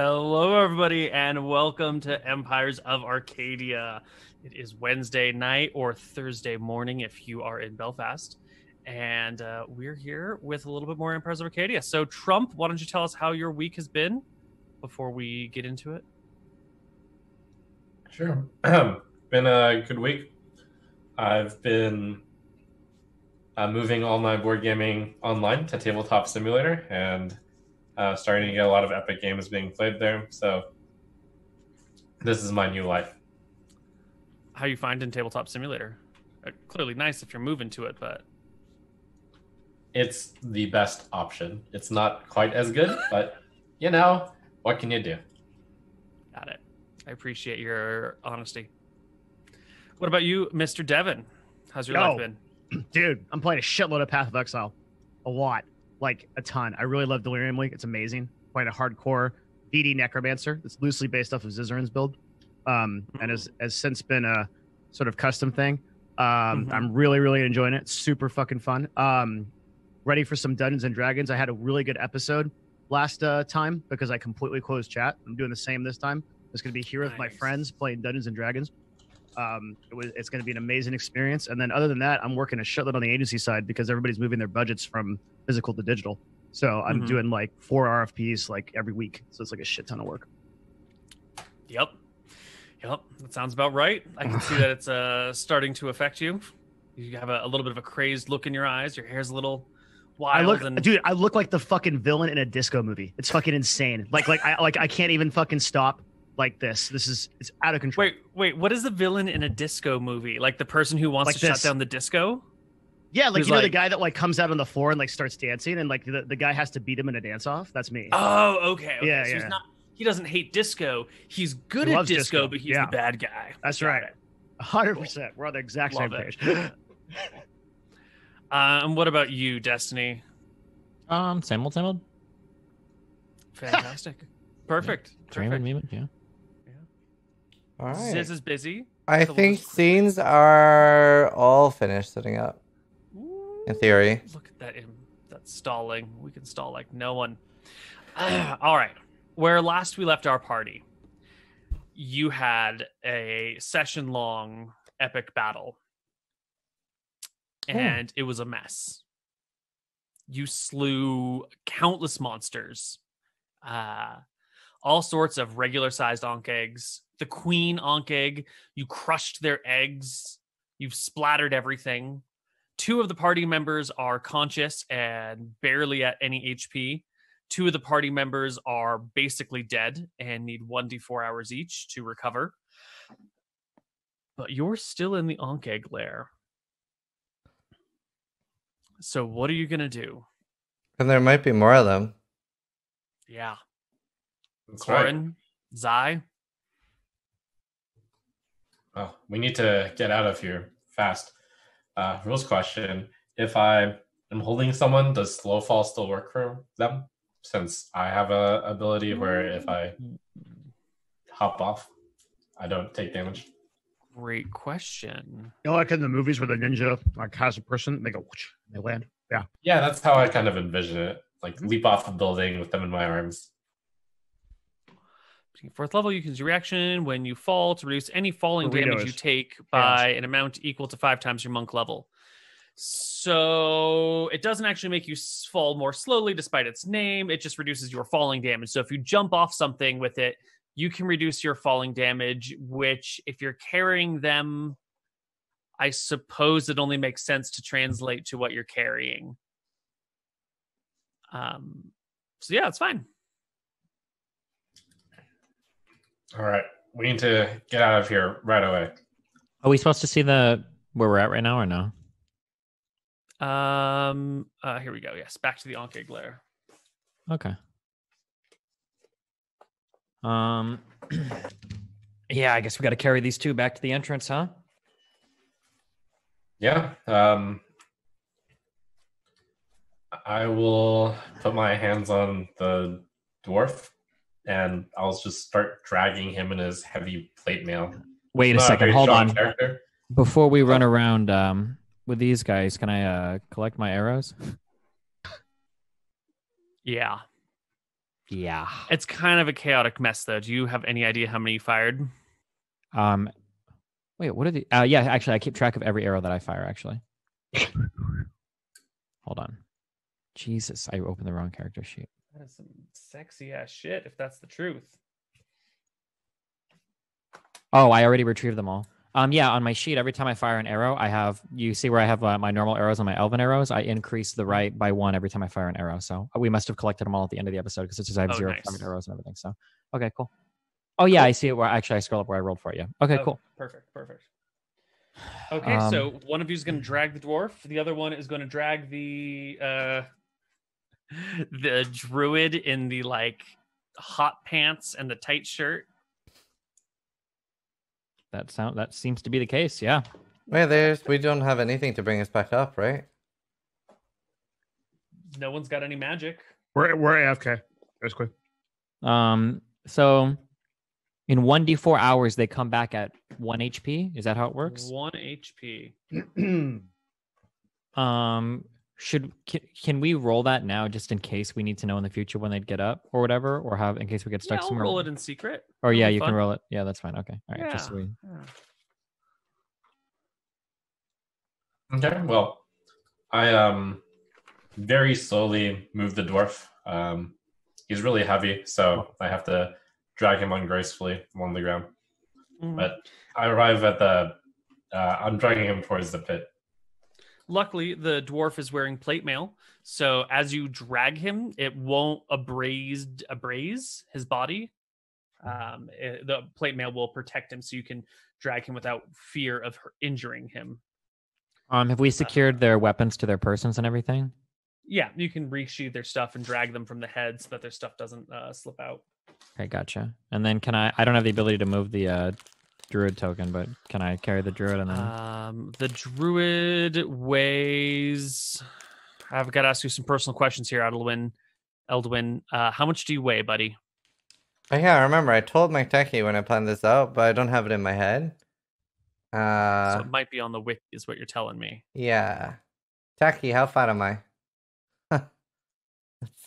Hello, everybody, and welcome to Empires of Arcadia. It is Wednesday night or Thursday morning if you are in Belfast, and we're here with a little bit more Empires of Arcadia. So, Trump, why don't you tell us how your week has been before we get into it? Sure. Been a good week. I've been moving all my board gaming online to Tabletop Simulator and starting to get a lot of epic games being played there. So this is my new life. How you finding Tabletop Simulator? Clearly nice if you're moving to it, but It's the best option. It's not quite as good, but you know, what can you do? got it. I appreciate your honesty. What about you, Mr. Devin? How's your life been? Dude, I'm playing a shitload of Path of Exile. A lot. Like, a ton. I really love Delirium League. It's amazing. Playing a hardcore VD Necromancer that's loosely based off of Zizaran's build. And has since been a sort of custom thing. I'm really, really enjoying it. It's super fucking fun. Ready for some Dungeons and Dragons. I had a really good episode last time because I completely closed chat. I'm doing the same this time. It's going to be here with my friends playing Dungeons and Dragons. It's going to be an amazing experience. And then other than that, I'm working a shitload on the agency side because everybody's moving their budgets from physical to digital. So I'm doing like 4 RFPs like every week. So it's like a shit ton of work. Yep. That sounds about right. I can see that it's starting to affect you. You have a little bit of a crazy look in your eyes. Your hair's a little wild. I look like the fucking villain in a disco movie. It's fucking insane. I can't even fucking stop. Like this it's out of control. Wait, what is the villain in a disco movie? Like the person who wants to shut down the disco? Yeah, like you know the guy that like comes out on the floor and like starts dancing and like the guy has to beat him in a dance off. That's me. Oh, okay. Yeah, so yeah. He doesn't hate disco. He's good at disco, but he's the bad guy. That's right. 100%. We're on the exact same page. And what about you, Destiny? Same old. Fantastic. Perfect. Yeah. All right. Ziz is busy. I think scenes are all finished setting up. In theory. Look at that stalling. We can stall like no one. All right. Where last we left our party, you had a session-long epic battle. And it was a mess. You slew countless monsters. All sorts of regular-sized Ankh eggs. The queen Ankh egg, you crushed their eggs. You've splattered everything. 2 of the party members are conscious and barely at any HP. 2 of the party members are basically dead and need 1d4 hours each to recover. But you're still in the Ankh egg lair. So what are you going to do? And there might be more of them. Yeah. That's Corin, Zai. Oh, we need to get out of here fast. Rules question. If I am holding someone, does slow fall still work for them? Since I have a ability where if I hop off, I don't take damage. Great question. You know, like in the movies where the ninja like has a person, they go, whoosh, they land. Yeah. Yeah, that's how I kind of envision it. Like leap off a building with them in my arms. 4th level, you can use your reaction when you fall to reduce any falling damage you take by an amount equal to 5 times your monk level. So it doesn't actually make you fall more slowly despite its name. It just reduces your falling damage. So if you jump off something with it, you can reduce your falling damage, which if you're carrying them, I suppose it only makes sense to translate to what you're carrying. So yeah, it's fine. All right. We need to get out of here right away. Are we supposed to see where we're at right now or no? Here we go. Yes, back to the Ankh egg lair. Okay. Yeah, I guess we got to carry these 2 back to the entrance, huh? Yeah. I will put my hands on the dwarf and I'll just start dragging him in his heavy plate mail. Wait a second. Hold on. Character. Before we run around with these guys, can I collect my arrows? Yeah. Yeah. It's kind of a chaotic mess, though. Do you have any idea how many you fired? Wait, what are the? Yeah, actually, I keep track of every arrow that I fire. Actually, hold on. Jesus, I opened the wrong character sheet. That is some sexy ass shit, if that's the truth. Oh, I already retrieved them all. Yeah, on my sheet, every time I fire an arrow, you see where I have my normal arrows and my elven arrows. I increase the right by 1 every time I fire an arrow. So we must have collected them all at the end of the episode because it says I have 0 fired arrows and everything. So, okay, cool. Oh yeah, I see it where actually I scroll up where I rolled for it. Yeah. Okay, cool. Perfect. Okay, so one of you is going to drag the dwarf. The other one is going to drag the druid in the like hot pants and the tight shirt. That seems to be the case. Yeah. Wait, we don't have anything to bring us back up, right? No one's got any magic. We're AFK. That's quick. So in 1d4 hours, they come back at 1 HP. Is that how it works? 1 HP. Can we roll that now just in case we need to know in the future when they'd get up or whatever, or in case we get stuck somewhere? I'll roll it in secret. Or yeah, you can roll it. Yeah, that's fine. Okay. All right. Just so we... Okay. Well, I very slowly move the dwarf. He's really heavy, so I have to drag him ungracefully along the ground. But I arrive at I'm dragging him towards the pit. Luckily, the dwarf is wearing plate mail, so as you drag him, it won't abrase his body. The plate mail will protect him, so you can drag him without fear of injuring him. Have we secured their weapons to their persons and everything? Yeah, you can resheathe their stuff and drag them from the head so that their stuff doesn't slip out. Okay, gotcha. And then I don't have the ability to move the druid token, but can I carry the druid? And then the druid weighs... I've got to ask you some personal questions here, Eldwin. How much do you weigh, buddy? Oh, yeah, I remember. I told my techie when I planned this out, but I don't have it in my head. So it might be on the wiki, is what you're telling me. Yeah. Techie, how fat am I? Let's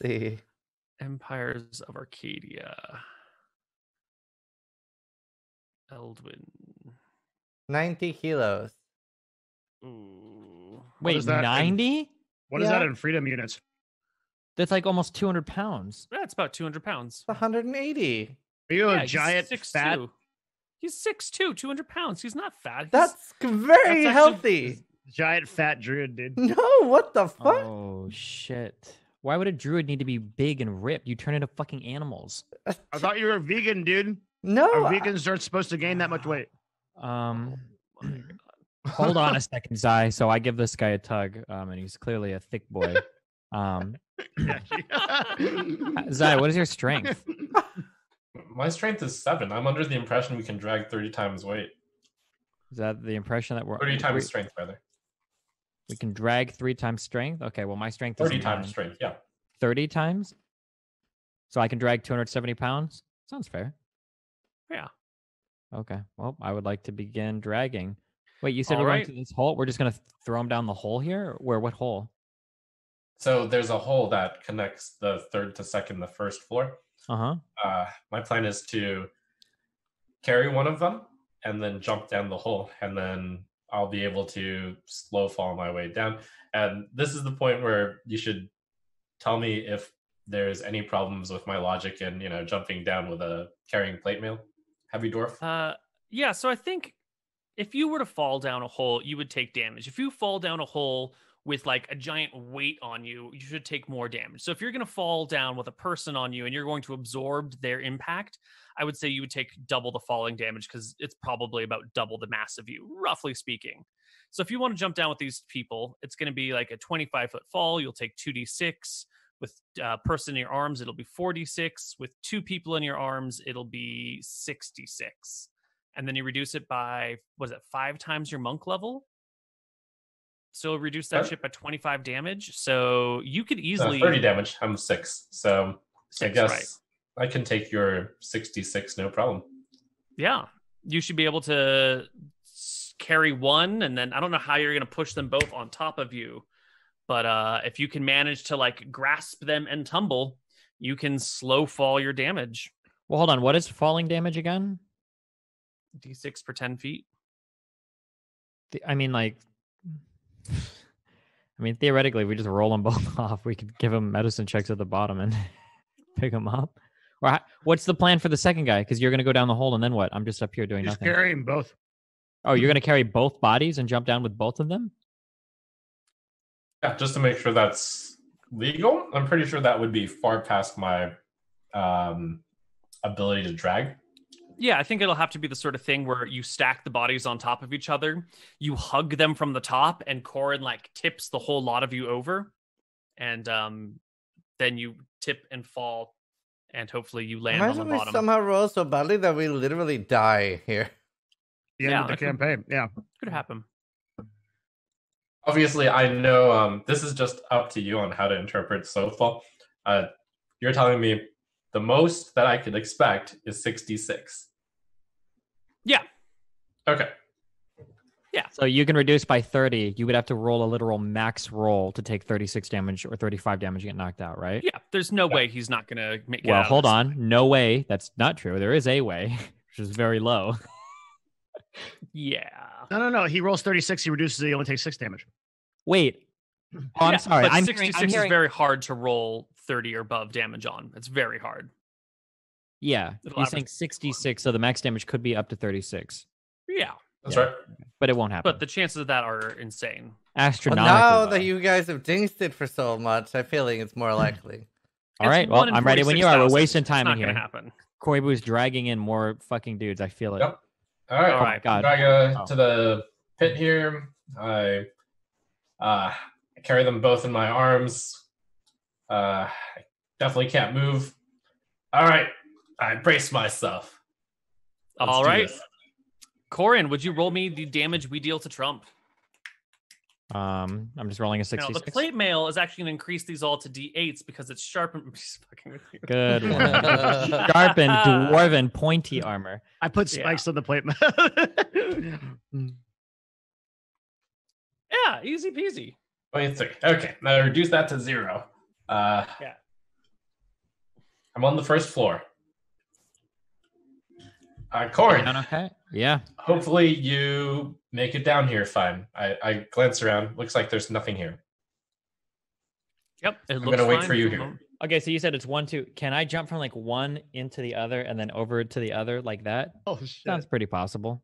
see. Empires of Arcadia. Eldwin. 90 kilos. Ooh. Wait, 90? What is that in freedom units? That's like almost 200 pounds. That's about 200 pounds. 180. Are you a giant fat? He's 6'2", 200 pounds. He's not fat. That's very healthy. Giant fat druid, dude. No, what the fuck? Oh, shit. Why would a druid need to be big and ripped? You turn into fucking animals. I thought you were a vegan, dude. No. Vegans aren't supposed to gain that much weight. Hold on a second, Zai. So I give this guy a tug, and he's clearly a thick boy. Zai, what is your strength? My strength is 7. I'm under the impression we can drag 30 times weight. Is that the impression that we're 30 times strength, rather? We can drag 3 times strength. Okay, well my strength is 30 times strength. Yeah. 30 times. So I can drag 270 pounds. Sounds fair. Yeah. Okay. Well, I would like to begin dragging. Wait, you said we're right. going to this hole? We're just going to throw him down the hole here? What hole? So there's a hole that connects the 3rd to 2nd, the 1st floor. Uh-huh. My plan is to carry one of them and then jump down the hole, and then I'll be able to slow fall my way down. And this is the point where you should tell me if there's any problems with my logic and, jumping down with a carrying plate mail. Heavy dwarf? Yeah, so I think if you were to fall down a hole, you would take damage. If you fall down a hole with like a giant weight on you, you should take more damage. So if you're going to fall down with a person on you and you're going to absorb their impact, I would say you would take double the falling damage because it's probably about double the mass of you, roughly speaking. So if you want to jump down with these people, it's going to be like a 25-foot fall. You'll take 2d6. With a person in your arms, it'll be 4d6. With 2 people in your arms, it'll be 66. And then you reduce it by, 5 times your monk level? So reduce that shit by 25 damage. So you could easily 30 damage. I'm 6. So 6, I guess right. I can take your 66, no problem. Yeah. You should be able to carry one, and then I don't know how you're going to push them both on top of you. But if you can manage to like grasp them and tumble, you can slow fall your damage. Well, hold on. What is falling damage again? D6 per 10 feet. I mean, theoretically, we just roll them both off. We could give them medicine checks at the bottom and pick them up. Or what's the plan for the second guy? Because you're going to go down the hole, and then what? I'm just up here doing Just nothing. carry them both. Oh, you're going to carry both bodies and jump down with both of them? Yeah, just to make sure that's legal. I'm pretty sure that would be far past my ability to drag. Yeah, I think it'll have to be the sort of thing where you stack the bodies on top of each other, you hug them from the top, and Corin like tips the whole lot of you over, and then you tip and fall, and hopefully you land on the Imagine we bottom. somehow roll so badly that we literally die here. The end of the campaign. Yeah. Could happen. Obviously, I know this is just up to you on how to interpret Soulfall. You're telling me the most that I could expect is 66. Yeah. Okay. Yeah. So you can reduce by 30. You would have to roll a literal max roll to take 36 damage or 35 damage and get knocked out, right? Yeah. There's no way he's not going to make it. Well, out of hold this. on. No way. That's not true. There is a way, which is very low. Yeah. No. He rolls 36. He reduces it. He only takes 6 damage. Wait. Oh, I'm Yeah, sorry. But I'm 66 hearing, is very hard to roll 30 or above damage on. It's very hard. Yeah. It'll He's average saying 66, so the max damage could be up to 36. Yeah. That's Yeah. right. But it won't happen. But the chances of that are insane. Well, Astronomical. now that you guys have jinxed it for so much, I feel like it's more likely. All right. Well, I'm ready when you are. We're wasting time in It's not going to here. happen. Koibu's dragging in more fucking dudes. I feel it. Yep. All right. All right. God. Drag to the pit here. I carry them both in my arms. I definitely can't move. All right. I brace myself. Let's All do right. this. Corin, would you roll me the damage we deal to Trump? I'm just rolling a Now, 66. the plate mail is actually going to increase these all to D8s because it's sharpened. I'm just fucking with you. Good one. Sharpened, dwarven, pointy armor. I put spikes on the plate. Yeah, easy peasy. 23. Okay. Now reduce that to 0. Yeah. I'm on the first floor. Corin, Down okay? Yeah. hopefully you make it down here fine. I glance around. Looks like there's nothing here. Yep. I'm going to wait for you here. Okay, so you said it's 1, 2. Can I jump from like one into the other and then over to the other like that? Oh, shit. Sounds pretty possible.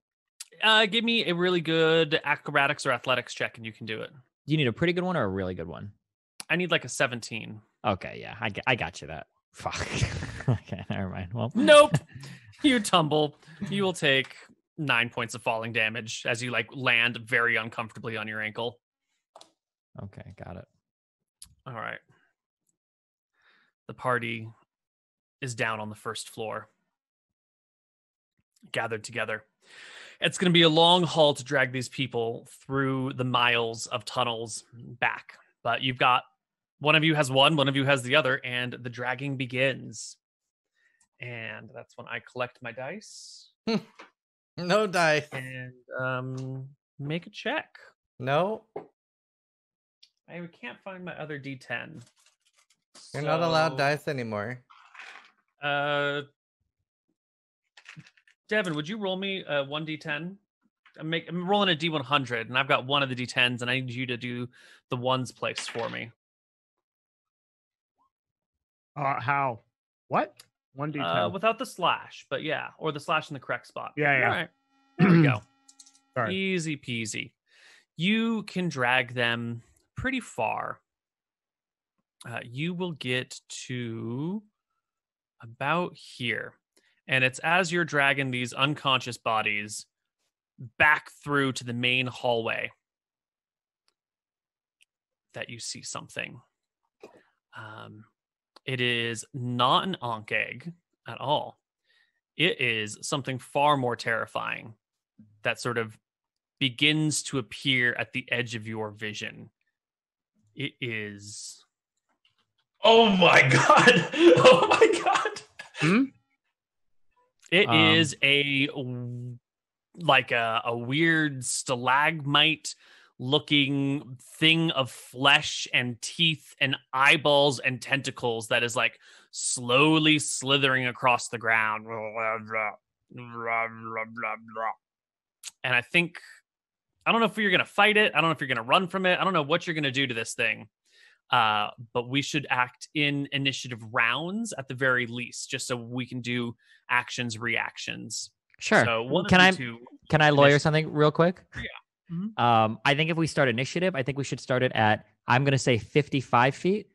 Give me a really good acrobatics or athletics check and you can do it. Do you need a pretty good one or a really good one? I need like a 17. Okay, yeah, I got you that. Fuck. Okay, never mind. Well, Nope. You tumble. You will take 9 points of falling damage as you like land very uncomfortably on your ankle. Okay, got it. All right. The party is down on the first floor, gathered together. It's going to be a long haul to drag these people through the miles of tunnels back. But you've got one of you has one of you has the other, and the dragging begins. And that's when I collect my dice No dice. and make a check. No, I can't find my other D10. you're not allowed So, dice anymore. Devin, would you roll me a 1d10? I'm rolling a d100, and I've got one of the d10s, and I need you to do the ones place for me. How? What? 1d10. Without the slash, but yeah, or the slash in the correct spot. Yeah. All right, there we go. Sorry. Easy peasy. You can drag them pretty far. You will get to about here. And it's as you're dragging these unconscious bodies back through to the main hallway that you see something. It is not an Ankh egg at all. It is something far more terrifying that sort of begins to appear at the edge of your vision. It is... Oh my god! Oh my god! It is a weird stalagmite looking thing of flesh and teeth and eyeballs and tentacles that is like slowly slithering across the ground. And I don't know if you're going to fight it. I don't know if you're going to run from it. I don't know what you're going to do to this thing. But we should act in initiative rounds at the very least, just so we can do actions, reactions. Sure. So can I lawyer something real quick? Yeah. Mm-hmm. I think if we start initiative, I think we should start it at, I'm going to say 55 feet.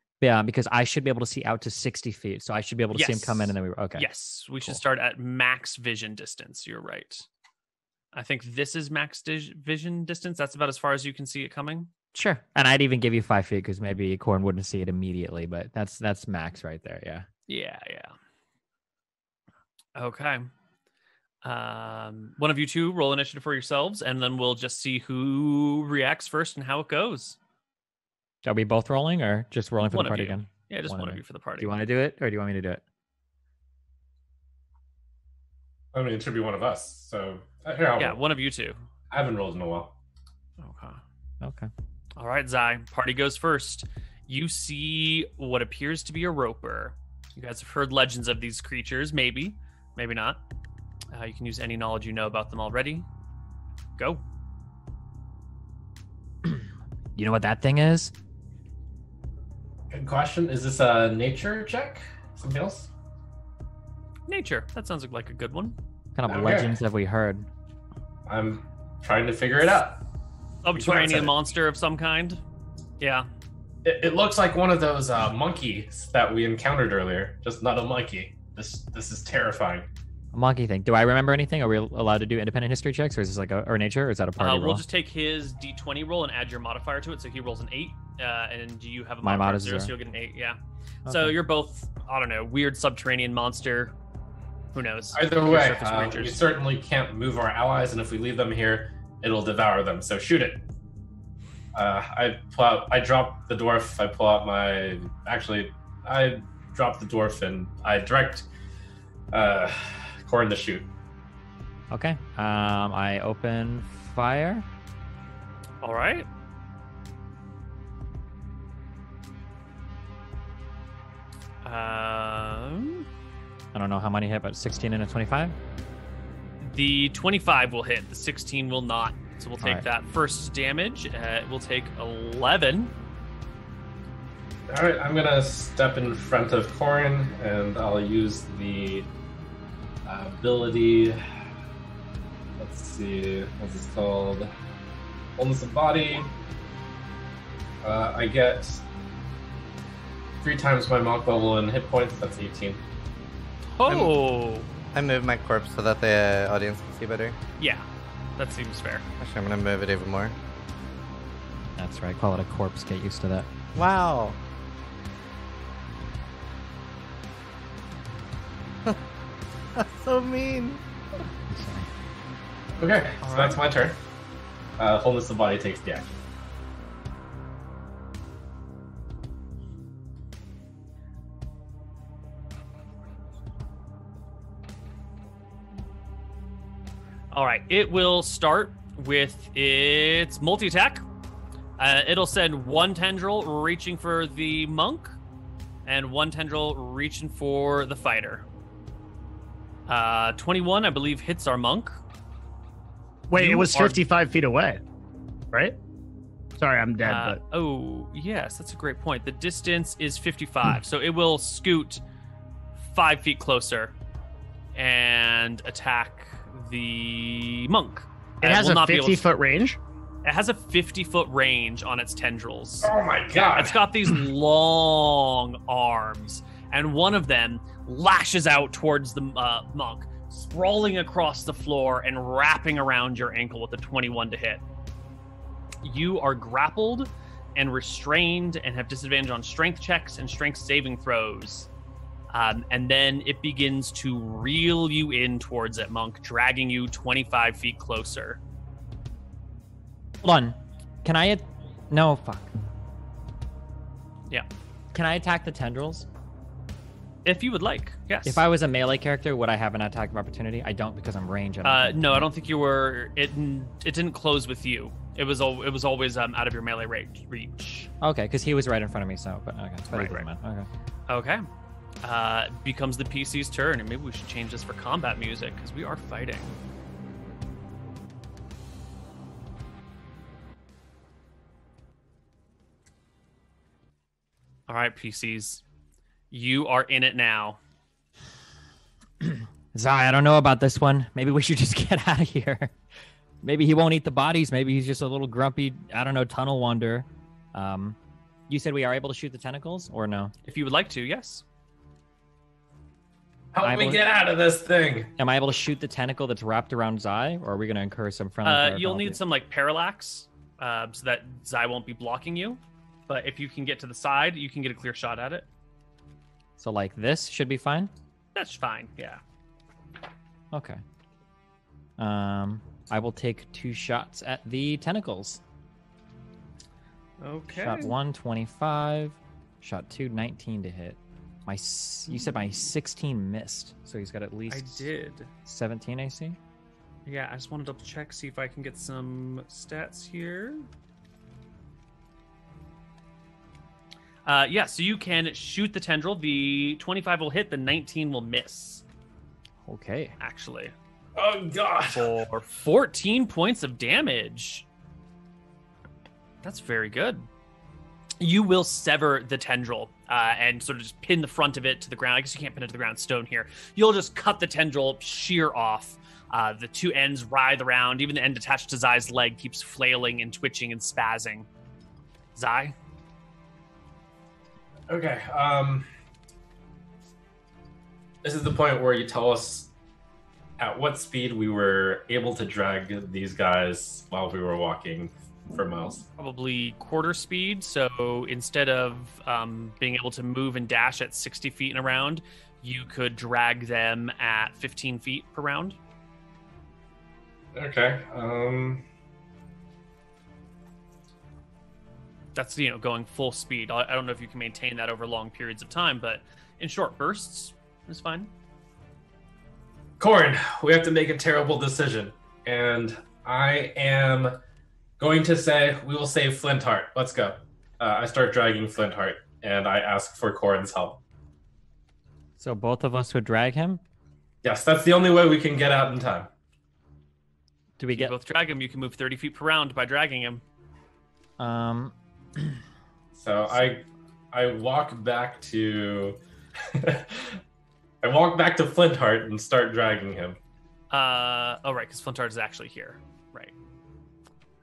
Because I should be able to see out to 60 feet. So I should be able to see him come in and then okay. Yes, we should start at max vision distance. You're right. I think this is max vision distance. That's about as far as you can see it coming. Sure. And I'd even give you 5 feet because maybe Corn wouldn't see it immediately, but that's max right there. Yeah. Yeah. Okay. One of you two roll initiative for yourselves, and then we'll just see who reacts first and how it goes. Are we both rolling or just rolling for the party again? Yeah, just one of you for the party. Do you want to do it or do you want me to do it? I mean, it should be one of us. So one of you two. I haven't rolled in a while. Okay. All right, Zai. Party goes first. You see what appears to be a roper. You guys have heard legends of these creatures. Maybe not. You can use any knowledge you know about them already. Go. You know what that thing is? Good question. Is this a nature check? Something else? Nature. That sounds like a good one. What kind of legends have we heard? I'm trying to figure it out. Subterranean monster of some kind. Yeah. It looks like one of those monkeys that we encountered earlier. Just not a monkey. This is terrifying. A monkey thing. Do I remember anything? Are we allowed to do independent history checks, or is this like or nature, or is that a party roll? We'll just take his d20 roll and add your modifier to it. So he rolls an 8, and you have a My modifier mod is 0, so 0. you'll get an 8. Yeah. Okay. So you're both, I don't know, weird subterranean monster. Who knows? Either way, we certainly can't move our allies, and if we leave them here, it'll devour them. So shoot it. I drop the dwarf. I pull out my. Actually, I drop the dwarf and I direct Corn to shoot. Okay. I open fire. All right. I don't know how many hit, but 16 and a 25. The 25 will hit. The 16 will not. So we'll take that first damage. We'll take 11. All right, I'm gonna step in front of Corn, and I'll use the ability. Let's see, what's this called? Wholeness of body. I get 3 times my monk level in hit points. That's 18. Oh. I move my corpse so that the audience can see better. Yeah, that seems fair. Actually, I'm gonna move it even more. That's right. Call it a corpse. Get used to that. Wow. That's so mean. Okay, so that's my turn. Wholeness of body takes the action. All right, it will start with its multi-attack. It'll send 1 tendril reaching for the monk and 1 tendril reaching for the fighter. 21, I believe, hits our monk. Wait, it was 55 feet away, right? Sorry, I'm dead. But oh, yes, that's a great point. The distance is 55, so it will scoot 5 feet closer and attack the monk. it has a 50-foot range? It has a 50-foot range on its tendrils. Oh my god! It's got these long arms, and one of them lashes out towards the monk, sprawling across the floor and wrapping around your ankle with a 21 to hit. You are grappled and restrained and have disadvantage on strength checks and strength saving throws. And then it begins to reel you in towards it, monk, dragging you 25 feet closer. Hold on. Can I... No, fuck. Yeah. Can I attack the tendrils? If you would like, yes. If I was a melee character, would I have an attack of opportunity? I don't because I'm range. No, I don't think you were. It didn't close with you. It was always out of your melee reach. Okay, because he was right in front of me, so but okay, but it Right, doesn't matter. Okay. Okay. Becomes the PC's turn, and maybe we should change this for combat music because we are fighting. All right, PCs, you are in it now. Zai, I don't know about this one. Maybe we should just get out of here. Maybe he won't eat the bodies. Maybe he's just a little grumpy, I don't know, tunnel wanderer. You said we are able to shoot the tentacles, or no? If you would like to, yes. Help me get out of this thing. Am I able to shoot the tentacle that's wrapped around Zai, or are we going to incur some friendly fire You'll penalty? need some like parallax, so that Zai won't be blocking you. But if you can get to the side, you can get a clear shot at it. So like this should be fine? That's fine, yeah. Okay. I will take 2 shots at the tentacles. Okay. Shot 1, 25. Shot 2, 19 to hit. You said my 16 missed, so he's got at least I did. 17 AC. Yeah, I just want to double check, see if I can get some stats here. Yeah, so you can shoot the tendril. The 25 will hit, the 19 will miss, Okay. actually. Oh god. For 14 points of damage. That's very good. You will sever the tendril and sort of just pin the front of it to the ground. I guess you can't pin it to the ground stone here. You'll just cut the tendril sheer off. The 2 ends writhe around. Even the end attached to Zai's leg keeps flailing and twitching and spazzing. Zai? Okay. This is the point where you tell us at what speed we were able to drag these guys while we were walking for miles. Probably quarter speed. So instead of being able to move and dash at 60 feet in a round, you could drag them at 15 feet per round. Okay. That's, going full speed. I don't know if you can maintain that over long periods of time, but in short bursts is fine. Corn, we have to make a terrible decision. And I am going to say we will save Flintheart. Let's go. I start dragging Flintheart, and I ask for Corn's help. So both of us would drag him? Yes, that's the only way we can get out in time. Do we You get... both drag him. You can move 30 feet per round by dragging him. So I walk back to I walk back to Flintheart and start dragging him. Right, because Flintheart is actually here. Right.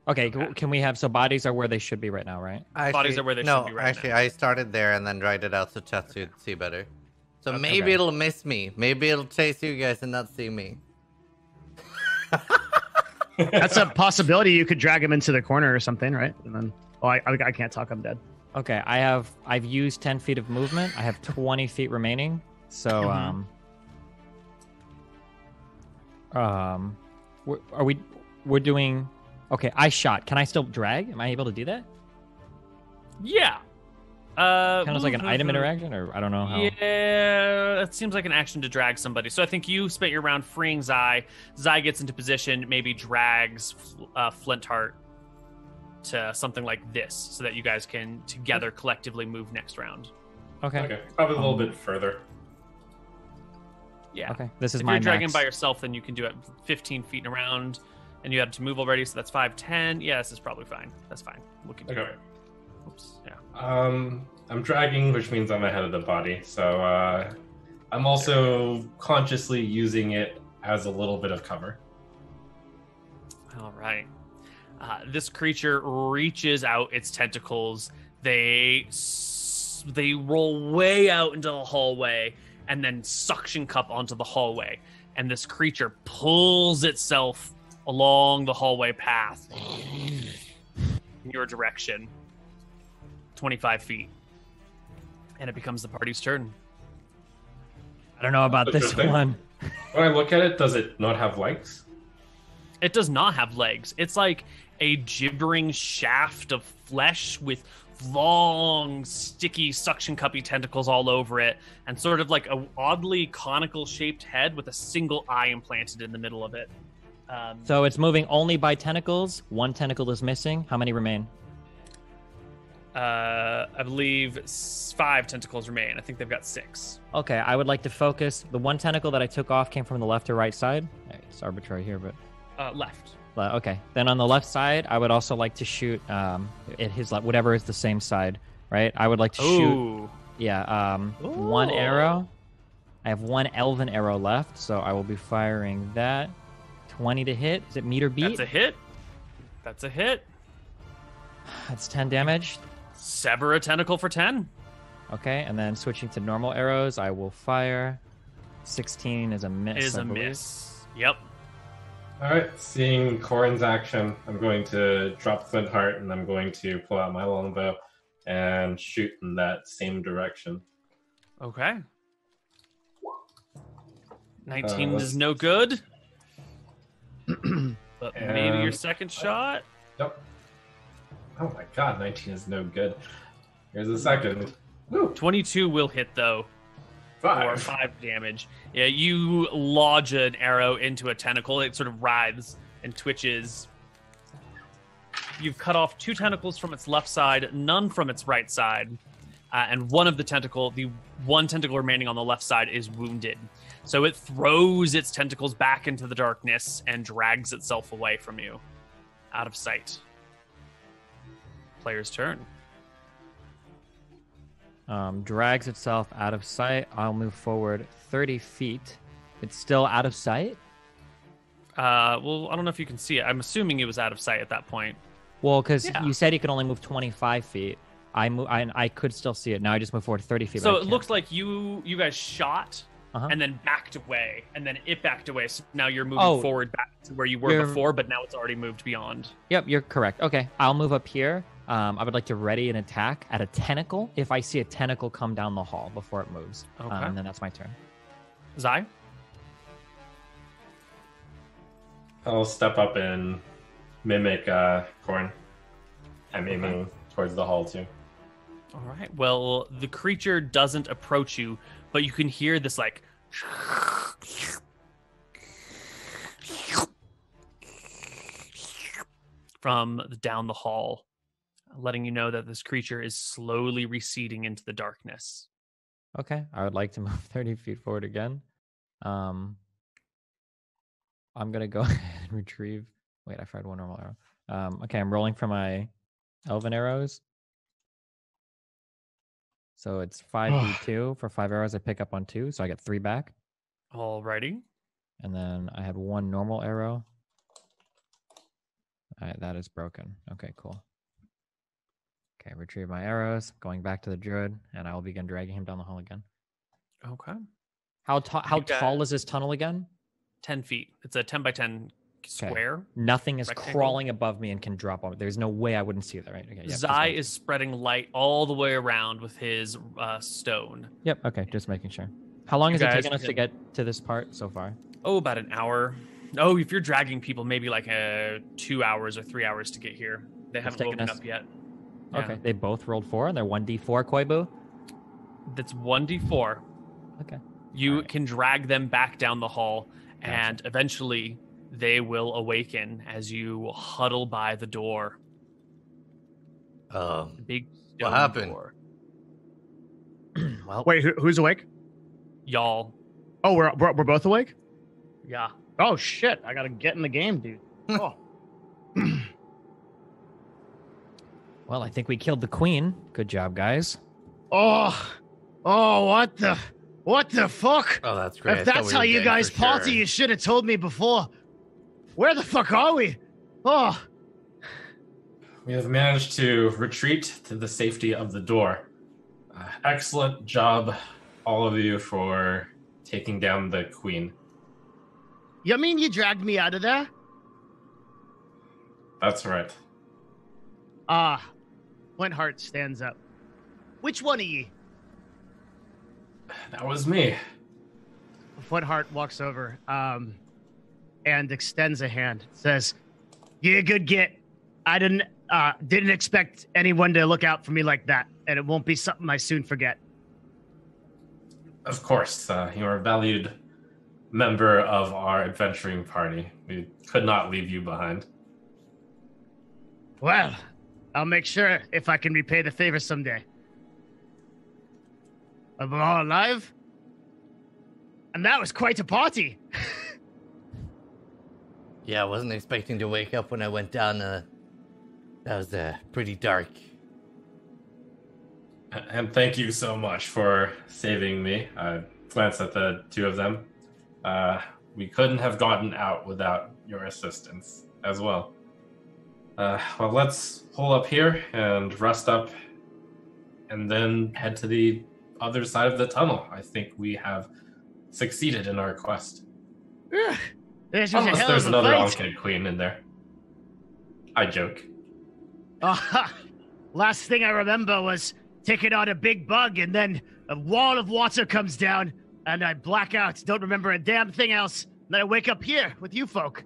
Okay, can we have... So bodies are where they should be right now, right? Bodies are where they should be right actually, now. I started there and then dragged it out so Chess would see better. So Okay. maybe it'll miss me. Maybe it'll chase you guys and not see me. That's a possibility. You could drag him into the corner or something, right? And then, I can't talk. I'm dead. Okay, I've used 10 feet of movement. I have 20 feet remaining. So, we're doing... Okay, I shot. Can I still drag? Am I able to do that? Yeah. Kind of like an item interaction, or I don't know how. Yeah, it seems like an action to drag somebody. So I think you spent your round freeing Zai. Zai gets into position, maybe drags Flintheart to something like this, so that you guys can together collectively move next round. Okay. Probably a little bit further. Yeah. Okay. This is If my you're dragging max. by yourself, then you can do it 15 feet and around, and you had to move already, so that's 5, 10. Yeah, this is probably fine. That's fine. We can do Okay. it. Oops. Yeah. I'm dragging, which means I'm ahead of the body. So I'm also consciously using it as a little bit of cover. All right. This creature reaches out its tentacles. They roll way out into the hallway and then suction cup onto the hallway. And this creature pulls itself along the hallway path in your direction, 25 feet. And it becomes the party's turn. I don't know about this Interesting. one. When I look at it, does it not have legs? It does not have legs. It's like a gibbering shaft of flesh with long, sticky, suction cuppy tentacles all over it, and sort of like a oddly conical shaped head with a single eye implanted in the middle of it. So it's moving only by tentacles. One tentacle is missing. How many remain? I believe 5 tentacles remain. I think they've got 6. Okay, I would like to focus. The one tentacle that I took off came from the left or right side. It's arbitrary here, but Left. okay. Then on the left side, I would also like to shoot at his left, whatever is the same side, right? I would like to shoot. Yeah, one arrow. I have one elven arrow left, so I will be firing that. 20 to hit. Is it meet or beat? That's a hit. That's a hit. That's 10 damage. Sever a tentacle for 10. Okay, and then switching to normal arrows, I will fire. 16 is a miss. Is a miss. Yep. All right, seeing Corin's action, I'm going to drop Flint Heart and I'm going to pull out my longbow and shoot in that same direction. Okay. 19 is no good. But maybe your second shot? Yep. Oh my god, 19 is no good. Here's the second. Woo. 22 will hit, though. 5. For 5 damage. Yeah, you lodge an arrow into a tentacle. It sort of writhes and twitches. You've cut off 2 tentacles from its left side, none from its right side. And one of the one tentacle remaining on the left side is wounded. So it throws its tentacles back into the darkness and drags itself away from you. Out of sight. Player's turn. Drags itself out of sight. I'll move forward 30 feet. It's still out of sight? Well, I don't know if you can see it. I'm assuming it was out of sight at that point. Well, because you said he could only move 25 feet. I could still see it. Now I just moved forward 30 feet. So it looks like you guys shot Uh-huh. and then backed away, and then it backed away. So now you're moving forward back to where you were before, but now it's already moved beyond. Yep, you're correct. Okay, I'll move up here. I would like to ready an attack at a tentacle if I see a tentacle come down the hall before it moves. Okay. And then that's my turn. Zai? I'll step up and mimic Corin. I'm aiming towards the hall too. All right. Well, the creature doesn't approach you, but you can hear this like from down the hall, letting you know that this creature is slowly receding into the darkness. Okay, I would like to move 30 feet forward again. I'm going to go ahead and retrieve... Wait, I fired one normal arrow. Okay, I'm rolling for my elven arrows. So it's 5d2 for 5 arrows. I pick up on 2, so I get 3 back. Alrighty. And then I had 1 normal arrow. All right, that is broken. Okay, cool. Okay, retrieve my arrows, going back to the druid, and I will begin dragging him down the hall again. Okay. How tall is this tunnel again? 10 feet. It's a 10 by 10 square. Nothing is rectangle. crawling above me and can drop on me. There's no way I wouldn't see that, right? Okay, Zai is spreading light all the way around with his stone. Yep, okay, just making sure. How long has it guys taken us to get to this part so far? Oh, about an hour. Oh, if you're dragging people, maybe like 2 hours or 3 hours to get here. They haven't taken woken us- up yet. Okay, they both rolled 4, and they're 1d4, Koibu? That's 1d4. Okay. You can drag them back down the hall, and eventually they will awaken as you huddle by the door. The big stone what happened? door. Well, Wait, who's awake? Y'all. Oh, we're both awake? Yeah. Oh, shit. I got to get in the game, dude. Oh. well, I think we killed the queen. Good job, guys. Oh, what the fuck? Oh, that's great. If that's how you guys party, you should have told me before. Where the fuck are we? Oh, We have managed to retreat to the safety of the door. Excellent job, all of you, for taking down the queen. you mean you dragged me out of there? That's right. Flintheart stands up. Which one of ye? That was me. Flintheart walks over, and extends a hand. Says, "Yeah, good get. I didn't expect anyone to look out for me like that, and it won't be something I soon forget." Of course, you are valued member of our adventuring party. We could not leave you behind. Well, I'll make sure if I can repay the favor someday. Are we all alive? And that was quite a party. Yeah, I wasn't expecting to wake up when I went down. That was pretty dark. And thank you so much for saving me. I glanced at the two of them. We couldn't have gotten out without your assistance as well. Well, let's pull up here and rest up and then head to the other side of the tunnel. I think we have succeeded in our quest. This was a Unless hell there's of a another fight. Ankh queen in there. I joke. Last thing I remember was taking on a big bug, and then a wall of water comes down, and I black out. Don't remember a damn thing else. And then I wake up here with you folk.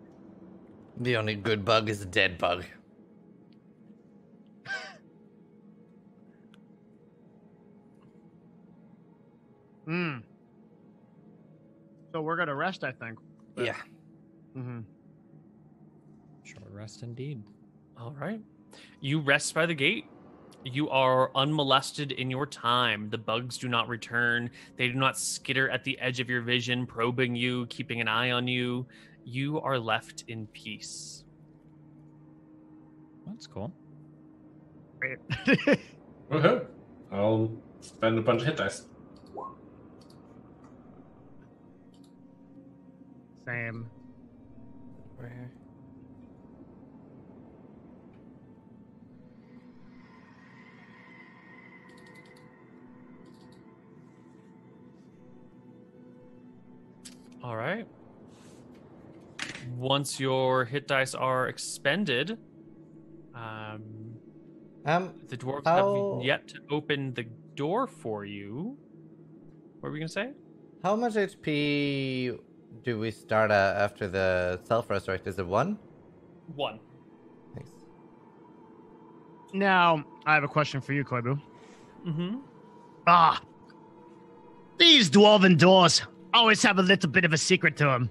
The only good bug is a dead bug. So we're gonna rest, I think. Yeah. Mm-hmm. Short rest indeed. All right. You rest by the gate. You are unmolested in your time. The bugs do not return. They do not skitter at the edge of your vision, probing you, keeping an eye on you. You are left in peace. That's cool. Great. Woohoo! I'll spend a bunch of hit dice. Same. Where? All right. Once your hit dice are expended, the dwarves how- have yet to open the door for you. What were we going to say? How much HP do we start at after the self-resurrect? Is it 1? 1. Nice. Now, I have a question for you, Koibu. Mm-hmm. These dwarven doors always have a little bit of a secret to them.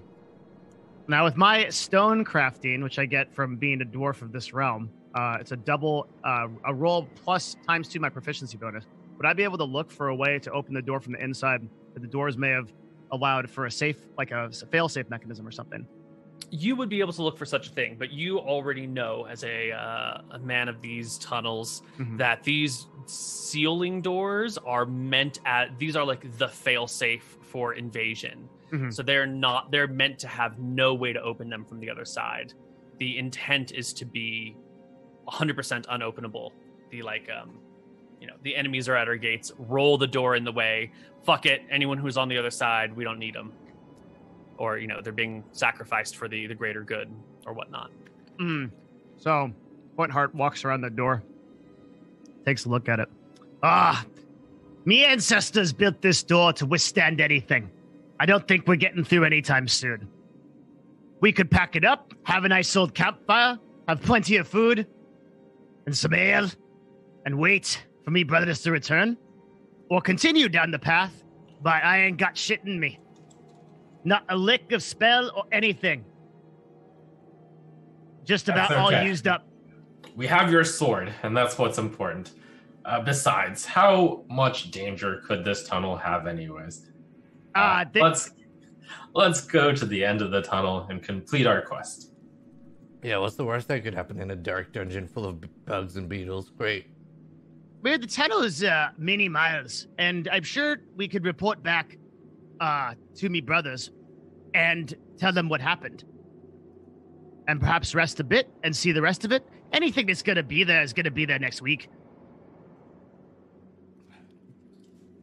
Now, with my stone crafting, which I get from being a dwarf of this realm, it's a double, a roll plus ×2 my proficiency bonus. Would I be able to look for a way to open the door from the inside that the doors may have allowed for a safe, like a fail-safe mechanism or something? You would be able to look for such a thing, but you already know, as a man of these tunnels, that these sealing doors are these are like the fail-safe for invasion. So they're meant to have no way to open them from the other side. The intent is to be 100% unopenable. The enemies are at our gates. Roll the door in the way. Fuck it. Anyone who's on the other side, we don't need them. Or, they're being sacrificed for the greater good or whatnot. So, Point Heart walks around the door, takes a look at it. Me ancestors built this door to withstand anything. I don't think we're getting through anytime soon. We could pack it up, have a nice old campfire, have plenty of food, and some ale, and wait for me brothers to return, or continue down the path, but I ain't got shit in me. Not a lick of spell or anything. Just about That's all okay. used up. We have your sword, and that's what's important. Besides, how much danger could this tunnel have anyways? Let's go to the end of the tunnel and complete our quest. Yeah, what's the worst that could happen in a dark dungeon full of bugs and beetles? Great. Where the tunnel is many miles, and I'm sure we could report back to me brothers and tell them what happened. And perhaps rest a bit and see the rest of it. Anything that's going to be there is going to be there next week.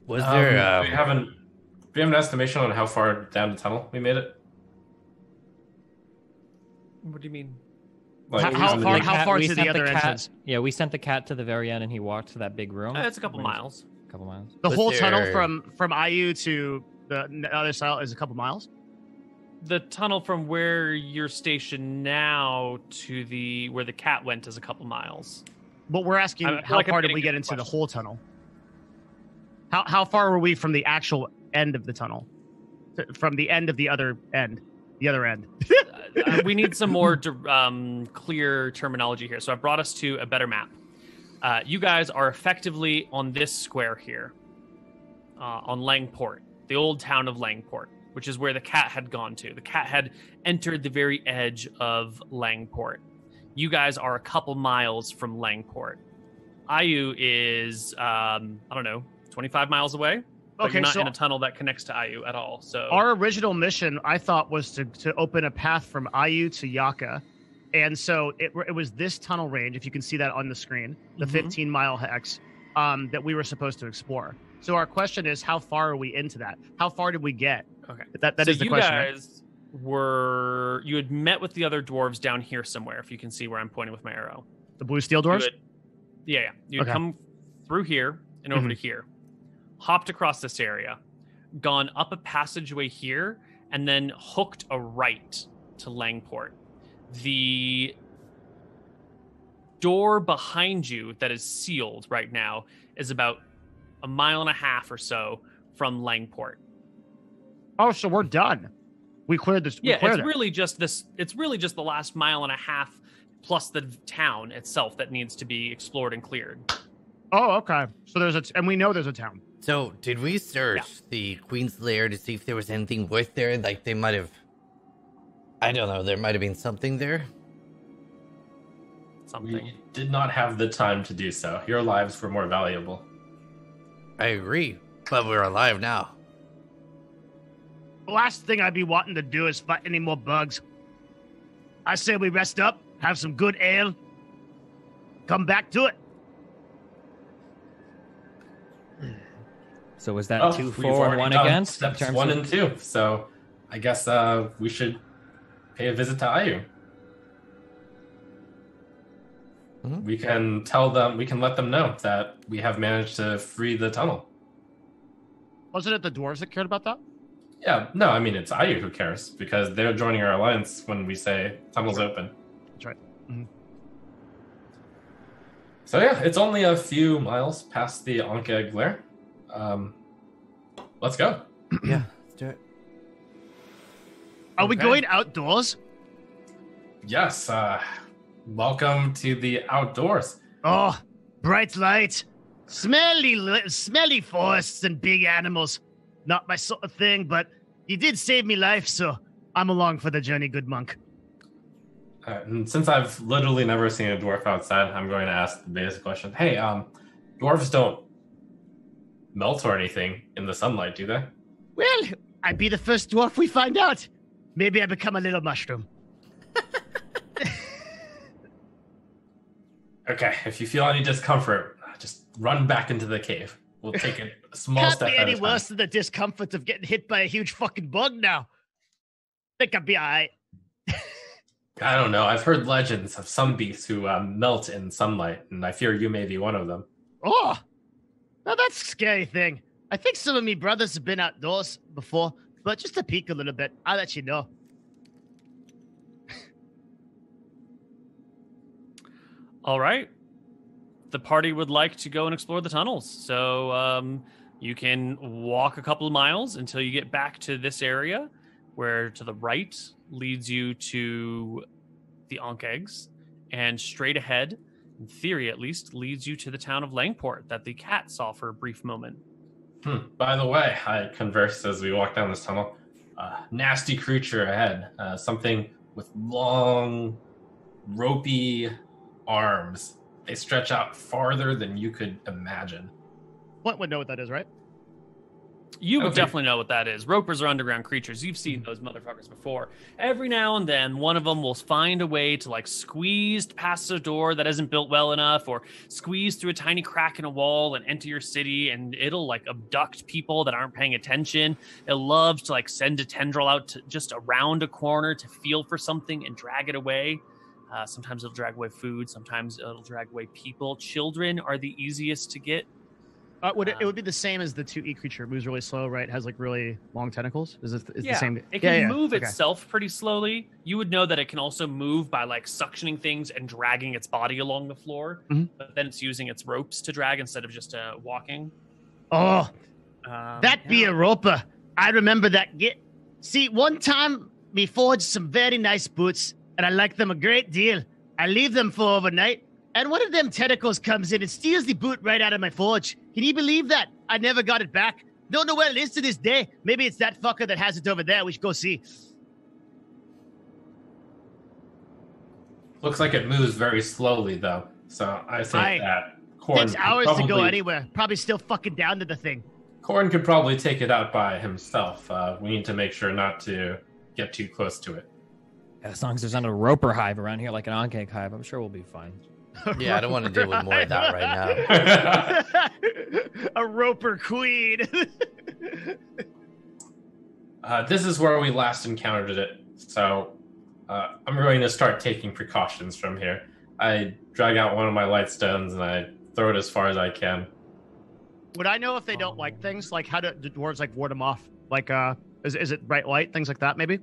Was there... Do you have an estimation on how far down the tunnel we made it? What do you mean? Like, How far We to sent the other cat- entrance? Yeah, we sent the cat to the very end, and he walked to that big room. It's a couple miles. A couple miles. The Was whole tunnel there- from IU to the other side is a couple miles? The tunnel from where you're stationed now to where the cat went is a couple miles. But we're asking, I feel how like I'm far did getting we get to the into the question. whole tunnel? How far were we from the actual end of the tunnel? from the end of the other end. The other end. We need some more clear terminology here. So I brought us to a better map. You guys are effectively on this square here, on Langport, the old town of Langport, which is where the cat had gone to. The cat had entered the very edge of Langport. You guys are a couple miles from Langport. Ayu is, 25 miles away. But Okay, you're not so in a tunnel that connects to Ayu at all. So our original mission, I thought, was to open a path from Ayu to Yaka. And so it was this tunnel range, if you can see that on the screen, the 15-mile hex, that we were supposed to explore. So our question is, how far are we into that? How far did we get? Okay. That is the question. Right? You had met with the other dwarves down here somewhere, if you can see where I'm pointing with my arrow. The blue steel dwarves? You'd come through here and over to here, hopped across this area, gone up a passageway here, and then hooked a right to Langport. The door behind you that is sealed right now is about a mile and a half or so from Langport. Oh, so we're done. We cleared this. It's really just the last mile and a half plus the town itself that needs to be explored and cleared. Oh, okay. So and we know there's a town. So, did we search the Queen's Lair to see if there was anything worth there? Like, they might have... I don't know, there might have been something there. We did not have the time to do so. Your lives were more valuable. I agree, but we're alive now. The last thing I'd be wanting to do is fight any more bugs. I say we rest up, have some good ale, come back to it. So was that 2 for 1 against? Steps 1 and 2. So I guess we should pay a visit to Ayu. Mm-hmm. We can tell them, we can let them know that we have managed to free the tunnel. Wasn't it the dwarves that cared about that? Yeah, no, I mean, it's Ayu who cares because they're joining our alliance when we say tunnel's open. That's right. Mm-hmm. So yeah, it's only a few miles past the Ankeg Lair. Let's go. Yeah, let's do it. Are we going outdoors? Yes, welcome to the outdoors. Oh, bright light, smelly forests and big animals. Not my sort of thing, but you did save me life, so I'm along for the journey, good monk. And since I've literally never seen a dwarf outside, I'm going to ask the basic question. Hey, dwarves don't melt or anything in the sunlight, do they? Well, I'd be the first dwarf we find out. Maybe I become a little mushroom. Okay, if you feel any discomfort, just run back into the cave. We'll take a small Can't step be at any a time. worse than the discomfort of getting hit by a huge fucking bug now. Think I'll be alright. I don't know. I've heard legends of some beasts who melt in sunlight, and I fear you may be one of them. Oh, now that's a scary thing. I think some of me brothers have been outdoors before, but just to peek a little bit, I'll let you know. All right. The party would like to go and explore the tunnels. So you can walk a couple of miles until you get back to this area, where to the right leads you to the Ankh-eggs, and straight ahead, in theory at least, leads you to the town of Langport that the cat saw for a brief moment. By the way, I conversed as we walked down this tunnel. Nasty creature ahead. Something with long, ropey arms. They stretch out farther than you could imagine. Flint would know what that is, right? You would Okay. definitely know what that is. Ropers are underground creatures. You've seen those motherfuckers before. Every now and then, one of them will find a way to like squeeze past a door that isn't built well enough, or squeeze through a tiny crack in a wall and enter your city, and it'll like abduct people that aren't paying attention. It loves to like send a tendril out to just around a corner to feel for something and drag it away. Sometimes it'll drag away food. Sometimes it'll drag away people. Children are the easiest to get. It would be the same as the 2E creature. It moves really slow, right? It has like really long tentacles. Is the same? It can move itself pretty slowly. You would know that it can also move by like suctioning things and dragging its body along the floor. Mhm. But then it's using its ropes to drag instead of just walking. Oh, that be a roper. I remember that. See, one time me forged some very nice boots, and I like them a great deal. I leave them for overnight, and one of them tentacles comes in and steals the boot right out of my forge. Can you believe that? I never got it back. Don't know where it is to this day. Maybe it's that fucker that has it over there. We should go see. Looks like it moves very slowly, though. So I think that Corn takes hours to go anywhere. Probably still fucking down to the thing. Corn could probably take it out by himself. We need to make sure not to get too close to it. As long as there's not a roper hive around here like an oncake hive, I'm sure we'll be fine. Yeah, I don't want to deal with more of that right now. A roper queen. This is where we last encountered it, so I'm going to start taking precautions from here. I drag out one of my light stones and I throw it as far as I can. Would I know if they don't like things? Like, how do dwarves like ward them off? Like, is it bright light, things like that, maybe?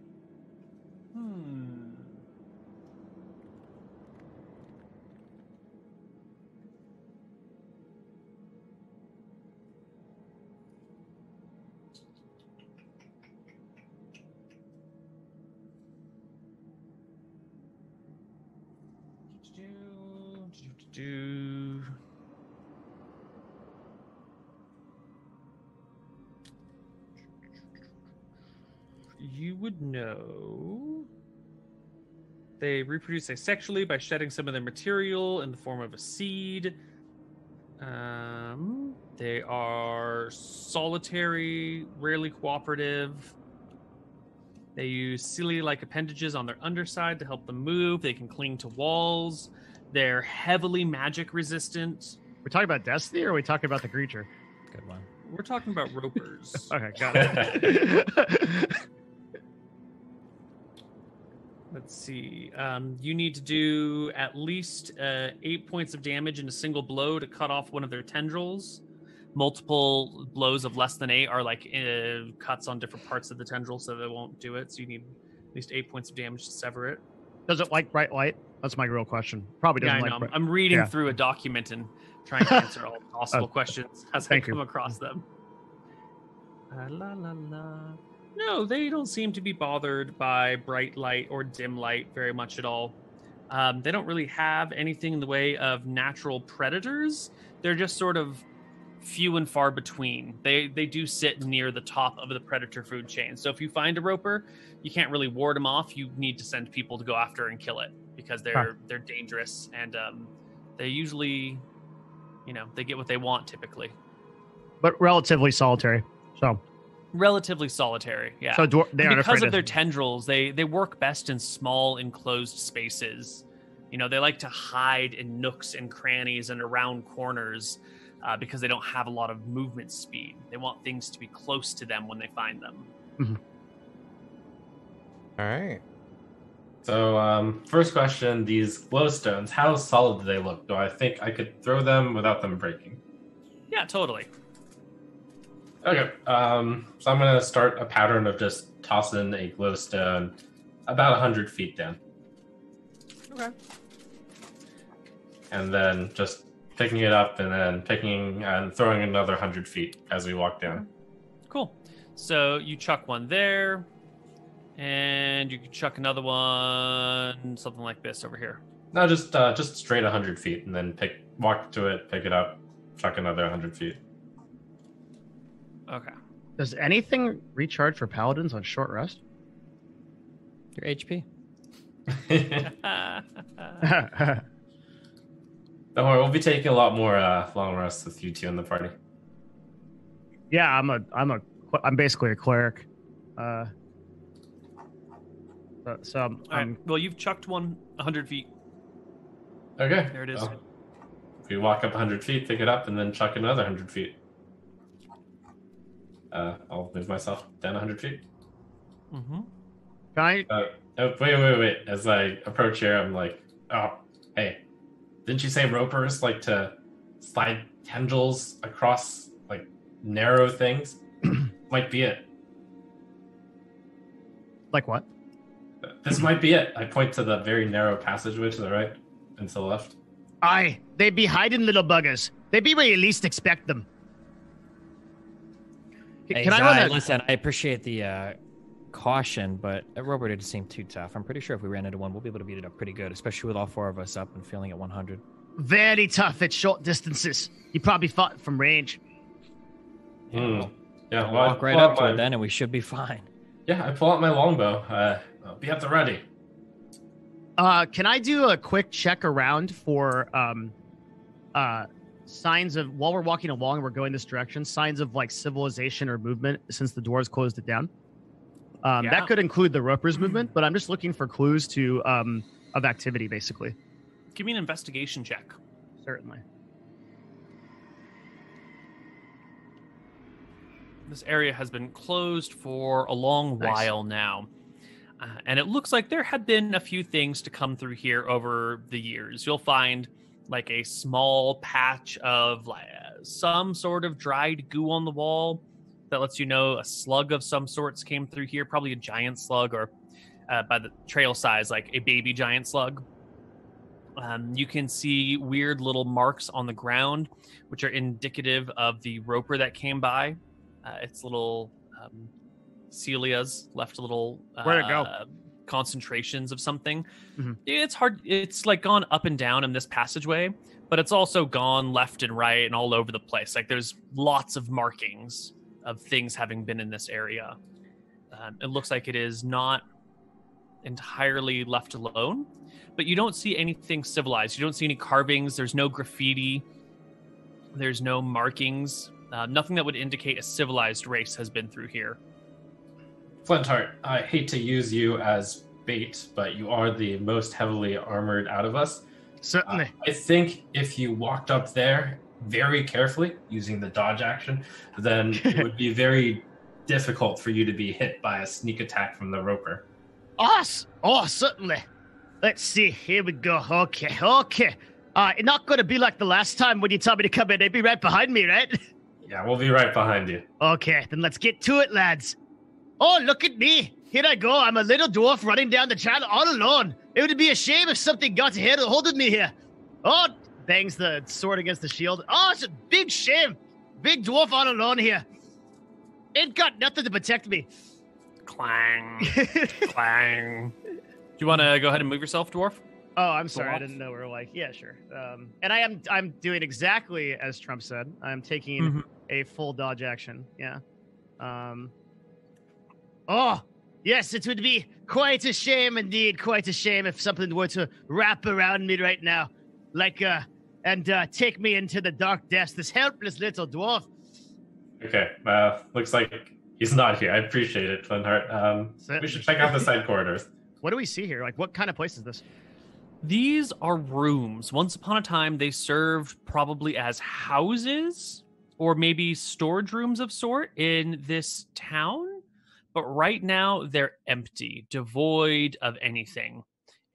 You would know they reproduce asexually by shedding some of their material in the form of a seed. They are solitary, rarely cooperative. They use cili-like appendages on their underside to help them move. They can cling to walls. They're heavily magic resistant. We're talking about Destiny, or are we talking about the creature? Good one. We're talking about ropers. Okay, got it. Let's see. You need to do at least 8 points of damage in a single blow to cut off one of their tendrils. Multiple blows of less than 8 are like cuts on different parts of the tendril, so they won't do it. So you need at least 8 points of damage to sever it. Does it like bright light? That's my real question. Probably doesn't I know. like. I'm reading through a document and trying to answer all possible questions as I come across them. La la la. No, they don't seem to be bothered by bright light or dim light very much at all. They don't really have anything in the way of natural predators. They're just sort of few and far between. They do sit near the top of the predator food chain. So if you find a roper, you can't really ward them off. You need to send people to go after and kill it because they're dangerous, and they usually, they get what they want typically. But relatively solitary. So relatively solitary, yeah. So because of their tendrils, they work best in small enclosed spaces. They like to hide in nooks and crannies and around corners because they don't have a lot of movement speed. They want things to be close to them when they find them. Mm-hmm. All right. So, first question, these glowstones, how solid do they look? Do I think I could throw them without them breaking? Yeah, totally. Okay, so I'm going to start a pattern of just tossing a glowstone about 100 feet down. Okay. And then just picking it up and then picking and throwing another 100 feet as we walk down. Cool. So you chuck one there, and you can chuck another one, something like this over here. No, just straight 100 feet, and then walk to it, pick it up, chuck another 100 feet. Okay. Does anything recharge for paladins on short rest? Your HP. Don't worry, we'll be taking a lot more long rests with you two in the party. Yeah, I'm basically a cleric. So right. Well, you've chucked one 100 feet. Okay. There it is. Well, if we walk up 100 feet, pick it up, and then chuck another 100 feet. I'll move myself down 100 feet. Mm-hmm. Can I? Wait. As I approach here, I'm like, oh, hey, didn't you say ropers like to slide tendrils across like narrow things? Might be it. Like what? This might be it. I point to the very narrow passageway to the right and to the left. Aye, they be hiding, little buggers. They be where you least expect them. Can I run that? Listen, I appreciate the caution, but a robot didn't seem too tough. I'm pretty sure if we ran into one, we'll be able to beat it up pretty good, especially with all 4 of us up and feeling at 100. Very tough at short distances. He probably fought from range. Yeah, well, Walk right up to it then, and we should be fine. Yeah, I pull out my longbow. I'll be at the ready. Can I do a quick check around for signs of, while we're walking along and we're going this direction, signs of like civilization or movement since the dwarves closed it down? That could include the ropers movement, but I'm just looking for clues to of activity, basically. Give me an investigation check. Certainly. This area has been closed for a long while now. And it looks like there have been a few things to come through here over the years. You'll find like a small patch of some sort of dried goo on the wall that lets you know a slug of some sorts came through here, probably a giant slug, or by the trail size, like a baby giant slug. You can see weird little marks on the ground, which are indicative of the roper that came by. Its little celia's left little where'd it go? Concentrations of something. Mm-hmm. It's hard. It's like gone up and down in this passageway, but it's also gone left and right and all over the place. Like there's lots of markings of things having been in this area. It looks like it is not entirely left alone, but you don't see anything civilized. You don't see any carvings. There's no graffiti. There's no markings. Nothing that would indicate a civilized race has been through here. Flintheart, I hate to use you as bait, but you are the most heavily armored out of us. Certainly. I think if you walked up there very carefully, using the dodge action, then it would be very difficult for you to be hit by a sneak attack from the roper. Oh, certainly. Let's see. Here we go. Okay. It's not going to be like the last time when you told me to come in. They'd be right behind me, right? Yeah, we'll be right behind you. Okay, then let's get to it, lads. Oh, look at me. Here I go. I'm a little dwarf running down the channel all alone. It would be a shame if something got a hold of me here. Oh, bangs the sword against the shield. Oh, it's a big shame. Big dwarf all alone here. Ain't got nothing to protect me. Clang. Clang. Do you want to go ahead and move yourself, dwarf? Oh, I'm sorry. I didn't know we were like, yeah, sure. And I'm doing exactly as Trump said. I'm taking a full dodge action. Yeah. Oh, yes, it would be quite a shame indeed. Quite a shame if something were to wrap around me right now, and take me into the dark depths. This helpless little dwarf. Okay. Looks like he's not here. I appreciate it, Flintheart. We should check out the side corridors. What do we see here? Like, what kind of place is this? These are rooms. Once upon a time, they served probably as houses or maybe storage rooms of sort in this town. But right now, they're empty, devoid of anything.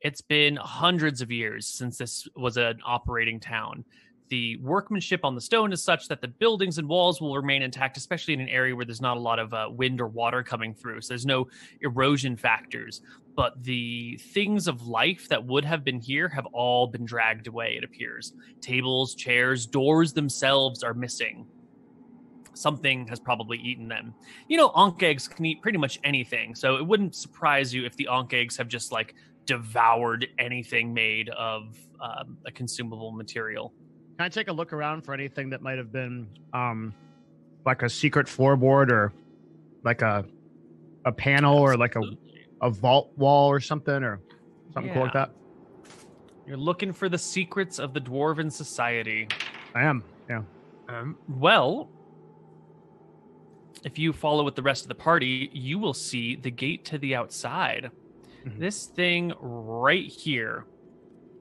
It's been hundreds of years since this was an operating town. The workmanship on the stone is such that the buildings and walls will remain intact, especially in an area where there's not a lot of wind or water coming through. So there's no erosion factors. But the things of life that would have been here have all been dragged away, it appears. Tables, chairs, doors themselves are missing. Something has probably eaten them. You know, Ankh eggs can eat pretty much anything, so it wouldn't surprise you if the Ankh eggs have just, like, devoured anything made of a consumable material. Can I take a look around for anything that might have been, like a secret floorboard or like a panel or like a vault wall or something cool like that? You're looking for the secrets of the Dwarven society. I am, yeah. Well, if you follow with the rest of the party, you will see the gate to the outside. Mm-hmm. This thing right here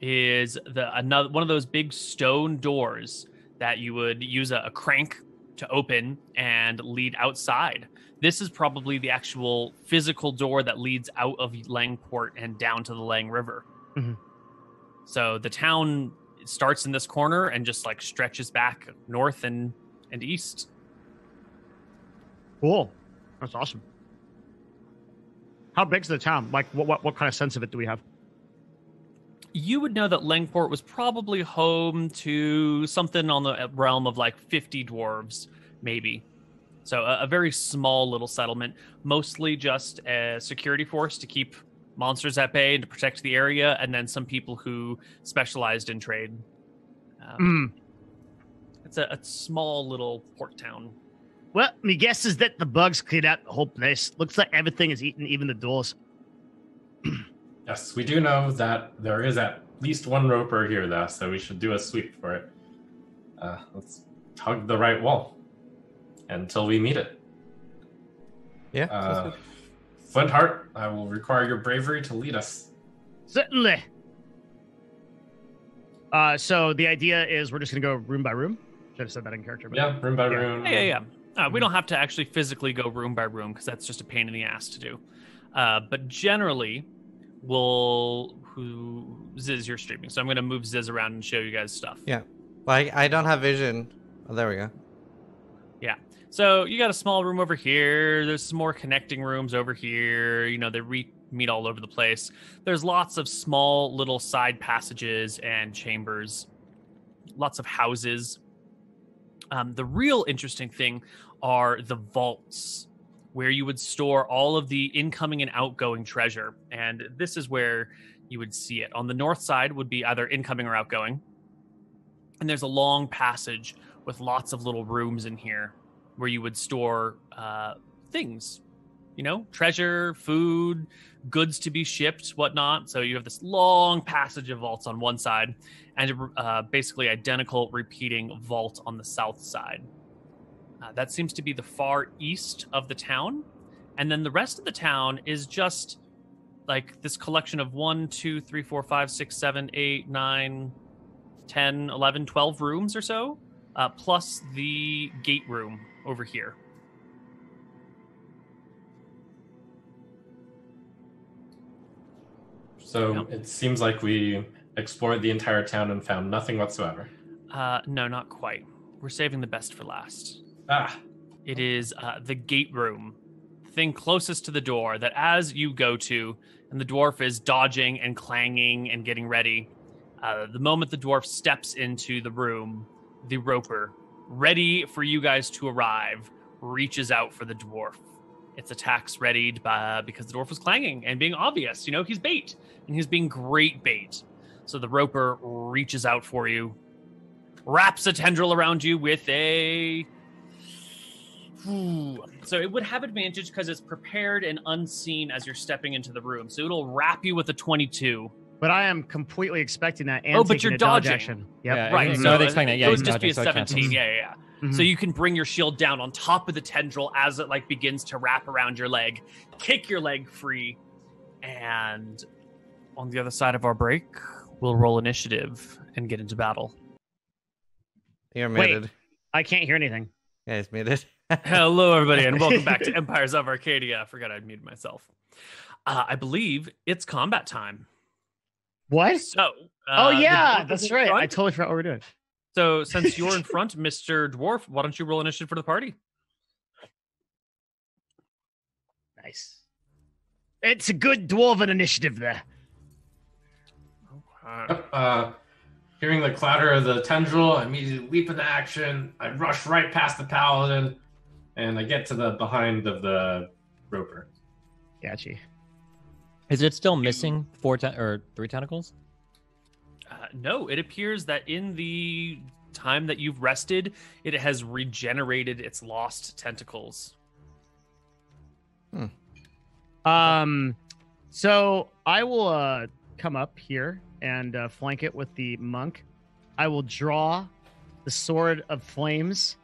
is one of those big stone doors that you would use a crank to open and lead outside. This is probably the actual physical door that leads out of Langport and down to the Lang River. Mm-hmm. So the town starts in this corner and just like stretches back north and east. Cool. That's awesome. How big's the town? Like, what kind of sense of it do we have? You would know that Langport was probably home to something on the realm of like 50 dwarves, maybe. So a very small little settlement, mostly just a security force to keep monsters at bay and to protect the area, and then some people who specialized in trade. It's a small little port town. Well, my guess is that the bugs cleared out the whole place. Looks like everything is eaten, even the doors. Yes, we do know that there is at least one roper here, though, so we should do a sweep for it. Let's hug the right wall until we meet it. Yeah. Flintheart, I will require your bravery to lead us. Certainly. So the idea is we're just going to go room by room. Should have said that in character. But Yeah, room by room. Yeah. We don't have to actually physically go room by room because that's just a pain in the ass to do. But generally, Ziz, you're streaming, so I'm going to move Ziz around and show you guys stuff. Yeah. Well, I don't have vision. Oh, there we go. Yeah. So you got a small room over here. There's some more connecting rooms over here. You know, they meet all over the place. There's lots of small little side passages and chambers. Lots of houses. The real interesting thing are the vaults, where you would store all of the incoming and outgoing treasure. And this is where you would see it. On the north side would be either incoming or outgoing. And there's a long passage with lots of little rooms in here where you would store things, you know, treasure, food, goods to be shipped, whatnot. So you have this long passage of vaults on one side and basically identical repeating vault on the south side. That seems to be the far east of the town. And then the rest of the town is just like this collection of 1, 2, 3, 4, 5, 6, 7, 8, 9, 10, 11, 12 rooms or so, plus the gate room over here. So It seems like we explored the entire town and found nothing whatsoever. No, not quite. We're saving the best for last. Ah. It is the gate room, thing closest to the door that as you go to, and the dwarf is dodging and clanging and getting ready, the moment the dwarf steps into the room, the roper, ready for you guys to arrive, reaches out for the dwarf. Its attack's readied because the dwarf was clanging and being obvious. You know, he's bait, and he's being great bait. So the roper reaches out for you, wraps a tendril around you with a... So it would have advantage because it's prepared and unseen as you're stepping into the room. So it'll wrap you with a 22. But I am completely expecting that. And but you're a dodge dodging. Action. Yep. Yeah, Right. No, they expect that. Yeah, it would he's just be a dodging, so it 17. counts. Yeah. Mhm. So you can bring your shield down on top of the tendril as it like begins to wrap around your leg, kick your leg free, and on the other side of our break, we'll roll initiative and get into battle. You're muted. I can't hear anything. Yeah, it's muted. Hello, everybody, and welcome back to Empires of Arcadia. I forgot I'd muted myself. I believe it's combat time. What? So, Oh the yeah, dwarf that's is in right. front. I totally forgot what we're doing. So, since you're in front, Mr. Dwarf, why don't you roll initiative for the party? Nice. It's a good dwarven initiative there. Hearing the clatter of the tendril, I immediately leap into action. I rush right past the paladin, and I get to the behind of the roper. Gotcha. Is it still missing 3 tentacles? No, it appears that in the time that you've rested, it has regenerated its lost tentacles. So I will come up here and flank it with the monk. I will draw the sword of flames,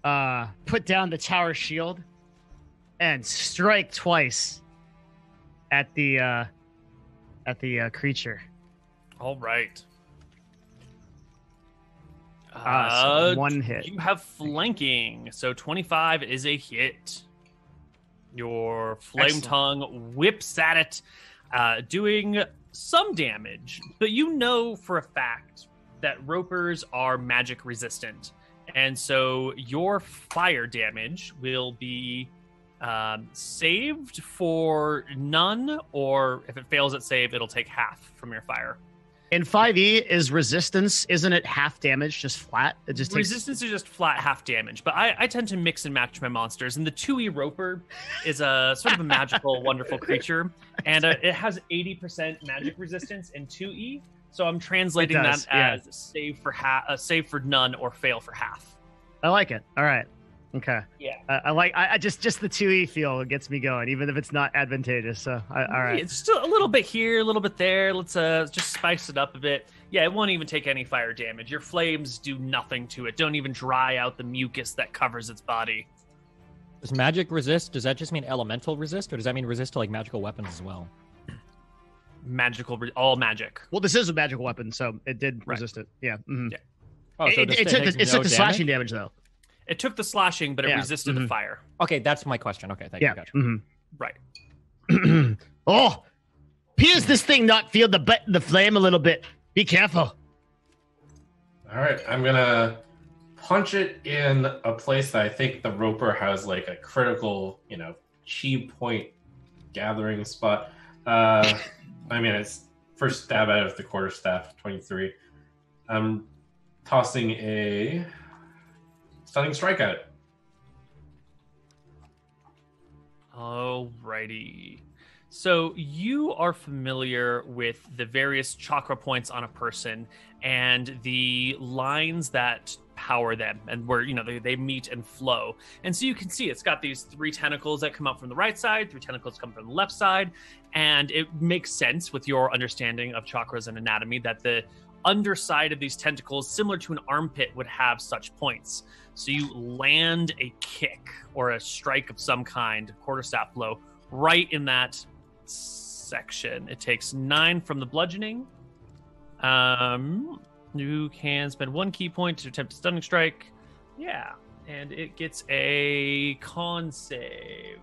put down the tower shield, and strike twice at the creature. All right. So one hit. You have flanking, so 25 is a hit. Your flame Excellent. tongue whips at it, doing some damage, but you know for a fact that ropers are magic resistant, and so your fire damage will be saved for none, or if it fails at save, it'll take half from your fire. In 5e, is resistance, isn't it half damage, just flat? It just takes... Resistance is just flat half damage, but I tend to mix and match my monsters. And the 2e Roper is a sort of a magical, wonderful creature, and it has 80% magic resistance in 2e. So I'm translating that as save for none or fail for half. I like it. All right. Okay. Yeah. I just the 2e feel gets me going, even if it's not advantageous. So all right. It's still a little bit here, a little bit there. Let's just spice it up a bit. Yeah, it won't even take any fire damage. Your flames do nothing to it. Don't even dry out the mucus that covers its body. Does magic resist? Does that just mean elemental resist, or does that mean resist to like magical weapons as well? All magic. Well, this is a magical weapon, so it did resist it. Yeah. Mm-hmm. Yeah. Oh, so it took the slashing damage though. It took the slashing, but it resisted the fire. Okay, that's my question. Okay, thank you. Gotcha. Mm-hmm. Right. Oh, appears this thing not feel the flame a little bit. Be careful. All right, I'm gonna punch it in a place that I think the Roper has like a critical, chi point gathering spot. I mean, it's first stab out of the quarterstaff, 23. I'm tossing a stunning strike at it. Alrighty. So you are familiar with the various chakra points on a person and the lines that power them and where, they meet and flow. And so you can see it's got these 3 tentacles that come up from the right side, 3 tentacles come from the left side. And it makes sense with your understanding of chakras and anatomy that the underside of these tentacles, similar to an armpit, would have such points. So you land a kick or a strike of some kind, quarterstaff blow, right in that section. It takes 9 from the bludgeoning. You can spend 1 key point to attempt a stunning strike. Yeah, and it gets a con save.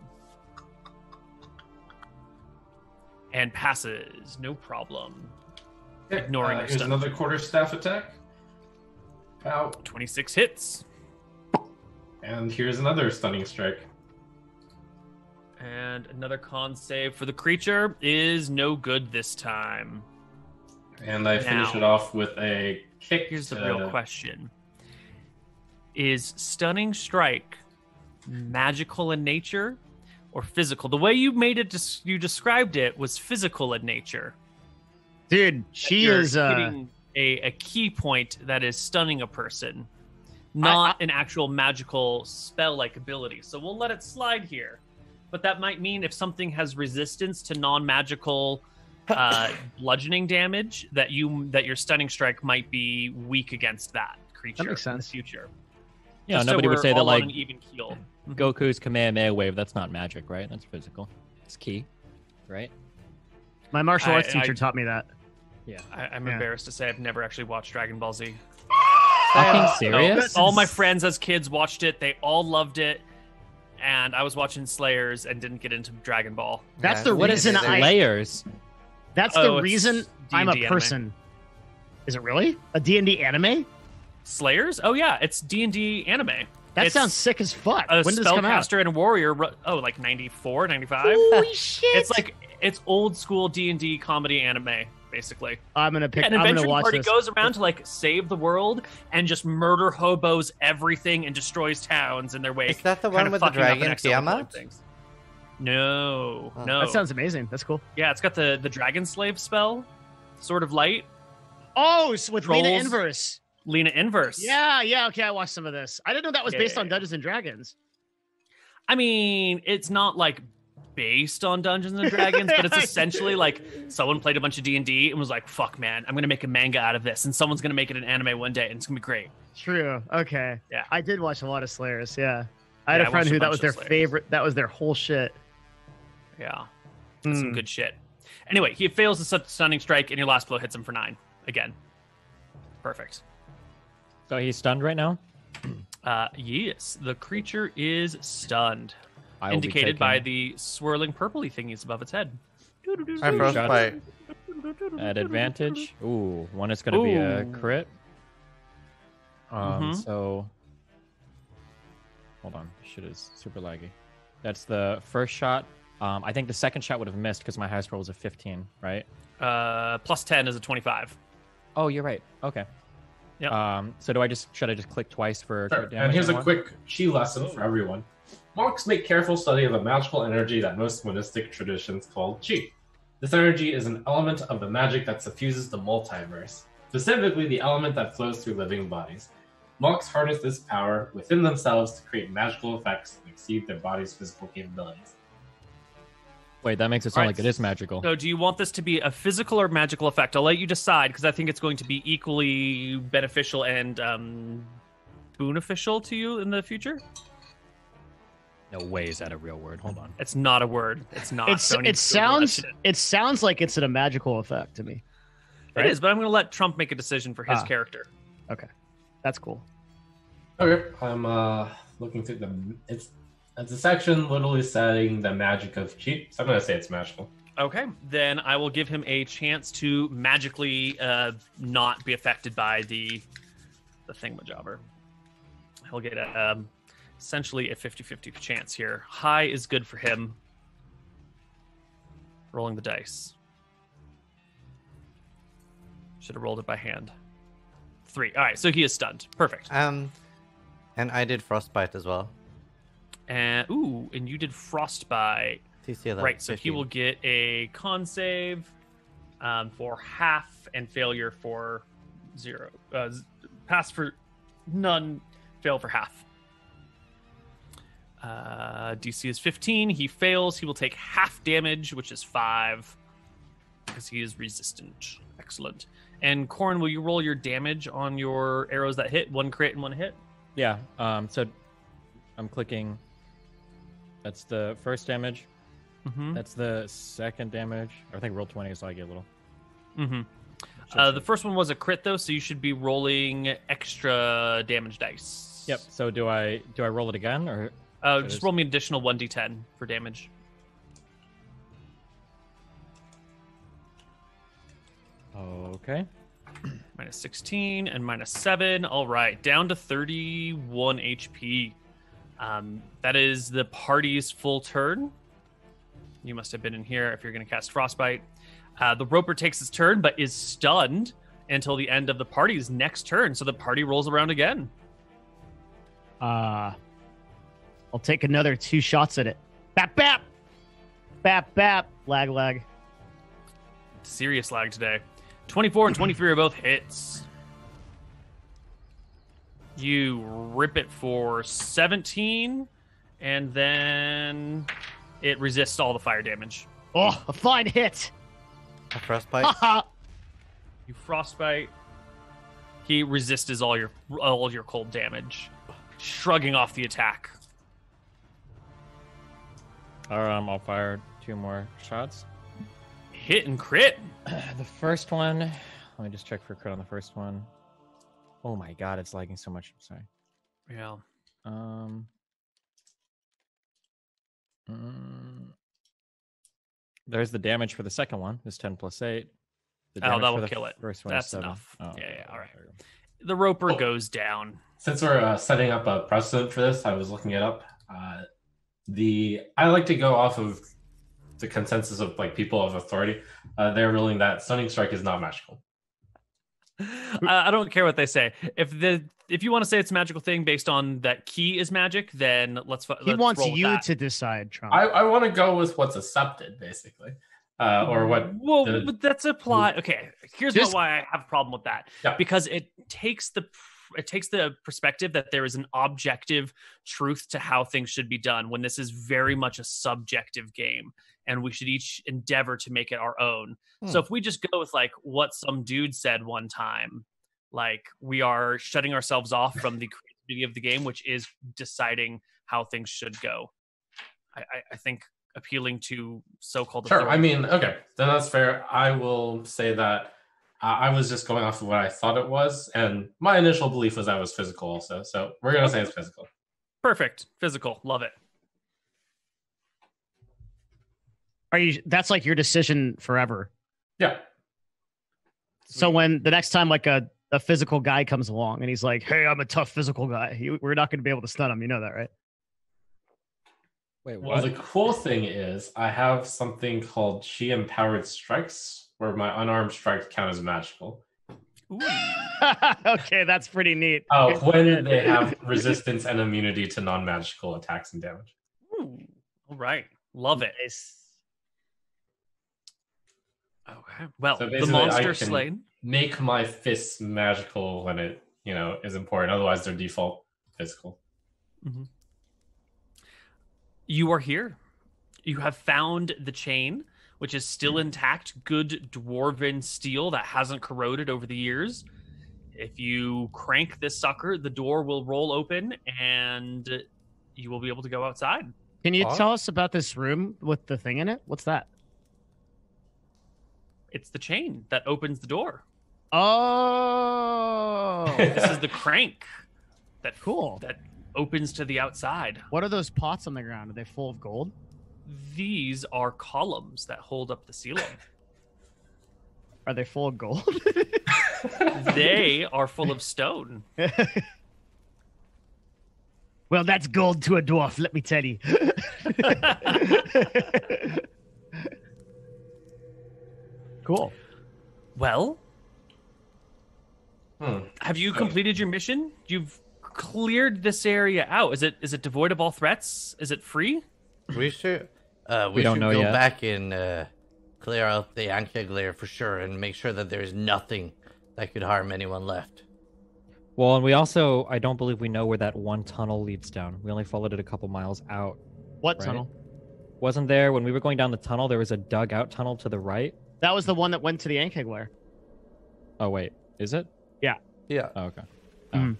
And passes, no problem. Ignoring your here's stun. another quarterstaff attack. Out. 26 hits. And here's another stunning strike. And another con save for the creature is no good this time. And I finish it off with a kick. Here's the real question. Is stunning strike magical in nature or physical? The way you made it, you described it, was physical in nature. Dude, she is hitting a key point that is stunning a person, not an actual magical spell-like ability. So we'll let it slide here. But that might mean if something has resistance to non-magical bludgeoning damage, that your stunning strike might be weak against that creature. That makes sense. In the future. Yeah, Just nobody would say that all on like an even keel. Goku's Kamehameha wave. That's not magic, right? That's physical. It's key, right? My martial arts teacher taught me that. Yeah. I'm embarrassed to say I've never actually watched Dragon Ball Z. Fucking serious? All my friends as kids watched it. They all loved it. And I was watching Slayers and didn't get into Dragon Ball. That's the reason Slayers. That's the reason I'm a person. Anime. Is it really? A D&D anime? Slayers? Oh yeah, it's D&D anime. That sounds sick as fuck. A when does it come out? spellcaster and a warrior. Like 94, 95. Holy shit! It's old school D&D comedy anime, basically. I'm gonna pick. An adventure party goes around to like save the world and just murder hobos everything and destroys towns in their way. Is that the one with the dragon Tiamat? No. That sounds amazing. That's cool. Yeah, it's got the dragon slave spell, Sword of Light. Oh, so with Lena Inverse. Lena Inverse. Yeah. Okay, I watched some of this. I didn't know that was based on Dungeons and Dragons. I mean, it's not like based on Dungeons and Dragons, but it's essentially like someone played a bunch of D&D and was like, "Fuck, man, I'm gonna make a manga out of this, and someone's gonna make it an anime one day, and it's gonna be great." True. Okay. Yeah. I did watch a lot of Slayers. Yeah. I had a friend who that was their favorite. That was their whole shit. Yeah. That's some good shit. Anyway, he fails the stunning strike, and your last blow hits him for 9 again. Perfect. So he's stunned right now? Yes, the creature is stunned, indicated by the swirling purpley thingies above its head. I frostbite. At advantage. Ooh, one is going to be a crit. So, hold on. Shit is super laggy. That's the first shot. I think the second shot would have missed because my highest roll was a 15, right? Plus 10 is a 25. Oh, you're right. Okay. Yep. So should I just click twice for Sure. crit damage? And here's a or more? quick chi lesson for everyone. Monks make careful study of a magical energy that most monistic traditions call chi. This energy is an element of the magic that suffuses the multiverse, specifically the element that flows through living bodies. Monks harness this power within themselves to create magical effects that exceed their body's physical capabilities. Wait, that makes it sound Right. like it is magical. So do you want this to be a physical or magical effect? I'll let you decide because I think it's going to be equally beneficial and beneficial to you in the future. No way is that a real word. Hold on. It's not a word. It's not. Don't even It Google that sounds shit. like it's a magical effect to me. It is, but I'm going to let Trump make a decision for his character. Okay, that's cool. Okay, I'm looking through it's a section literally setting the magic of chi, so I'm gonna say it's magical. Okay, then I will give him a chance to magically not be affected by the thingamajobber. He'll get essentially a 50-50 chance here. High is good for him. Rolling the dice. Should have rolled it by hand. 3. All right, so he is stunned. Perfect. And I did frostbite as well. And you did frostbite. TC 11, Right, so he 15. will get a con save for half and failure for 0. Pass for none, fail for half. DC is 15. He fails. He will take half damage, which is 5, because he is resistant. Excellent. And Corrin, will you roll your damage on your arrows that hit? 1 crit and 1 hit? Yeah. So I'm clicking. That's the first damage. Mm-hmm. That's the second damage. I think roll 20, so I get a little. Mm-hmm. The first one was a crit, though, so you should be rolling extra damage dice. Yep. So do I roll it again or? Just roll me an additional 1d10 for damage. Okay. Minus 16 and minus 7. All right, down to 31 HP. That is the party's full turn. You must have been in here if you're going to cast Frostbite. The Roper takes his turn, but is stunned until the end of the party's next turn. So the party rolls around again. I'll take another 2 shots at it. Bap, bap. Bap, bap. Lag, lag. Serious lag today. 24 and 23 are both hits. You rip it for 17, and then it resists all the fire damage. Oh, a fine hit. A frostbite. You frostbite. He resists all your cold damage, shrugging off the attack. I'll fire 2 more shots. Hit and crit. The first one. Let me just check for crit on the first one. Oh my god, it's lagging so much. I'm sorry. Yeah. There's the damage for the second one. It's 10 plus 8. The Oh, damage that for will the kill it. First one That's is 7. enough. Oh, Yeah, all right. there we go. The Roper goes down. Since we're setting up a precedent for this, I was looking it up. I like to go off of the consensus of like people of authority. They're ruling that Stunning Strike is not magical. I don't care what they say. If you want to say it's a magical thing based on that key is magic, then let's He wants roll with you that. to decide, Trump. I want to go with what's accepted, basically, or what. Well, the- but that's apply. Okay, here's why I have a problem with that. Yeah. Because it takes the perspective that there is an objective truth to how things should be done when this is very much a subjective game, and we should each endeavor to make it our own. So if we just go with like what some dude said one time, like we are shutting ourselves off from the creativity of the game, which is deciding how things should go. I think appealing to so-called Sure. authority. I mean, okay, then that's fair. I will say that I was just going off of what I thought it was, and my initial belief was that it was physical also. So we're going to say it's physical. Perfect. Physical. Love it. That's like your decision forever. Yeah. So when the next time like a physical guy comes along and he's like, "Hey, I'm a tough physical guy," we're not going to be able to stun him. You know that, right? Wait, Well, the cool thing is I have something called Chi Empowered Strikes, where my unarmed strikes count as magical. Ooh. Okay, that's pretty neat. Oh, when they have resistance and immunity to non-magical attacks and damage. Ooh. All right. Love it. Nice. Okay. Well, So the basically, I monster can slain. make my fists magical when it, is important. Otherwise, they're default physical. Mm-hmm. You are here. You have found the chain, which is still intact. Good dwarven steel that hasn't corroded over the years. If you crank this sucker, the door will roll open and you will be able to go outside. Can you tell us about this room with the thing in it? What's that? It's the chain that opens the door. Oh, This is the crank that cool. that opens to the outside. What are those pots on the ground? Are they full of gold? These are columns that hold up the ceiling. Are they full of gold? They are full of stone. Well, that's gold to a dwarf, let me tell you. Cool. Well, have you completed your mission? You've cleared this area out. Is it devoid of all threats? Is it free? We should We don't know go yet. back and clear out the Ankeg lair for sure and make sure that there's nothing that could harm anyone left. Well, and we also, I don't believe we know where that one tunnel leads down. We only followed it a couple miles out. What Right. tunnel? Wasn't there, when we were going down the tunnel, there was a dug out tunnel to the right? That was the one that went to the Ankeg lair. Oh, wait. Is it? Yeah. Oh, okay.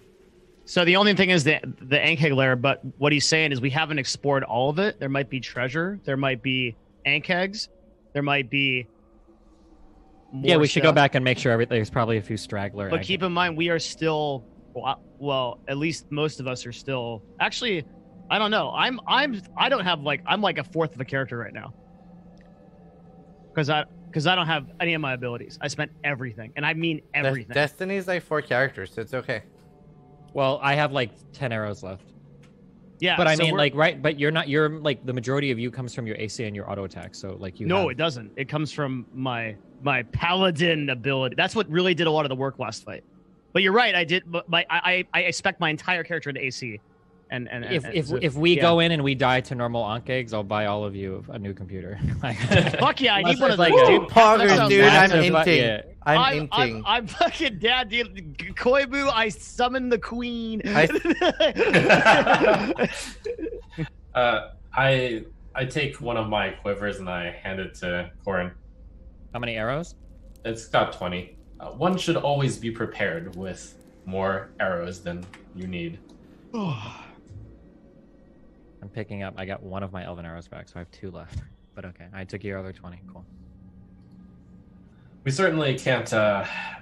So the only thing is the Ankeg lair, but what he's saying is we haven't explored all of it. There might be treasure. There might be Ankegs. There might be Yeah, more we should go stuff. back and make sure there's probably a few straggler. But keep in mind, we are still, well, at least most of us are still. Actually, I don't know. I don't have I'm like a fourth of a character right now. Because I don't have any of my abilities. I spent everything, and I mean everything. Destiny's like 4 characters, so it's okay. Well, I have like 10 arrows left. Yeah, But I so mean, we're- right, but you're like, the majority of you comes from your AC and your auto attack, so like you No, have... it doesn't. It comes from my Paladin ability. That's what really did a lot of the work last fight. But you're right. I did. But I spec my entire character into AC. And If we go in and we die to normal Ankegs, I'll buy all of you a new computer. fuck yeah, I need Unless one of it's those, like dude. Poggers, That sounds dude. I'm massive, inting. yeah. I'm inting. I'm fucking dad, dude. Koibu, I summon the queen. I take one of my quivers and I hand it to Corin. How many arrows? It's got 20. One should always be prepared with more arrows than you need. I'm picking up. I got one of my elven arrows back, so I have 2 left. But okay, I took your other 20. Cool. We certainly can't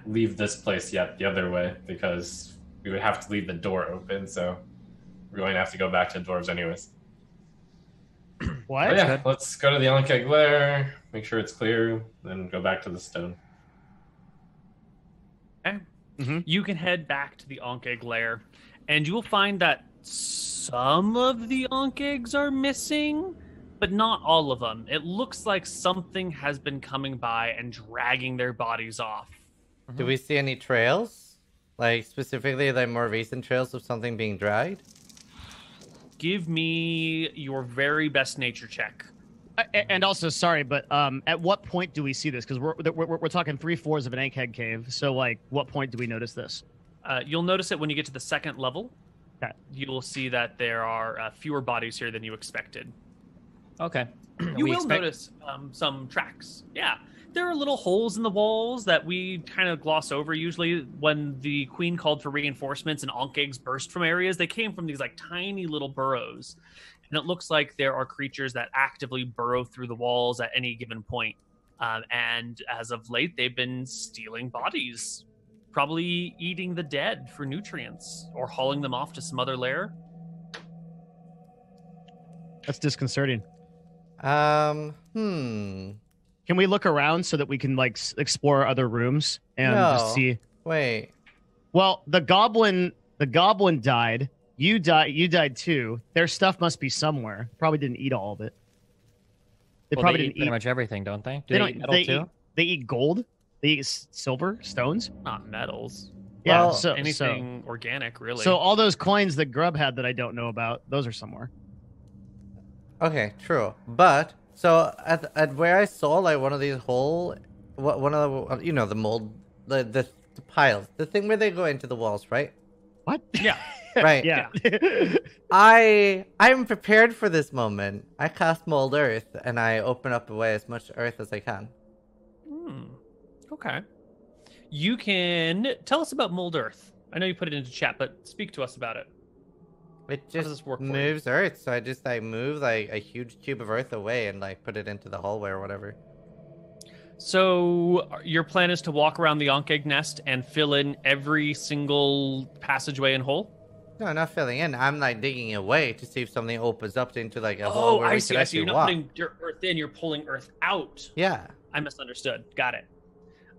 leave this place yet the other way because we would have to leave the door open, so we're going to have to go back to Dwarves anyways. What? But yeah, let's go to the Ankeg lair, make sure it's clear, then go back to the stone. Okay. Mhm. You can head back to the Ankeg lair, and you will find that some of the Ankegs are missing, but not all of them. It looks like something has been coming by and dragging their bodies off. Do we see any trails? Like, specifically, like more recent trails of something being dragged? Give me your very best nature check. And also, sorry, but at what point do we see this? Because we're talking 3/4 of an Ankeg cave. So, like, what point do we notice this? You'll notice it when you get to the second level. Okay. You will see that there are fewer bodies here than you expected. Okay. You will notice some tracks. Yeah. There are little holes in the walls that we kind of gloss over. Usually when the queen called for reinforcements and Ankegs burst from areas, they came from these like tiny little burrows. And it looks like there are creatures that actively burrow through the walls at any given point. And as of late, they've been stealing bodies, probably eating the dead for nutrients or hauling them off to some other lair. That's disconcerting. Can we look around so that we can like explore other rooms and just see? Wait. Well, the goblin died. You died too. Their stuff must be somewhere. Probably didn't eat all of it. They Well, probably they eat didn't pretty eat much everything, don't they? Do They they don't. eat metal too? They eat gold. Silver stones. Not metals. Yeah, Well, so Anything organic, really. So all those coins that Grub had that I don't know about, those are somewhere. Okay, true. But so at where I saw like one of these one of the the mold, the piles, the thing where they go into the walls, right? What? Yeah. Right. Yeah. I'm prepared for this moment. I cast mold earth and I open up away as much earth as I can. Okay. You can tell us about mold earth. I know you put it into chat, but speak to us about it. It does just this work for you? moves earth, so I just like move like a huge cube of earth away and like put it into the hallway or whatever. So your plan is to walk around the Ankh nest and fill in every single passageway and hole? No, not filling in. I'm like digging away to see if something opens up into like a hole Oh, where I we see. could I see. actually You're not walk. putting earth in, you're pulling earth out. Yeah. I misunderstood. Got it.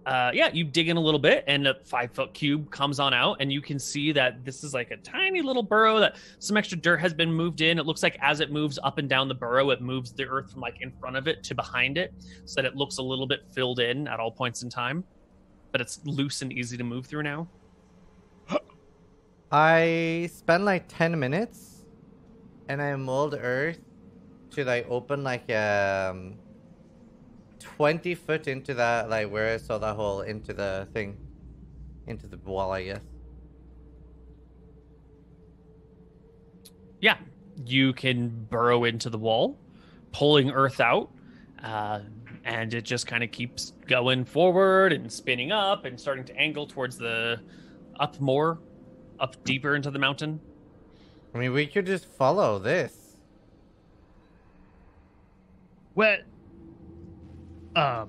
Yeah, you dig in a little bit and a 5-foot cube comes on out, and you can see that this is like a tiny little burrow that some extra dirt has been moved in. It looks like as it moves up and down the burrow, it moves the earth from like in front of it to behind it so that it looks a little bit filled in at all points in time. But it's loose and easy to move through now. I spend like 10 minutes and I mold earth to like open like 20 foot into that, like where I saw that hole, into the thing, into the wall, I guess. Yeah, you can burrow into the wall, pulling earth out, and it just kind of keeps going forward and spinning up and starting to angle towards the up deeper into the mountain. I mean, we could just follow this. Well, now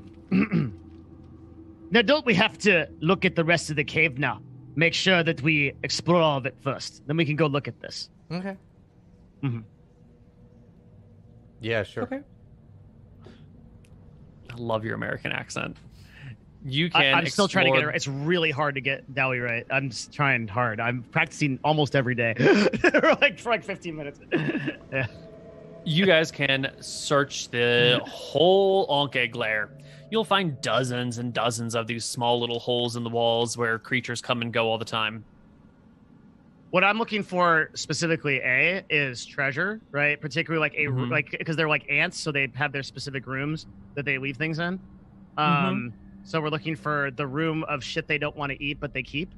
don't we have to look at the rest of the cave now? Make sure that we explore all of it first. Then we can go look at this. Okay. Mm-hmm. Yeah, sure. Okay. I love your American accent. You can. I'm still trying to get it explore- right. It's really hard to get Dowie right. I'm just trying hard. I'm practicing almost every day, for like 15 minutes. Yeah. You guys can search the whole Ankh lair. You'll find dozens and dozens of these small little holes in the walls where creatures come and go all the time. What I'm looking for specifically, is treasure, right? Particularly like Mhm. like because they're like ants, so they have their specific rooms that they leave things in. So we're looking for the room of shit they don't want to eat but they keep.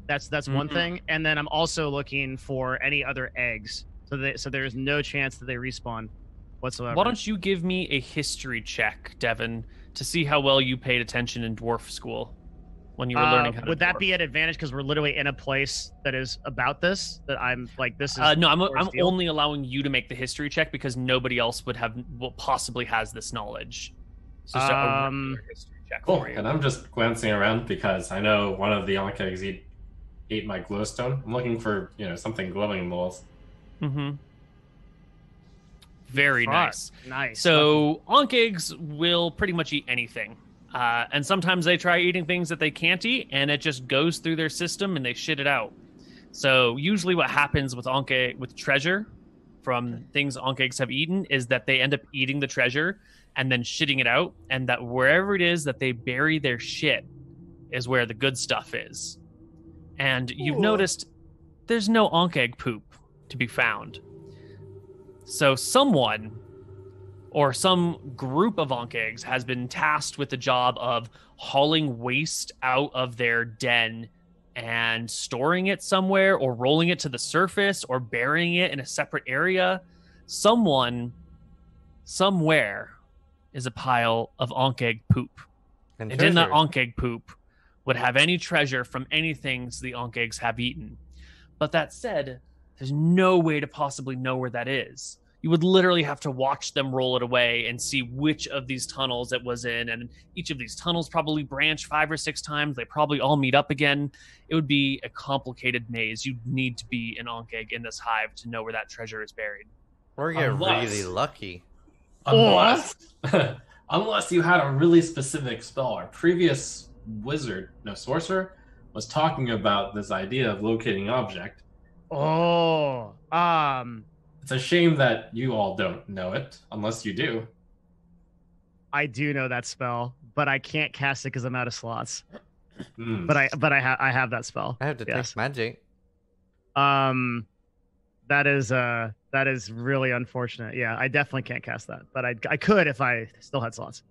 That's one Mhm. thing, and then I'm also looking for any other eggs, so there's no chance that they respawn whatsoever. Why don't you give me a history check, Devin, to see how well you paid attention in dwarf school when you were learning how to would that dwarf? be an advantage because we're literally in a place that is about this that I'm like this is No, I'm Dwarves deal? only allowing you to make the history check because nobody else possibly has this knowledge. So just a regular history check Cool. for you. And I'm just glancing around because I know one of the Ankhs ate my glowstone. I'm looking for, something glowing in the walls. Mm-hmm. Very Fuck. nice. Nice. So Ankh will pretty much eat anything. And sometimes they try eating things that they can't eat, and it just goes through their system and they shit it out. So usually what happens with with treasure from things Ankhs have eaten is that they end up eating the treasure and then shitting it out, and that wherever it is that they bury their shit is where the good stuff is. And you've noticed there's no Ankh poop to be found. So someone or some group of Ankhs has been tasked with the job of hauling waste out of their den and storing it somewhere, or rolling it to the surface, or burying it in a separate area. Someone, somewhere, is a pile of Ankh poop. And in that Ankh poop would have any treasure from anything the Ankhs have eaten. But that said, there's no way to possibly know where that is. You would literally have to watch them roll it away and see which of these tunnels it was in. And each of these tunnels probably branch 5 or 6 times. They probably all meet up again. It would be a complicated maze. You'd need to be an Ankh in this hive to know where that treasure is buried. Or get Unless- really lucky. Unless you had a really specific spell. Our previous sorcerer was talking about this idea of locating object. It's a shame that you all don't know it, unless you do. I do know that spell, but but I can't cast it because I'm out of slots. Hmm. But I have that spell. I have detect magic. That is really unfortunate. Yeah, I definitely can't cast that, but I could if I still had slots.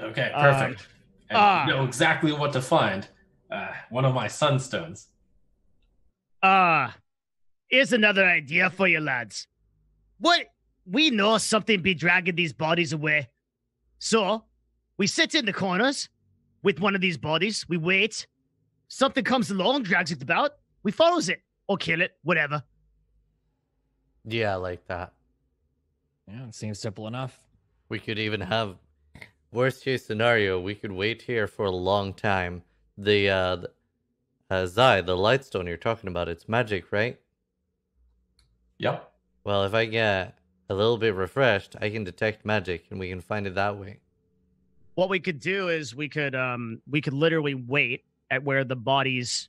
Okay, perfect. And you know exactly what to find. One of my sunstones. Here's another idea for you lads. What? We know something be dragging these bodies away. So, we sit in the corners with one of these bodies. We wait. Something comes along, drags it about. We follows it. Or kill it. Whatever. Yeah, I like that. Yeah, it seems simple enough. We could even have worst case scenario. We could wait here for a long time. The Zai, the lightstone you're talking about, it's magic, right? Yep. Well, if I get a little bit refreshed, I can detect magic, and we can find it that way. What we could do is we could literally wait at where the bodies,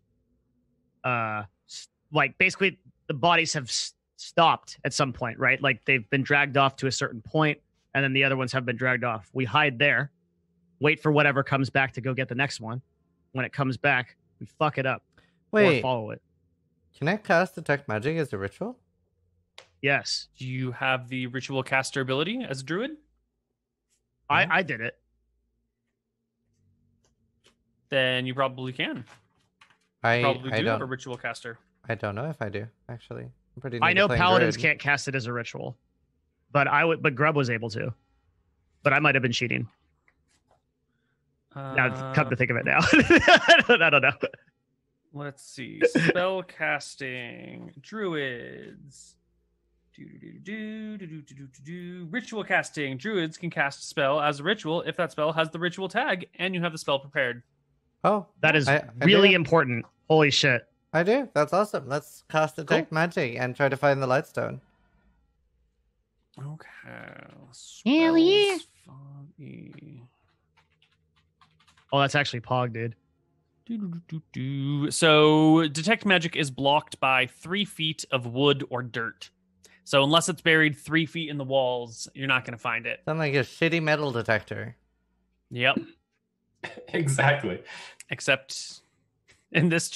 like basically the bodies have stopped at some point, right? Like they've been dragged off to a certain point, and then the other ones have been dragged off. We hide there, wait for whatever comes back to go get the next one. When it comes back, we fuck it up or follow it. Can I cast detect magic as a ritual? Yes, Do you have the ritual caster ability as a druid? I did it. Then you probably can. I Probably do have a don't. ritual caster. I don't know if I do actually. I'm pretty. I new to know playing paladins druid. can't cast it as a ritual, but But Grub was able to. But I might have been cheating. Now, come to think of it now, I don't know. Let's see. Spell casting. Druids. Ritual casting. Druids can cast a spell as a ritual if that spell has the ritual tag and you have the spell prepared. Oh, That is I really do. important. Holy shit. I do. That's awesome. Let's cast detect magic and try to find the lightstone. Okay. Hell yeah. Spells, foggy. Oh, that's actually Pog, dude. So detect magic is blocked by 3 feet of wood or dirt. So unless it's buried 3 feet in the walls, you're not going to find it. Sound like a shitty metal detector. Yep. Exactly. Except in this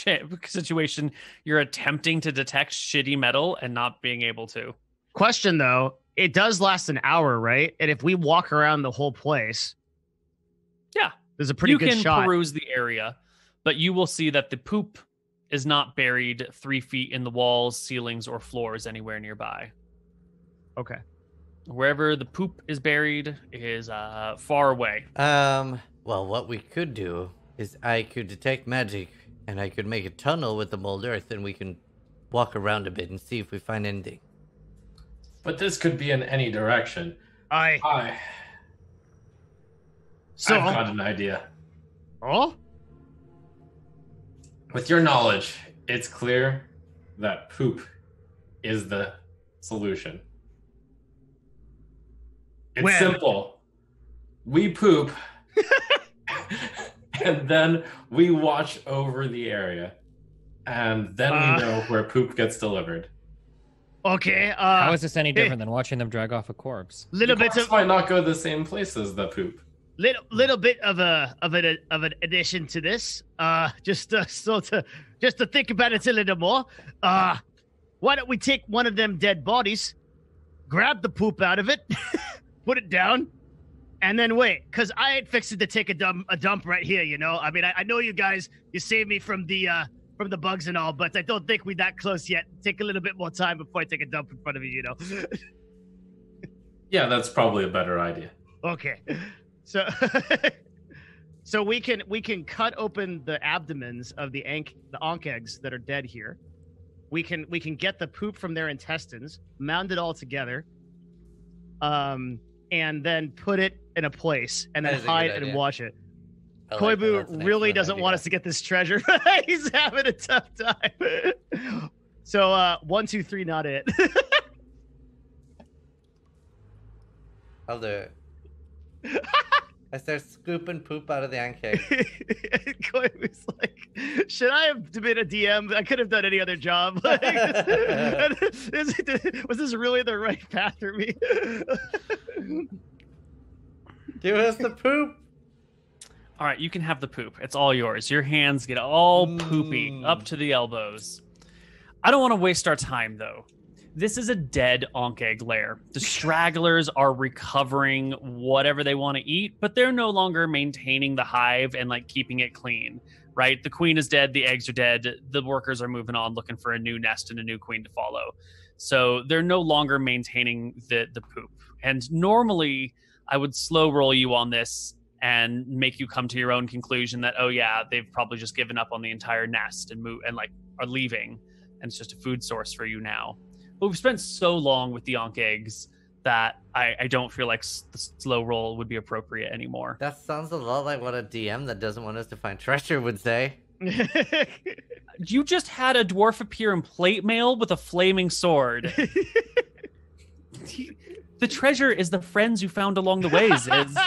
situation, you're attempting to detect shitty metal and not being able to. Question though, it does last an hour, right? And if we walk around the whole place, Yeah. there's a pretty You good can shot. peruse the area, but you will see that the poop is not buried 3 feet in the walls, ceilings, or floors anywhere nearby. Okay. Wherever the poop is buried is far away. Well, what we could do is I could detect magic, and I could make a tunnel with the mold earth, and we can walk around a bit and see if we find anything. But this could be in any direction. I've got an idea. Oh? With your knowledge, it's clear that poop is the solution. It's Well- simple. We poop, and then we watch over the area, and then we know where poop gets delivered. Okay, How is this any different than watching them drag off a corpse? little The bit corpse of might not go the same place as the poop. little bit of an addition to this. Just to think about it a little more. Why don't we take one of them dead bodies, grab the poop out of it, put it down, and then wait? Cause I ain't fixing to take a dump right here. You know, I mean, I know you guys. You saved me from the bugs and all, but I don't think we're that close yet. Take a little bit more time before I take a dump in front of you. You know. Yeah, that's probably a better idea. Okay. So so we can cut open the abdomens of the ankh eggs that are dead here. We can get the poop from their intestines, mound it all together, and then put it in a place and That then is a good hide idea. and watch it. I like that. That's Koibu an really excellent doesn't idea. want us to get this treasure. He's having a tough time. So 1, 2, 3, not it. I'll do it. I start scooping poop out of the ankh. Koibu's like, should I have been a DM? I could have done any other job. Like, was this really the right path for me? Give us the poop. All right, you can have the poop. It's all yours. Your hands get all poopy up to the elbows. I don't want to waste our time, though. This is a dead Ankh egg lair. The stragglers are recovering whatever they want to eat, but they're no longer maintaining the hive and like keeping it clean, right? The queen is dead. The eggs are dead. The workers are moving on, looking for a new nest and a new queen to follow. So they're no longer maintaining the poop. And normally I would slow roll you on this and make you come to your own conclusion that, oh yeah, they've probably just given up on the entire nest and are leaving. And it's just a food source for you now. But we've spent so long with the Ankh eggs that I don't feel like the slow roll would be appropriate anymore. That sounds a lot like what a DM that doesn't want us to find treasure would say. You just had a dwarf appear in plate mail with a flaming sword. The treasure is the friends you found along the way, Ziz.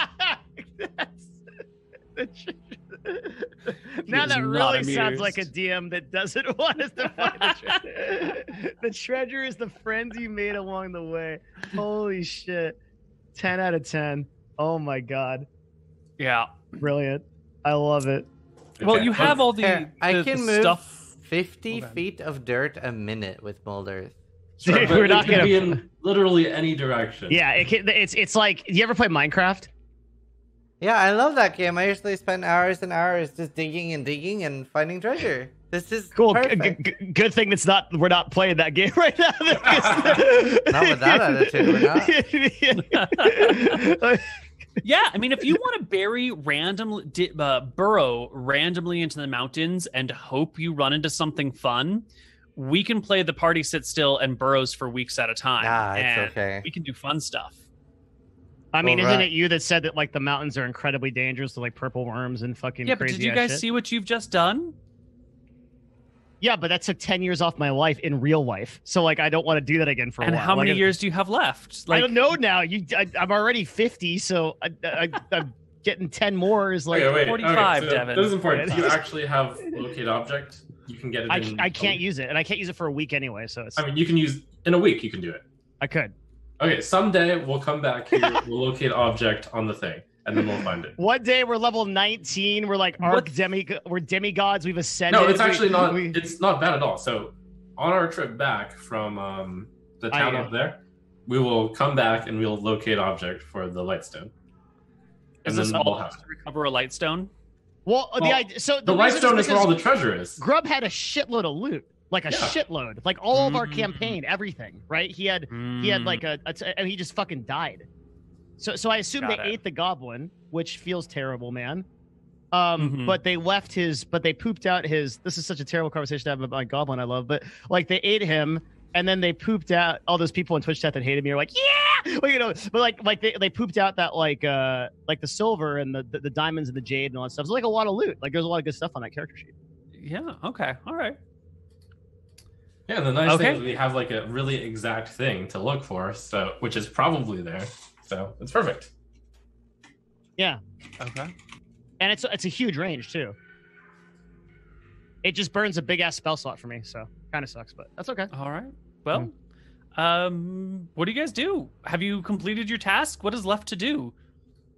Now that really sounds like a DM that doesn't want us to find the treasure. The treasure is the friends you made along the way. Holy shit. 10 out of 10. Oh my god. Yeah. Brilliant. I love it. Well, you have all the I can move stuff. 50 feet of dirt a minute with mold earth. Sure, Dude, but we're not it could gonna be in literally any direction. Yeah, it's like, you ever play Minecraft? Yeah, I love that game. I usually spend hours and hours just digging and finding treasure. This is Cool. perfect. Good thing we're not playing that game right now. Not with that attitude, we're not. Yeah, I mean, if you want to burrow randomly into the mountains and hope you run into something fun, we can play the party sit still and burrows for weeks at a time. Ah, it's and okay. We can do fun stuff. I mean, Well, isn't right. it you that said that like the mountains are incredibly dangerous to like purple worms and fucking Yeah, but crazy did you ass guys shit? see what you've just done? Yeah, but that took 10 years off my life in real life. So like, I don't want to do that again for a And while. how many Like, years do you have left? I don't know now. I'm already 50, so I'm getting 10 more is like. Wait. 45, so Devin. This is important. You actually have locate object. You can get it I can't use it, and I can't use it for a week anyway. So it's. I mean, you can use in a week. You can do it. I could. Okay, someday we'll come back here. We'll locate object on the thing, and then we'll find it. One day we're level 19. We're like we're demigods. We've ascended. No, it's actually not. It's not bad at all. So, on our trip back from the town up there, we will come back and we'll locate object for the lightstone. Is this all to recover a lightstone? Well, the idea. So the reason lightstone is where all because the treasure is. Grub had a shitload of loot, like a shitload, like all of our campaign, everything. Right? He had like and he just fucking died. So I assume they ate the goblin, which feels terrible, man. But they left but they pooped out his. This is such a terrible conversation to have about my goblin I love, but like they ate him. And then they pooped out all those people in Twitch chat that hated me are like, yeah, well, you know, but like they pooped out that like the silver and the diamonds and the jade and all that stuff. It's like a lot of loot. Like there's a lot of good stuff on that character sheet. Yeah. Okay. All right. Yeah, the nice thing is we have like a really exact thing to look for, so which is probably there. So it's perfect. Yeah. Okay. And it's a huge range too. It just burns a big ass spell slot for me, so kind of sucks, but that's okay. All right. Well, what do you guys do? Have you completed your task? What is left to do?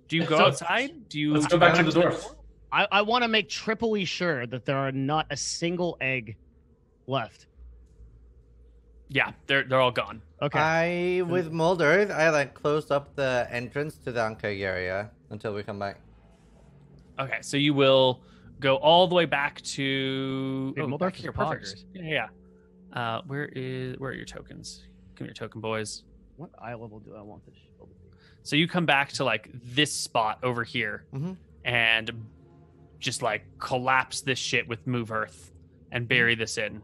Do you go outside? Do you? Let's go back to the dwarf. I want to make triply sure that there are not a single egg left. Yeah, they're all gone. Okay. With mold earth, I like closed up the entrance to the Ankh area until we come back. Okay, so you will go all the way back to Mold back Earth to is your perfect. poggers. Yeah. Where are your tokens? Give me your token, boys. What eye level do I want this shield to be? So you come back to like this spot over here and just like collapse this shit with move earth and bury this in.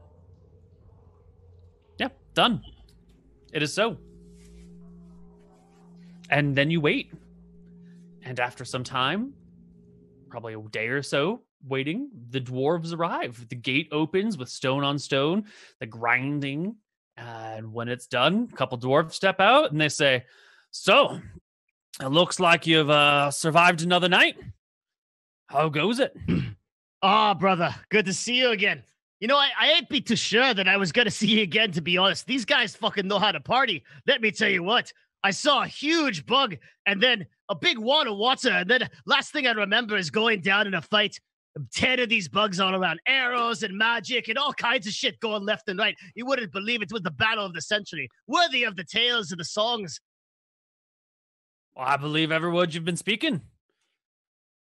Yeah, done. It is so. And then you wait. And after some time, probably a day or so, waiting, the dwarves arrive. The gate opens with stone on stone, the grinding. And when it's done, a couple dwarves step out and they say, so, it looks like you've survived another night. How goes it? Brother, good to see you again. You know, I ain't be too sure that I was going to see you again, to be honest. These guys fucking know how to party. Let me tell you what. I saw a huge bug and then a big wad of water. And then last thing I remember is going down in a fight. 10 of these bugs all around, arrows and magic and all kinds of shit going left and right. You wouldn't believe it was the battle of the century, worthy of the tales and the songs. Well, I believe every word you've been speaking.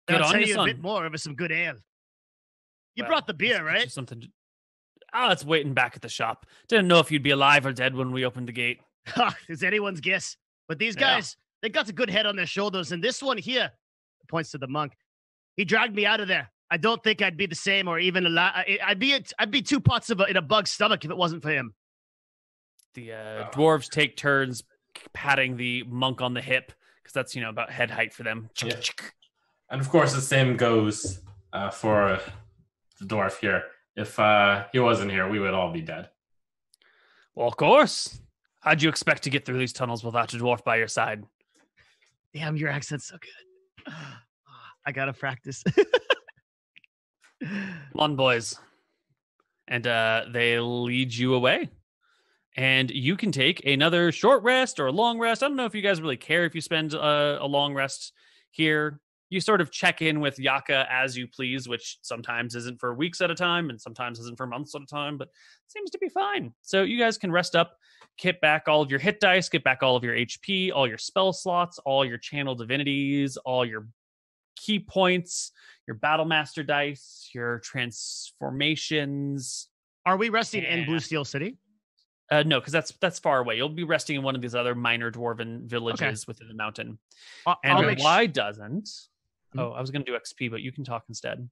Good I'll on tell you, you son. a bit more over some good ale. You Well, brought the beer, let's get you right? Something. It's waiting back at the shop. Didn't know if you'd be alive or dead when we opened the gate. It's anyone's guess. But these Yeah. guys, they got a good head on their shoulders. And this one here, points to the monk, he dragged me out of there. I don't think I'd be the same or even I'd be 2 parts in a bug's stomach if it wasn't for him. The dwarves take turns patting the monk on the hip because that's about head height for them. Yeah. And of course, the same goes for the dwarf here. If he wasn't here, we would all be dead. Well, of course. How'd you expect to get through these tunnels without a dwarf by your side? Damn, your accent's so good. I gotta practice. Come on, boys. And they lead you away. And you can take another short rest or a long rest. I don't know if you guys really care if you spend a long rest here. You sort of check in with Yaka as you please, which sometimes isn't for weeks at a time and sometimes isn't for months at a time, but seems to be fine. So you guys can rest up, get back all of your hit dice, get back all of your HP, all your spell slots, all your channel divinities, all your key points, your battle master dice, your transformations. Are we resting in Blue Steel City? No, because that's far away. You'll be resting in one of these other minor dwarven villages within the mountain. And why doesn't? Oh, I was going to do XP, but you can talk instead.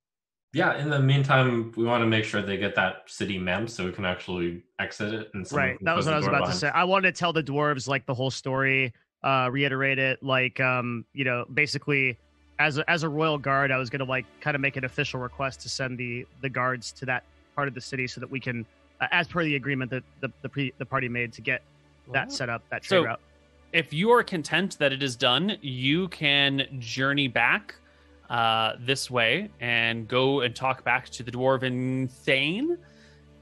Yeah, in the meantime, we want to make sure they get that city mem so we can actually exit it. And right, that was what I was about to say. I wanted to tell the dwarves like the whole story, reiterate it, like basically as a royal guard, I was going to like kind of make an official request to send the guards to that part of the city so that we can, as per the agreement that the party made, to get that set up, that trade route. If you are content that it is done, you can journey back this way and go and talk back to the dwarven Thane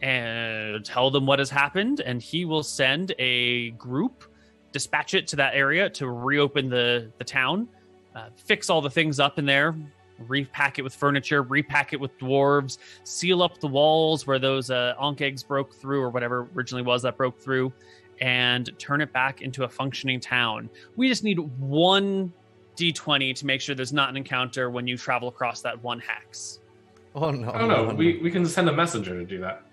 and tell them what has happened, and he will send a group, dispatch it to that area to reopen the town, fix all the things up in there, repack it with furniture, repack it with dwarves, seal up the walls where those Ankh eggs broke through or whatever originally was that broke through, and turn it back into a functioning town. We just need one D20 to make sure there's not an encounter when you travel across that one hex. Oh no! Oh no, we can send a messenger to do that.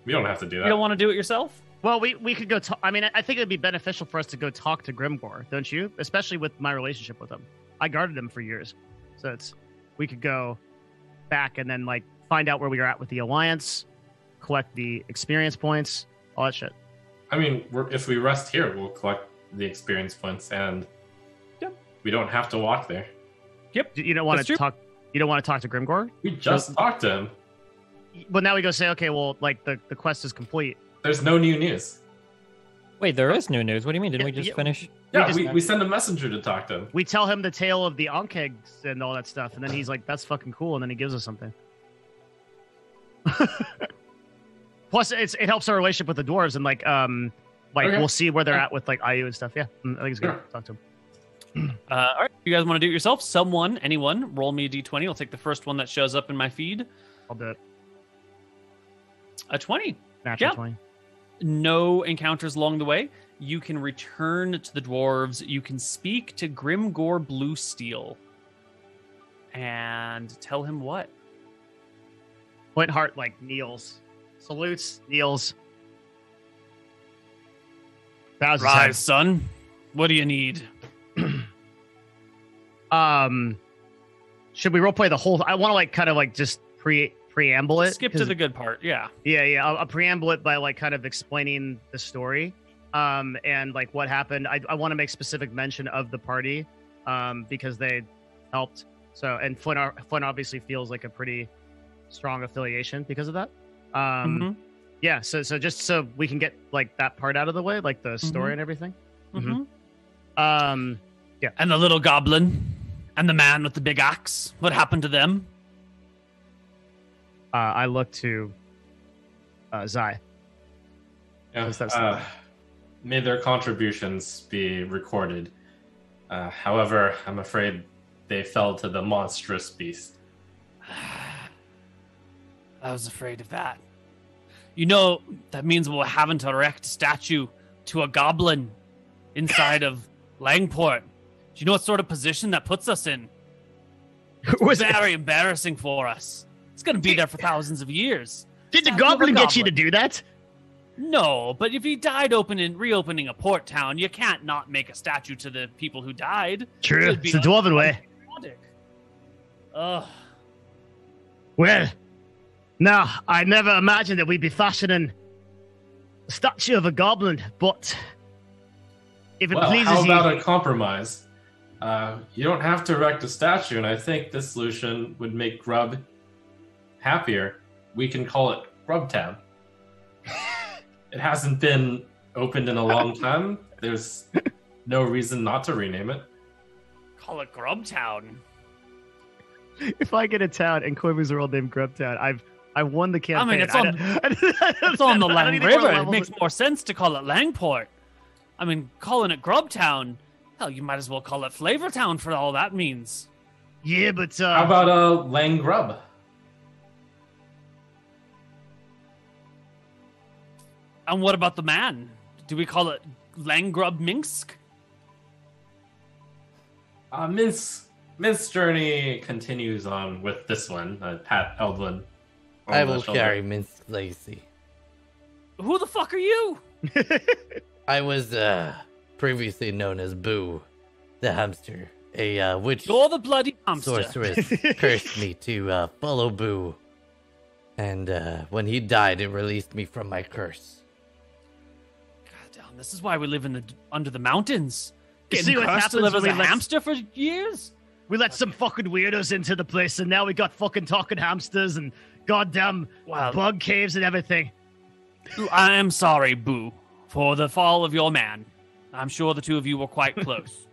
We don't have to do that. You don't want to do it yourself? Well, we could go. I mean, I think it would be beneficial for us to go talk to Grimgor, don't you? Especially with my relationship with him. I guarded him for years, so we could go back and then like find out where we are at with the alliance, collect the experience points, all that shit. I mean, if we rest here, we'll collect the experience points, and we don't have to walk there. Yep. You don't want to talk. You don't want to talk to Grimgor? We just talked to him. But now we go say, okay, well, like the quest is complete. There's no new news. Wait, there is new news. What do you mean? Didn't we just finish? Yeah, we send a messenger to talk to him. We tell him the tale of the Ankh eggs and all that stuff, and then he's like, "That's fucking cool," and then he gives us something. Plus, it helps our relationship with the dwarves, and okay. We'll see where they're at with like IU and stuff. Yeah, I think it's good to talk to him. All right, you guys want to do it yourself? Anyone, roll me a d20. I'll take the first one that shows up in my feed. I'll do it. A 20. Natural 20. No encounters along the way. You can return to the dwarves. You can speak to Grimgor Bluesteel and tell him what? Point Heart like kneels, salutes, kneels. Rise, son. What do you need? Should we roleplay the whole? I want to like kind of like just preamble it. Skip to the good part. Yeah. Yeah. I'll preamble it by like kind of explaining the story, and like what happened. I want to make specific mention of the party, because they helped. So and Flynn obviously feels like a pretty strong affiliation because of that. Yeah. So just so we can get like that part out of the way, like the story and everything. Yeah. And the little goblin and the man with the big axe. What happened to them? I look to Zai. Yeah. may their contributions be recorded. However, I'm afraid they fell to the monstrous beast. I was afraid of that. You know, that means we're having to erect a statue to a goblin inside of Langport. Do you know what sort of position that puts us in? Was it- Very embarrassing for us. It's going to be there for thousands of years. Did the Statue of a goblin get you to goblin. do that? No, but if he died reopening a port town, you can't not make a statue to the people who died. True, It'd be it's the dwarven way. unpatriotic. Ugh. Well, now, I never imagined that we'd be fashioning a statue of a goblin, but if it Well, pleases how you... about a compromise? You don't have to erect a statue, and I think this solution would make Grub happier. We can call it Grubtown. It hasn't been opened in a long time. There's no reason not to rename it. Call it Grubtown. If I get a town and Koibu's are all named Grubtown, I've won the I campaign. mean, it's on, it's on the Lang River. It makes more sense to call it Langport. I mean, calling it Grubtown, hell, you might as well call it Flavortown for all that means. Yeah, but How about a Lang Grub? And what about the man? Do we call it Langgrub Minsk? Minsk journey continues on with this one. Pat Eldlin. on I the will shoulder. carry Minsk Lacey. Who the fuck are you? I was previously known as Boo, the hamster. A witch You're the bloody hamster. sorceress cursed me to follow Boo. And when he died, it released me from my curse. God damn, this is why we live under the mountains. You Getting see what cursed to happens live as when a we let- hamster for years? we let some fucking weirdos into the place, and now we got fucking talking hamsters and goddamn Wow. bug caves and everything. I am sorry, Boo, for the fall of your man. I'm sure the two of you were quite close.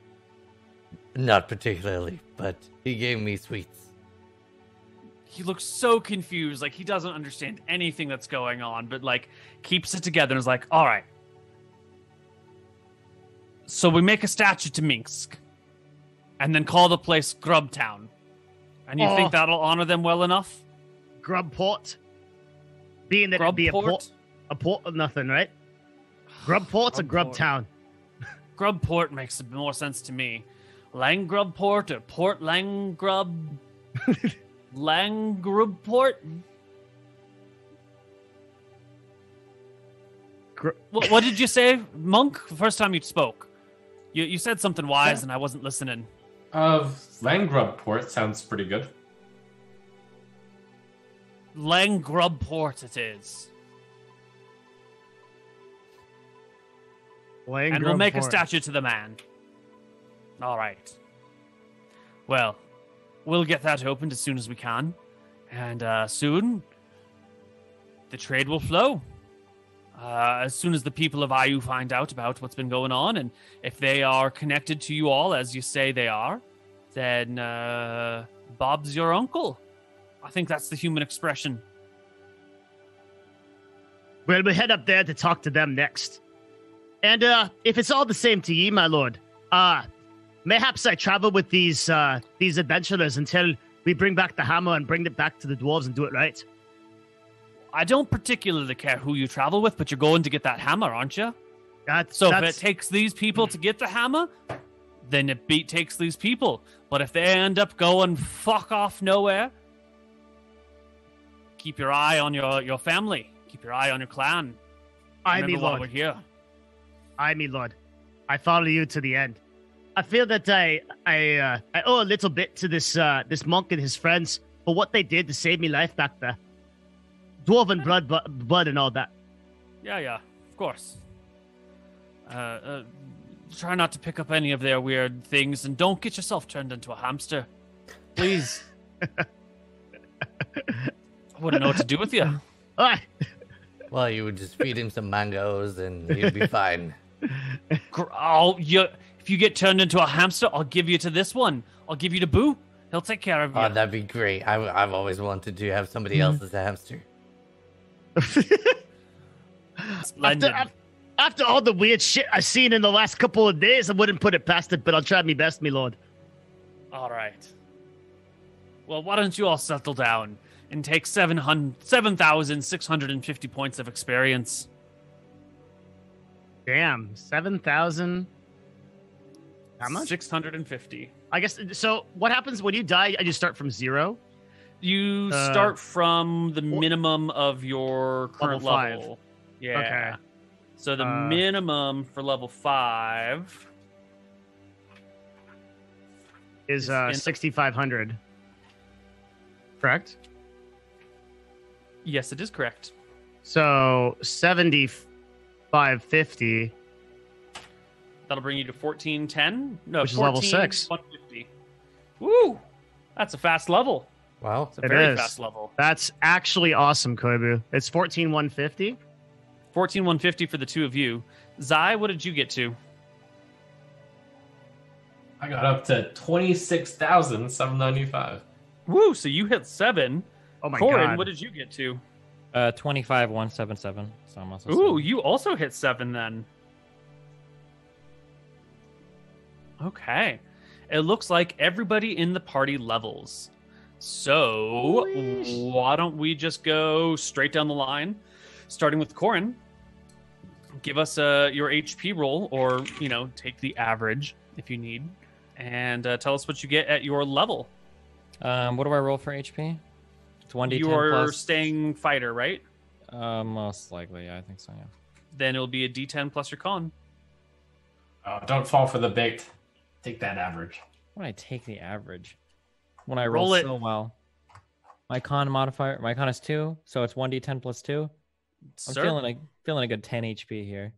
Not particularly, but he gave me sweets. He looks so confused, like he doesn't understand anything that's going on, but like keeps it together and is like, all right. So we make a statue to Minsk and then call the place Grubtown. And you think that'll honor them well enough? Grubport. Being that it'd be Grubport? a port of nothing, right? Grubport's a Grubport. Grubtown. Grubport makes more sense to me. Langgrubport or Port Langgrub? Langgrubport? What did you say, Monk? The first time you spoke. You said something wise and I wasn't listening. Langgrubport sounds pretty good. Langgrubport it is. And we'll make a statue to the man. All right. Well, we'll get that opened as soon as we can. And soon, the trade will flow. As soon as the people of Ayu find out about what's been going on, and if they are connected to you all, as you say they are, then Bob's your uncle. I think that's the human expression. Well, we head up there to talk to them next. And if it's all the same to ye, my lord, mayhaps I travel with these adventurers until we bring back the hammer and bring it back to the dwarves and do it right. I don't particularly care who you travel with, but you're going to get that hammer, aren't you? If it takes these people to get the hammer, then it takes these people. But if they end up going fuck off nowhere, keep your eye on your family. Keep your eye on your clan. I, Remember me why lord. we're here. I, me lord. I follow you to the end. I feel that I owe a little bit to this monk and his friends for what they did to save me life back there. Dwarven blood and all that. Yeah, of course. Try not to pick up any of their weird things, and don't get yourself turned into a hamster. Please. I wouldn't know what to do with you. Aye. Well, you would just feed him some mangoes and he'd be fine. If you get turned into a hamster, I'll give you to this one. I'll give you to Boo. He'll take care of you. Oh, that'd be great. I've always wanted to have somebody else as a hamster. Splendid. After all the weird shit I've seen in the last couple of days, I wouldn't put it past it, but I'll try my best, me lord. All right. Well, why don't you all settle down and take 7,650 points of experience? Damn, 7,000. How much? 650. I guess. So what happens when you die? I just start from 0. You start from the minimum of your current Level 5. level. Yeah. Okay. So the minimum for level 5 Is Is in- 6,500. Correct. Yes, it is correct. So 7,550. That'll bring you to 1410. No, Which is level 6. 150. Woo! That's a fast level. Wow. It's a It very is. fast level. That's actually awesome, Koibu. It's 14,150. 14,150 for the two of you. Zai, what did you get to? I got up to 26,795. Woo! So you hit 7. Oh my Corin, god. what did you get to? 25,177. So I'm also. Ooh, you also hit 7 then. Okay. It looks like everybody in the party levels. So why don't we just go straight down the line, starting with Corin. Give us your HP roll, or take the average if you need, and tell us what you get at your level. What do I roll for HP? It's 1d10 You are plus. staying fighter, right? Most likely, yeah, I think so. Yeah. Then it'll be a D10 plus your con. Oh, don't fall for the bait. Take that average. When I take the average, when I Roll roll it. so well, my con is 2, so it's 1d10 plus 2. I'm Sir? feeling a good 10 HP here.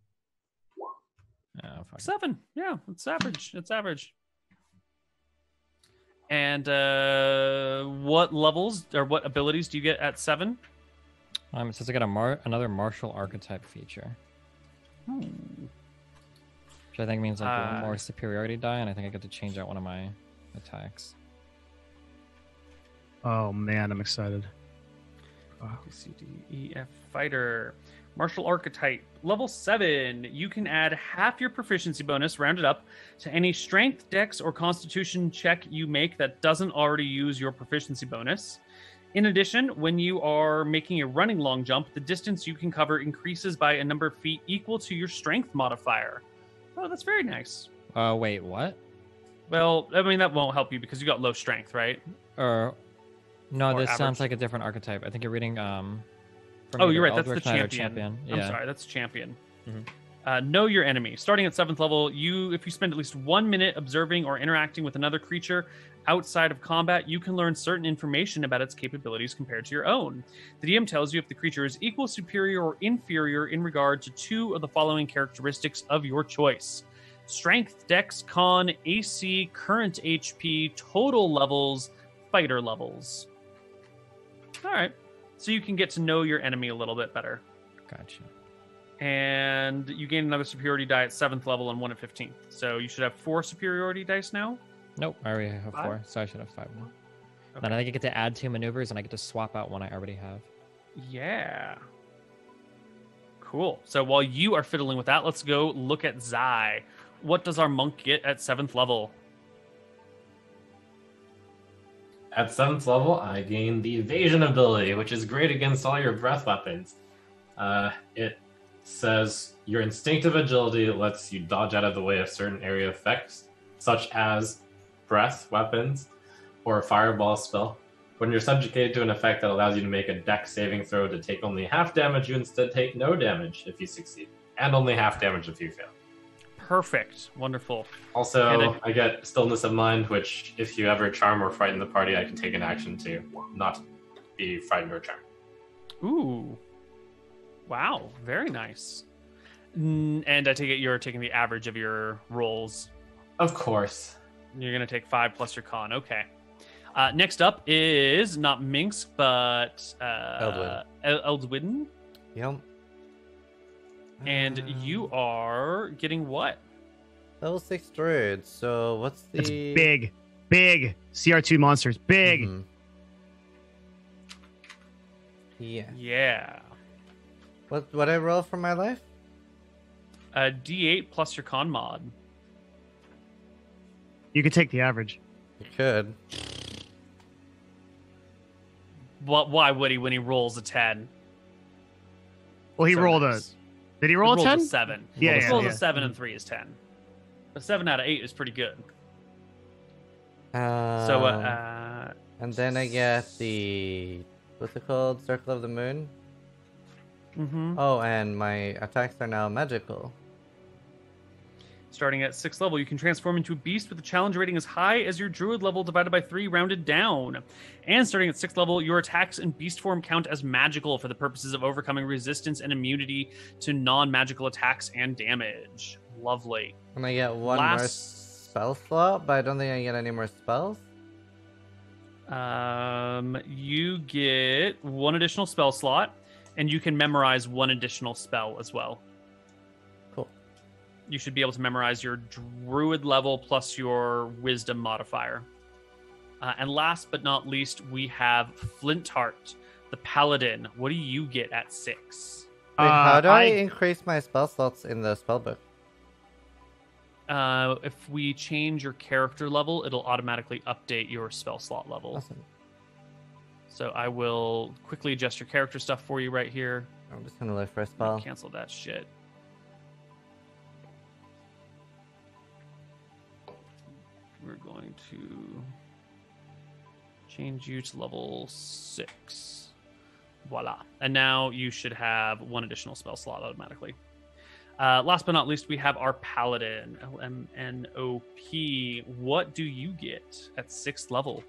Oh, fuck. 7. Yeah, it's average. It's average. And what levels or what abilities do you get at 7? It says I got another martial archetype feature, which I think means like one more superiority die, and I think I get to change out one of my attacks. Oh man, I'm excited. B, C, D, E, F, fighter. Martial archetype. Level 7. You can add half your proficiency bonus, rounded up, to any strength, dex, or constitution check you make that doesn't already use your proficiency bonus. In addition, when you are making a running long jump, the distance you can cover increases by a number of feet equal to your strength modifier. Oh, that's very nice. Wait, what? Well, I mean, that won't help you because you got low strength, right? No, Or this sounds average. like a different archetype. I think you're reading from Oh, either you're right. That's the Eldritch Knight or champion. Yeah. I'm sorry. That's champion. Mhm. Know your enemy. Starting at 7th level, if you spend at least 1 minute observing or interacting with another creature outside of combat, you can learn certain information about its capabilities compared to your own. The DM tells you if the creature is equal, superior, or inferior in regard to 2 of the following characteristics of your choice: strength, dex, con, AC, current HP, total levels, fighter levels. All right. So you can get to know your enemy a little bit better. Gotcha. And you gain another superiority die at 7th level and 1 at 15th. So you should have 4 superiority dice now. Nope, I already have 5? 4, so I should have 5 now. Okay. Then I think I get to add 2 maneuvers, and I get to swap out one I already have. Yeah. Cool. So while you are fiddling with that, let's go look at Zai. What does our monk get at 7th level? At 7th level, I gain the Evasion ability, which is great against all your breath weapons. It says your instinctive agility lets you dodge out of the way of certain area effects, such as breath weapons or a fireball spell. When you're subjugated to an effect that allows you to make a dex saving throw to take only half damage, you instead take no damage if you succeed, and only half damage if you fail. Perfect. Wonderful. Also, And I get Stillness of Mind, which if you ever charm or frighten the party, I can take an action to not be frightened or charmed. Ooh. Wow. Very nice. And I take it you're taking the average of your rolls. Of course. You're going to take 5 plus your con. Okay. Next up is not Minx, but Eldwidden. Yep. And you are getting what? Level 6 druid. So what's the It's big CR2 monsters. Big. Mhm. Yeah. Yeah. What I roll for my life? D8 plus your con mod. You could take the average. You could. Why would he when he rolls a 10? Well, he So rolled nice. Did he roll a He 10? rolled a 7. Yeah, He rolls yeah. a 7 and 3 is 10. A 7 out of 8 is pretty good. And then I get the what's it called? Circle of the Moon. Mm-hmm. Oh, and my attacks are now magical. Starting at 6th level, you can transform into a beast with a challenge rating as high as your druid level divided by 3 rounded down. And starting at 6th level, your attacks in beast form count as magical for the purposes of overcoming resistance and immunity to non-magical attacks and damage. Lovely. And I get one more spell slot, but I don't think I get any more spells. You get 1 additional spell slot, and you can memorize 1 additional spell as well. You should be able to memorize your druid level plus your wisdom modifier. And last but not least, we have Flintheart, the Paladin. What do you get at 6? Wait, how do I increase my spell slots in the spellbook? If we change your character level, it'll automatically update your spell slot level. Awesome. So I will quickly adjust your character stuff for you right here. I'm just gonna look for a spell. Cancel that shit. We're going to change you to level 6. Voila. And now you should have 1 additional spell slot automatically. Last but not least, we have our Paladin, LMNOP. What do you get at 6th level?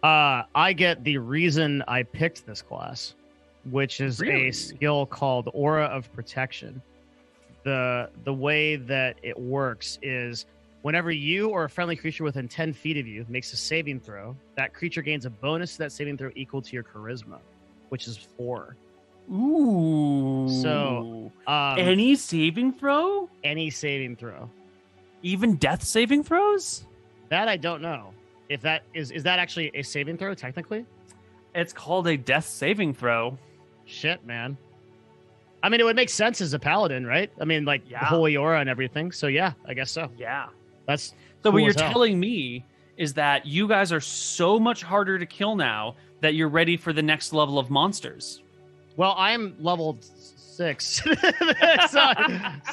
I get the reason I picked this class, which is Really? a skill called Aura of Protection. The way that it works is whenever you or a friendly creature within 10 feet of you makes a saving throw, that creature gains a bonus to that saving throw equal to your charisma, which is 4. Ooh. So, any saving throw? any saving throw. Even death saving throws? That I don't know. If that is that actually a saving throw technically? It's called a death saving throw. Shit, man. I mean, it would make sense as a paladin, right? I mean, like Yeah. the holy aura and everything. So yeah, I guess so. Yeah. That's So cool what you're as hell. telling me is that you guys are so much harder to kill now that you're ready for the next level of monsters. Well, I'm level 6, so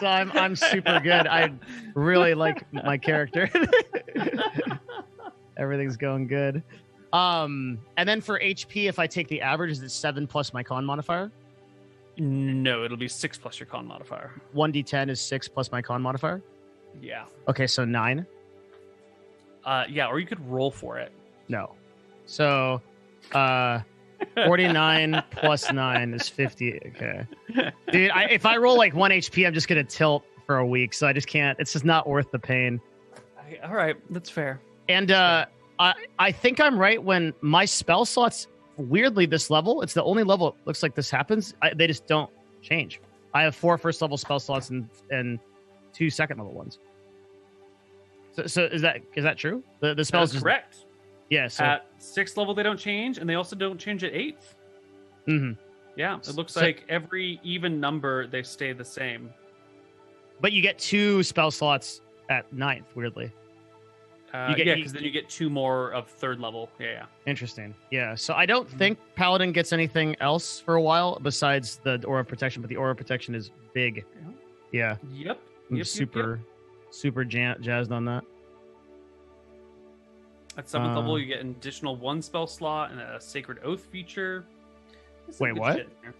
I'm super good. I really like my character. Everything's going good. And then for HP, if I take the average, is it 7 plus my con modifier? No, it'll be 6 plus your con modifier. 1d10 is 6 plus my con modifier. Yeah. Okay, so 9. Yeah, or you could roll for it. No. So 49 plus 9 is 50. Okay. Dude, if I roll like 1 HP, I'm just going to tilt for a week. So I just can't. It's just not worth the pain. All right, that's fair. And I think I'm right when my spell slots, weirdly, this level, it's the only level it looks like this happens. They just don't change. I have 4 first level spell slots and 2 second level ones. So is that true? The spells That's correct. Yeah. So At 6th level, they don't change, and they also don't change at 8th. mm-hmm. Yeah, it looks So- like every even number, they stay the same. But you get 2 spell slots at 9th, weirdly. Yeah, because then you get 2 more of 3rd level. Yeah. Interesting. Yeah. So I don't think Paladin gets anything else for a while besides the Aura of Protection, but the Aura of Protection is big. Yeah. Yep. I'm Yep, super jazzed on that. At 7th level, you get an additional 1 spell slot and a Sacred Oath feature. There's some Wait, good what? shit in there.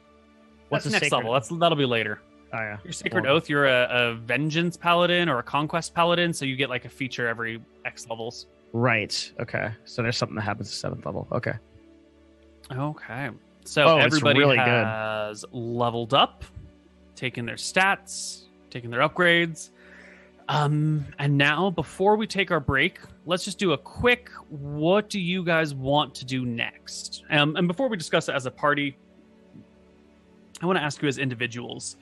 What's That's a next Sacred- level. That'll be later. Oh, yeah. Your Sacred Well, Oath, you're a Vengeance Paladin or a Conquest Paladin, so you get like a feature every X levels. Right. Okay. So there's something that happens at 7th level. Okay. Okay. So Oh, it's everybody really good. has leveled up, taken their stats, taken their upgrades. And now, before we take our break, let's just do a quick, what do you guys want to do next? And before we discuss it as a party, I want to ask you as individuals.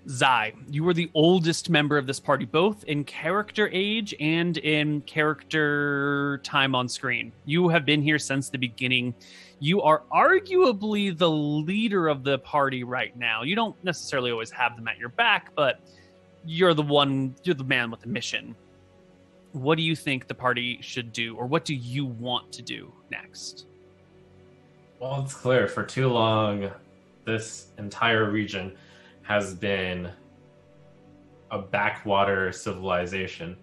Zai, you were the oldest member of this party, both in character age and in character time on screen. You have been here since the beginning. You are arguably the leader of the party right now. You don't necessarily always have them at your back, but you're the man with the mission. What do you think the party should do, or what do you want to do next? Well, it's clear for too long, this entire region has been a backwater civilization.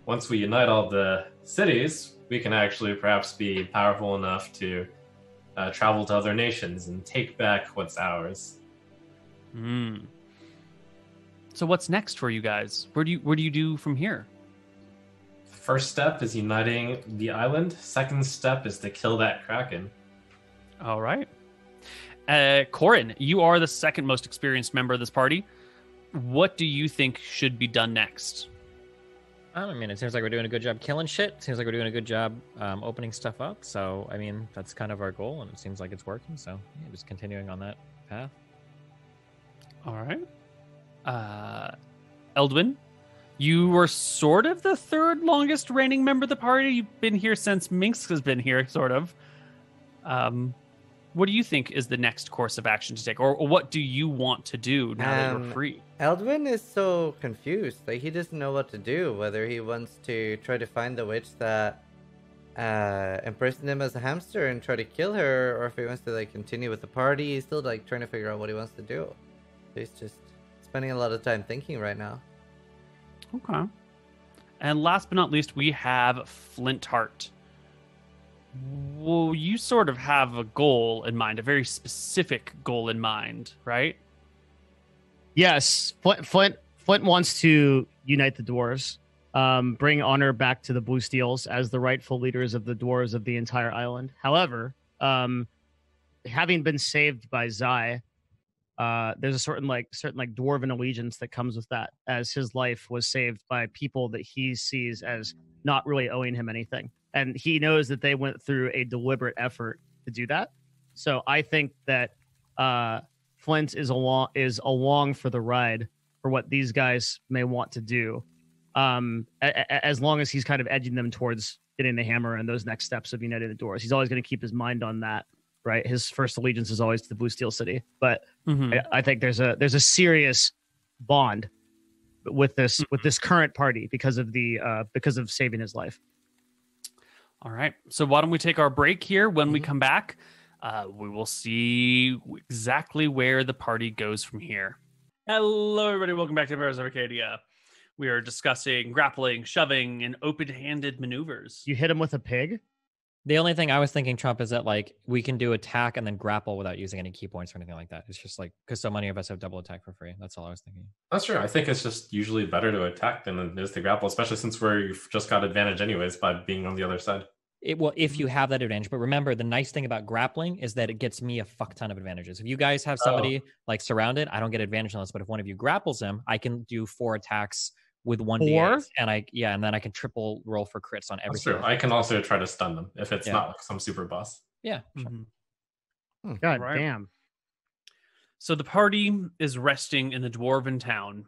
Once we unite all the cities, we can actually perhaps be powerful enough to travel to other nations and take back what's ours. So what's next for you guys? Where do you do from here? First step is uniting the island. Second step is to kill that Kraken. All right. Corin, you are the second most experienced member of this party. What do you think should be done next? I mean, it seems like we're doing a good job killing shit. Seems like we're doing a good job opening stuff up. So, I mean, that's kind of our goal, and it seems like it's working. So, yeah, just continuing on that path. All right. Eldwin, you were sort of the third longest reigning member of the party. You've been here since Minx has been here, sort of. What do you think is the next course of action to take? Or what do you want to do now that you're free? Eldwin is so confused. Like, he doesn't know what to do. Whether he wants to try to find the witch that impersoned him as a hamster and try to kill her, or if he wants to, like, continue with the party. He's still, like, trying to figure out what he wants to do. He's just spending a lot of time thinking right now. Okay. And last but not least, we have Flintheart. Well, you sort of have a goal in mind, a very specific goal in mind, right? Yes, Flint wants to unite the dwarves, bring honor back to the Blue Steels as the rightful leaders of the dwarves of the entire island. However, having been saved by Zai, there's a certain dwarven allegiance that comes with that, as his life was saved by people that he sees as not really owing him anything. And he knows that they went through a deliberate effort to do that. So I think that Flint is along for the ride for what these guys may want to do, as long as he's kind of edging them towards getting the hammer and those next steps of uniting the dwarves. He's always going to keep his mind on that, right? His first allegiance is always to the Blue Steel City. But I think there's a serious bond with this current party because of saving his life. All right. So why don't we take our break here? When we come back, we will see exactly where the party goes from here. Hello, everybody. Welcome back to Bears of Arcadia. We are discussing grappling, shoving, and open-handed maneuvers. You hit him with a pig? The only thing I was thinking, Trump, is that like we can do attack and then grapple without using any key points or anything like that. It's just like because so many of us have double attack for free. That's all I was thinking. That's true. I think it's just usually better to attack than it is to grapple, especially since we've just got advantage anyways by being on the other side. If you have that advantage. But remember, the nice thing about grappling is that it gets me a fuck ton of advantages. If you guys have somebody like surrounded, I don't get advantage on this. But if one of you grapples him, I can do 4 attacks with 1d8, and then I can triple roll for crits on every. That's true. I can also try to stun them if it's not like some super boss. Yeah. Sure. God damn. So the party is resting in the dwarven town.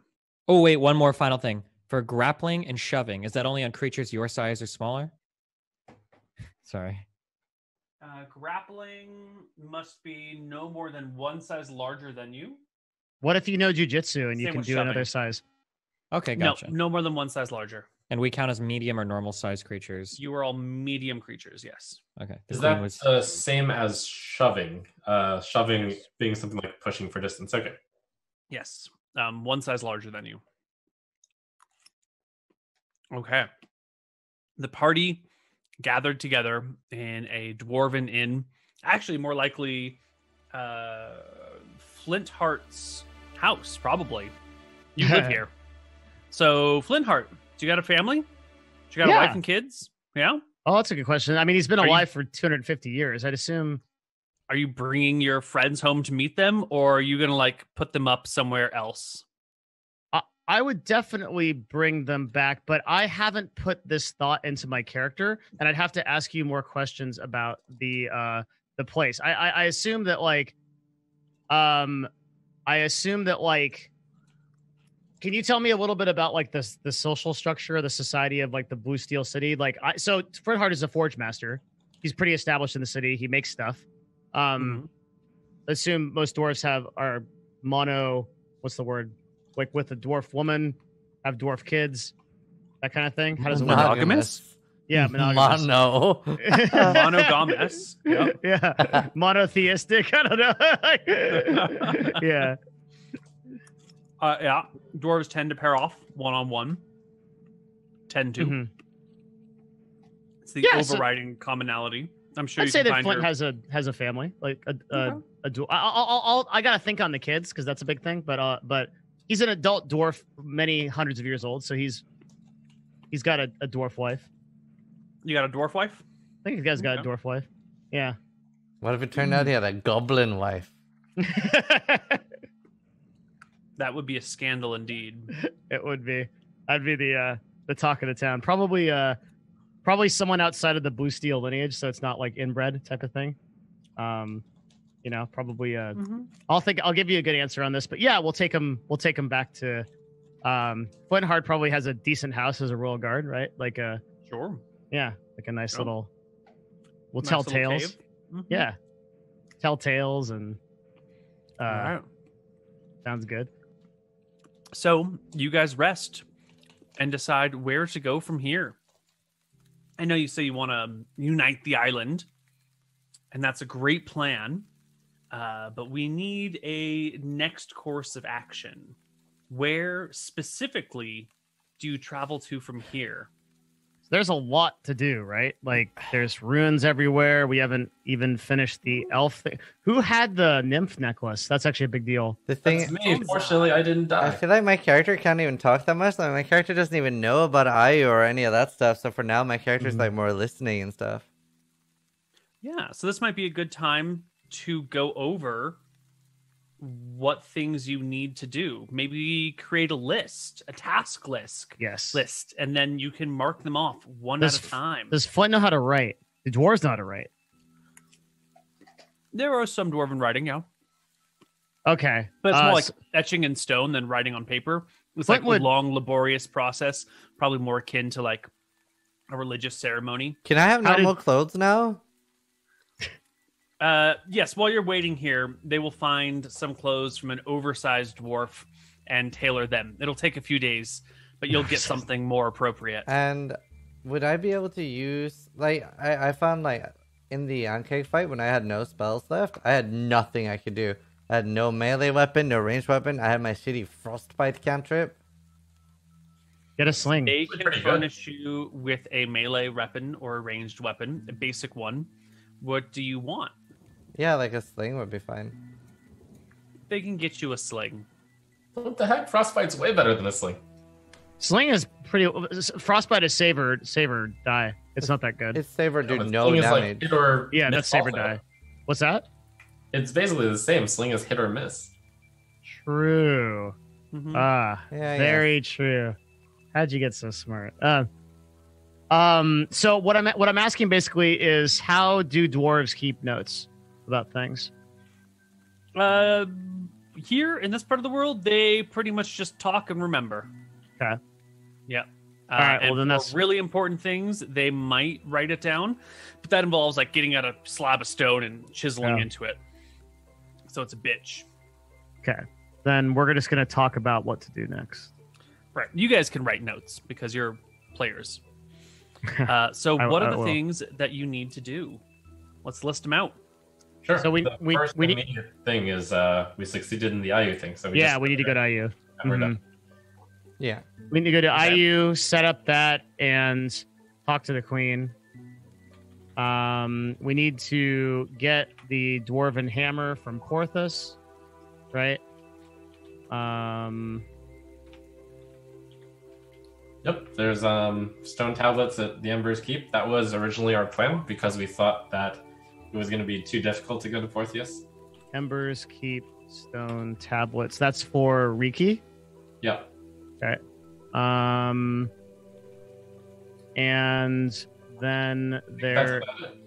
Oh wait, one more final thing for grappling and shoving. Is that only on creatures your size or smaller? Sorry. Grappling must be no more than one size larger than you. What if you know jujitsu and you Same can with do shoving. another size? Okay, gotcha. No more than one size larger. And we count as medium or normal size creatures. You are all medium creatures, yes. Okay. Is that the same as shoving? Shoving being something like pushing for distance. Okay. Yes. One size larger than you. Okay. The party gathered together in a dwarven inn. Actually, more likely Flintheart's house, probably. You live here. So, Flintheart, do you got a family? Do you got a wife and kids? Yeah? Oh, that's a good question. I mean, he's been alive for 250 years. I'd assume. Are you bringing your friends home to meet them, or are you going to, like, put them up somewhere else? I would definitely bring them back, but I haven't put this thought into my character, and I'd have to ask you more questions about the place. I assume that can you tell me a little bit about like the social structure of the society of like the Blue Steel City? So Flintheart is a forge master. He's pretty established in the city. He makes stuff. Assume most dwarves are mono. What's the word? Like with a dwarf woman have dwarf kids, that kind of thing? How does it work? Monogamous? Yeah, monogamous. Mono. Monogamous. Yep. Yeah, monotheistic. I don't know. Yeah. Yeah. Dwarves tend to pair off one-on-one. Tend to. Mhm. It's the Yeah, so- overriding commonality. I'm sure I'd you say can that find Flint your... has a family, like a Okay. dual. I gotta think on the kids because that's a big thing. But he's an adult dwarf, many hundreds of years old, so he's got a dwarf wife. You got a dwarf wife? I think the guy's got a Okay. dwarf wife. Yeah. What if it turned out he had a goblin wife? That would be a scandal indeed. It would be. I'd be the talk of the town. Probably someone outside of the Blue Steel lineage, so it's not like inbred type of thing. Probably. I'll give you a good answer on this, but yeah, we'll take him back to. Flintheart probably has a decent house as a royal guard, right? Like a Sure. like a nice Sure. little. We'll Nice tell little tales. cave. Mhm. Yeah, tell tales and. All right. Sounds good. So you guys rest and decide where to go from here. I know you say you want to unite the island, and that's a great plan. But we need a next course of action. Where specifically do you travel to from here? There's a lot to do, right? Like there's ruins everywhere. We haven't even finished the elf thing. Who had the nymph necklace? That's actually a big deal. The thing, That's me. Fortunately, I didn't I die. feel like my character can't even talk that much. Like my character doesn't even know about Ayu or any of that stuff. So for now, my character's like more listening and stuff. Yeah, so this might be a good time to go over what things you need to do. Maybe create a list, a task list. Yes. List, and then you can mark them off one Does at a time. Does Flint know how to write? The dwarves know how to write. There are some dwarven writing, yeah, Okay. but it's more like so- etching in stone than writing on paper. It's Flint like would- a long, laborious process, probably more akin to like a religious ceremony. Can I have How normal clothes now? Yes, while you're waiting here, they will find some clothes from an oversized dwarf and tailor them. It'll take a few days, but you'll get something more appropriate. And would I be able to use like I found like in the Ankeg fight when I had no spells left, I had nothing I could do. I had no melee weapon, no ranged weapon. I had my shitty frostbite cantrip. Get a sling. They Pretty can good. furnish you with a melee weapon or a ranged weapon, a basic one. What do you want? Yeah, like a sling would be fine. They can get you a sling. What the heck? Frostbite's way better than a sling. Sling is pretty. Frostbite is save or die. It's not that good. It's saver do but no sling is like damage. hit or Yeah, miss that's save or also. die. What's that? It's basically the same. Sling is hit or miss. True. Mhm. Yeah, Very true. How'd you get so smart? So what I'm asking basically is how do dwarves keep notes about things? Here in this part of the world, they pretty much just talk and remember. Okay. Yeah. All right, well, and then for that's- really important things. They might write it down, but that involves like getting out a slab of stone and chiseling Yeah. into it. So it's a bitch. Okay. Then we're just gonna talk about what to do next. Right. You guys can write notes because you're players. So what I are the will. things that you need to do? Let's list them out. Sure. So we- the we- first we need- immediate thing is we succeeded in the IU thing. So we Yeah, just we need to go to IU. and we're done. Yeah. We need to go to Okay. IU, set up that, and talk to the queen. We need to get the dwarven hammer from Porthos, right? Yep. There's stone tablets at the Ember's Keep. That was originally our plan because we thought that it was going to be too difficult to go to Portheus. Embers keep stone tablets. That's for Riki. Yep. Okay. And then there. That's about it.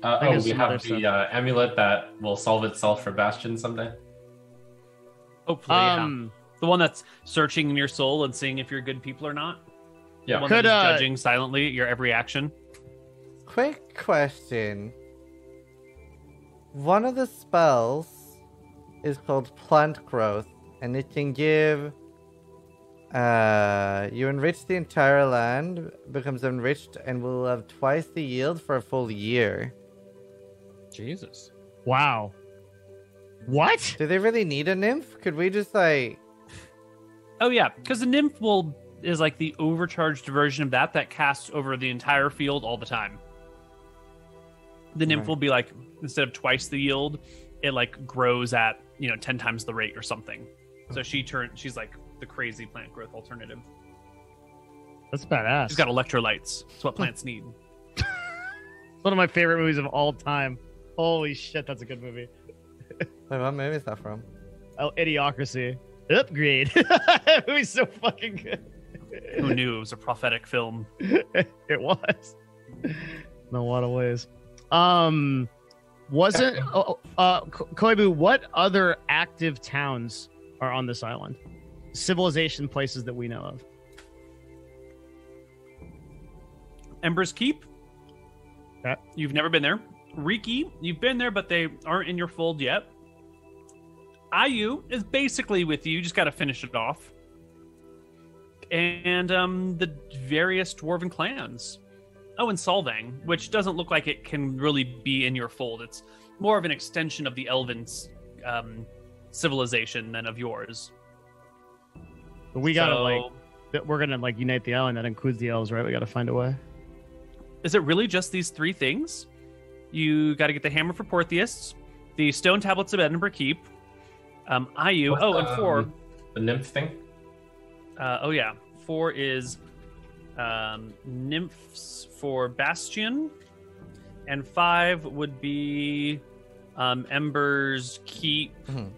I think there's We some other have the amulet that will solve itself for Bastion someday. Hopefully, yeah. Um, The one that's searching in your soul and seeing if you're good people or not. Yeah. The one Could, that is judging silently your every action. Quick question. One of the spells is called plant growth, and it can give You enrich the entire land, becomes enriched, and will have twice the yield for a full year. Jesus. Wow. What? Do they really need a nymph? Could we just like... Oh yeah, because the nymph is like the overcharged version of that casts over the entire field all the time. The nymph Right. will be like, instead of twice the yield, it like grows at 10 times the rate or something. So she's like the crazy plant growth alternative. That's badass. She's got electrolytes. That's what plants need. It's one of my favorite movies of all time. Holy shit, that's a good movie. Wait, what movie is that from? Oh, Idiocracy. Upgrade. That movie's so fucking good. Who knew it was a prophetic film? It was. In a lot of ways. Koibu, what other active towns are on this island? Civilization places that we know of. Ember's Keep. Okay. You've never been there. Riki, you've been there, but they aren't in your fold yet. Ayu is basically with you. You just got to finish it off. And the various dwarven clans. Oh, and Solvang, which doesn't look like it can really be in your fold. It's more of an extension of the elven civilization than of yours. But we gotta we're gonna unite the island. That includes the elves, right? We gotta find a way. Is it really just these three things? You got to get the hammer for Portheus, the stone tablets of Edinburgh Keep, Ayu. What's and 4. The nymph thing? Oh yeah, 4 is nymphs for Bastion, and 5 would be Ember's Keep. Mhm.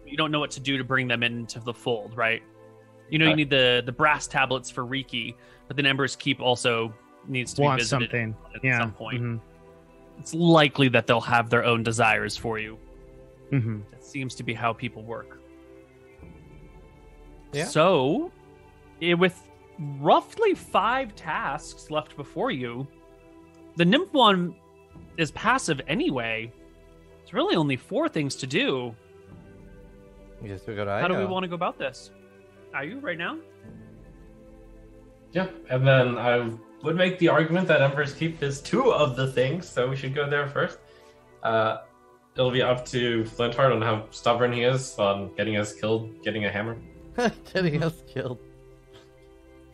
You don't know what to do to bring them into the fold, right? You Right. need the brass tablets for Riki, but then Ember's Keep also needs to be Want visited something. at Yeah. some point. Mhm. It's likely that they'll have their own desires for you. Mhm. That seems to be how people work. Yeah. So, with roughly 5 tasks left before you, the nymph one is passive anyway. It's really only 4 things to do. I guess we go to How do we Io. want to go about this? Are you right now? Yeah, and then I would make the argument that Ember's Keep is 2 of the things, so we should go there first. It'll be up to Flintheart on how stubborn he is on getting us killed, getting a hammer. Getting us killed.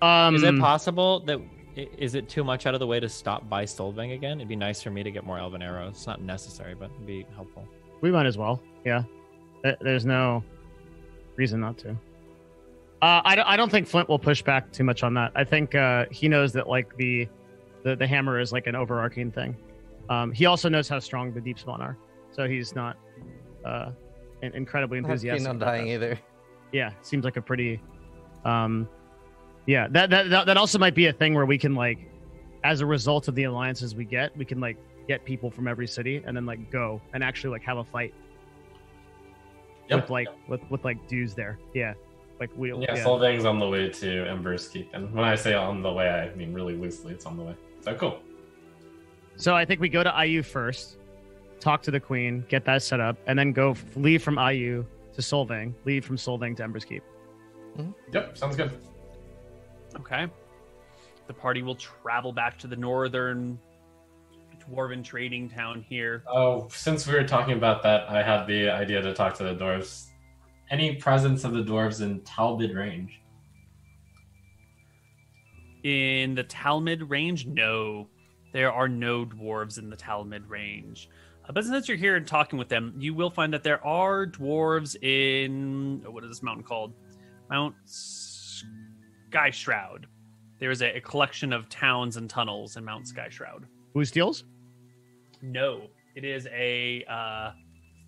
Is it possible that is it too much out of the way to stop by Solvang again? It'd be nice for me to get more elven arrows. It's not necessary, but it'd be helpful. We might as well. Yeah. There's no reason not to. I don't think Flint will push back too much on that. I think he knows that the hammer is like an overarching thing. He also knows how strong the deep spawn are, so he's not incredibly Not enthusiastic. keen on about dying that. either. Yeah, seems like a pretty yeah, that also might be a thing where we can as a result of the alliances we can get people from every city and then go and actually have a fight Yep. with dudes there. Yeah. Solvang's on the way to Ember's Keep, and when I say on the way, I mean really loosely. It's on the way. So cool. So I think we go to IU first, talk to the queen, get that set up, and then leave from IU to Solvang, leave from Solvang to Ember's Keep. Yep, sounds good. Okay. The party will travel back to the northern dwarven trading town here. Oh, since we were talking about that, I had the idea to talk to the dwarves. Any presence of the dwarves in Talbid range? In the Talmud range, no. There are no dwarves in the Talmud range. But since you're here and talking with them, you will find that there are dwarves in... what is this mountain called? Mount Sky Shroud. There is a collection of towns and tunnels in Mount Sky Shroud. Who steals? No, it is a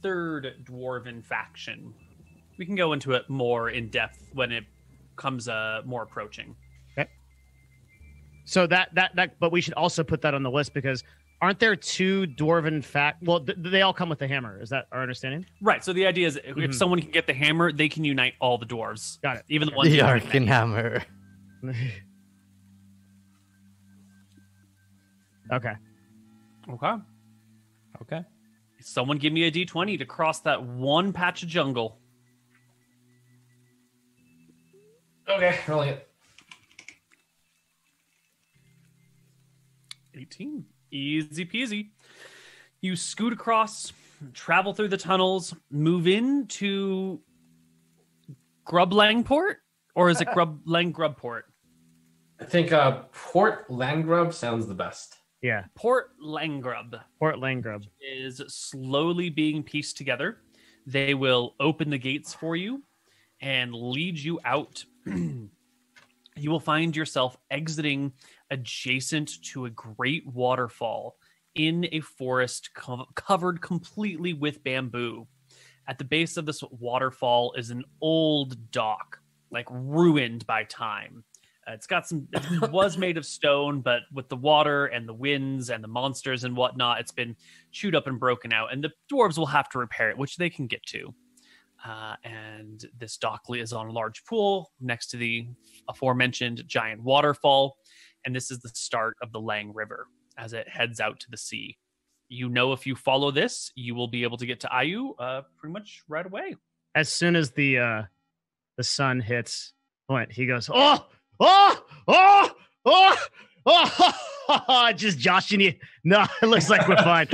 third dwarven faction. We can go into it more in depth when it comes more approaching. Okay. So but we should also put that on the list because aren't there 2 dwarven well, they all come with the hammer. Is that our understanding? Right. So the idea is if someone can get the hammer, they can unite all the dwarves. Got it. Even the ones The who Arcadian hammer. Okay. Okay. Okay. Someone give me a D20 to cross that one patch of jungle. Okay, rolling it. 18. Easy peasy. You scoot across, travel through the tunnels, move into Grublangport? Or is it Grubport? I think Port Langrub sounds the best. Yeah, Port Langrub Port Langrub. is slowly being pieced together. They will open the gates for you and lead you out. You will find yourself exiting adjacent to a great waterfall in a forest covered completely with bamboo. At the base of this waterfall is an old dock, like ruined by time. It was made of stone, but with the water and the winds and the monsters and whatnot, it's been chewed up and broken out, and the dwarves will have to repair it, which they can get to. And this dock is on a large pool next to the aforementioned giant waterfall, and this is the start of the Lang River as it heads out to the sea. You know, if you follow this, you will be able to get to Ayu pretty much right away. As soon as the sun hits point, he goes, just joshing you. No, it looks like we're fine.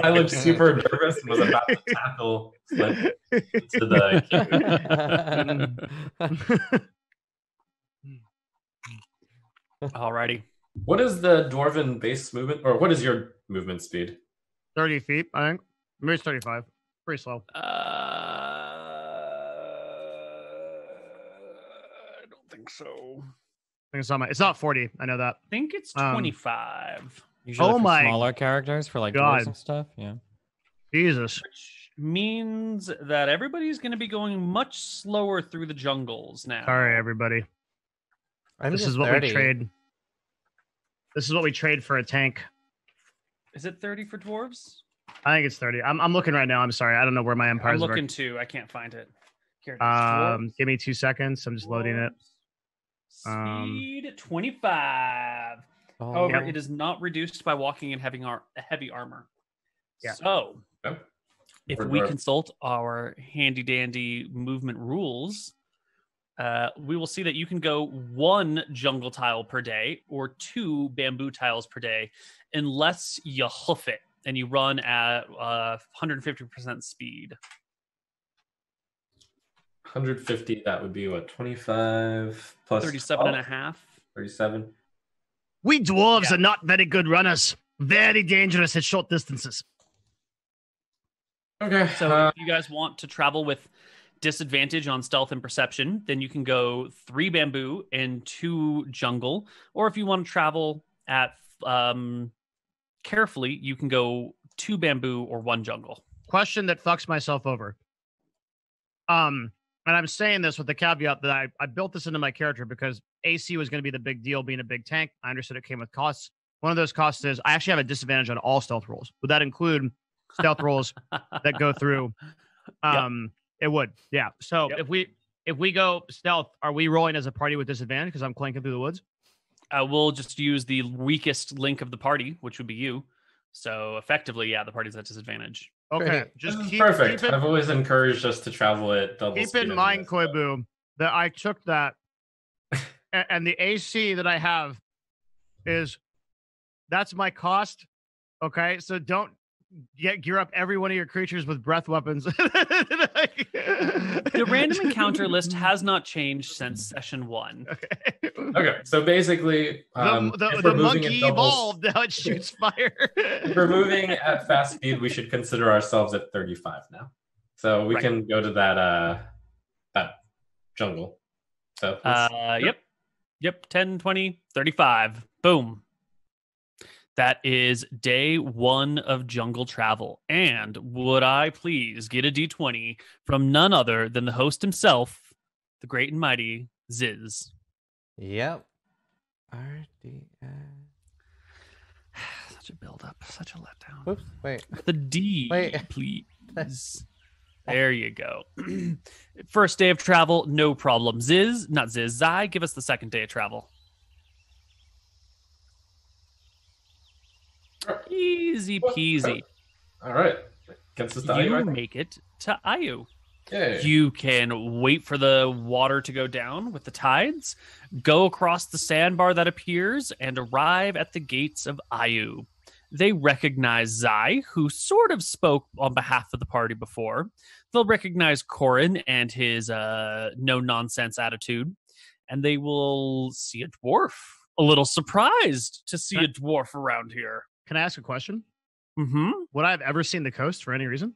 I looked super nervous and was about to tackle Flint into the Alrighty. What is the dwarven base movement, or what is your movement speed? 30 feet, I think. Maybe it's 35. Pretty slow. I don't think so. I think it's not 40. I know that. I think it's 25. Usually Oh for my smaller characters for like God. dwarves and stuff. Yeah. Jesus. Which means that everybody's going to be going much slower through the jungles now. Sorry, everybody. This is what we trade. This is what we trade for a tank. Is it 30 for dwarves? I think it's 30. I'm looking right now. I'm sorry. I don't know where my I'm empires looking too. I can't find it. Here it is. are. Dwarves. Give me 2 seconds. I'm just loading it. Speed 25. Oh, However, it is not reduced by walking in heavy armor. Yeah. So, Yep. if We're we dwarf. consult our handy dandy movement rules, we will see that you can go 1 jungle tile per day or 2 bamboo tiles per day, unless you hoof it and you run at 150% speed. 150, that would be what, 25 plus 37 and a 12? half. 37. We dwarves Yeah. are not very good runners. Very dangerous at short distances. Okay. So if you guys want to travel with disadvantage on stealth and perception, then you can go 3 bamboo and 2 jungle. Or if you want to travel at carefully, you can go 2 bamboo or 1 jungle. Question that fucks myself over. And I'm saying this with the caveat that I built this into my character because AC was going to be the big deal, being a big tank. I understood it came with costs. One of those costs is I actually have a disadvantage on all stealth rolls. Would that include stealth rolls that go through? It would, yeah. So if we go stealth, are we rolling as a party with disadvantage because I'm clanking through the woods? We'll just use the weakest link of the party, which would be you. So effectively, yeah, the party's at disadvantage. Okay, Great. just This is keep perfect. Keep I've always encouraged us to travel at double keep speed. in on mind, this, Koibu, that I took that, and the AC that I have that's my cost. Okay, so don't gear up every one of your creatures with breath weapons. The random encounter list has not changed since session 1. Okay, so basically, if the we're moving monkey at double- evolved. Now it shoots fire. If we're moving at fast speed, we should consider ourselves at 35 now. So we Right. can go to that jungle. So Yep, 10, 20, 35. Boom. That is day 1 of jungle travel. And would I please get a d20 from none other than the host himself, the great and mighty Ziz. Yep. RDS. Such a build-up, such a letdown. Whoops. Wait. The D, Wait. please. There you go. First day of travel, no problem. Zai, give us the second day of travel. Easy peasy. all right. Gets us to You Ayu, I think. make it to Ayu. Yay. You can wait for the water to go down with the tides, go across the sandbar that appears, and arrive at the gates of Ayu. They recognize Zai, who sort of spoke on behalf of the party before. They'll recognize Corin and his no-nonsense attitude, and they will see a dwarf. A little surprised to see a dwarf around here. Can I ask a question? Mm-hmm. Would I have ever seen the coast for any reason?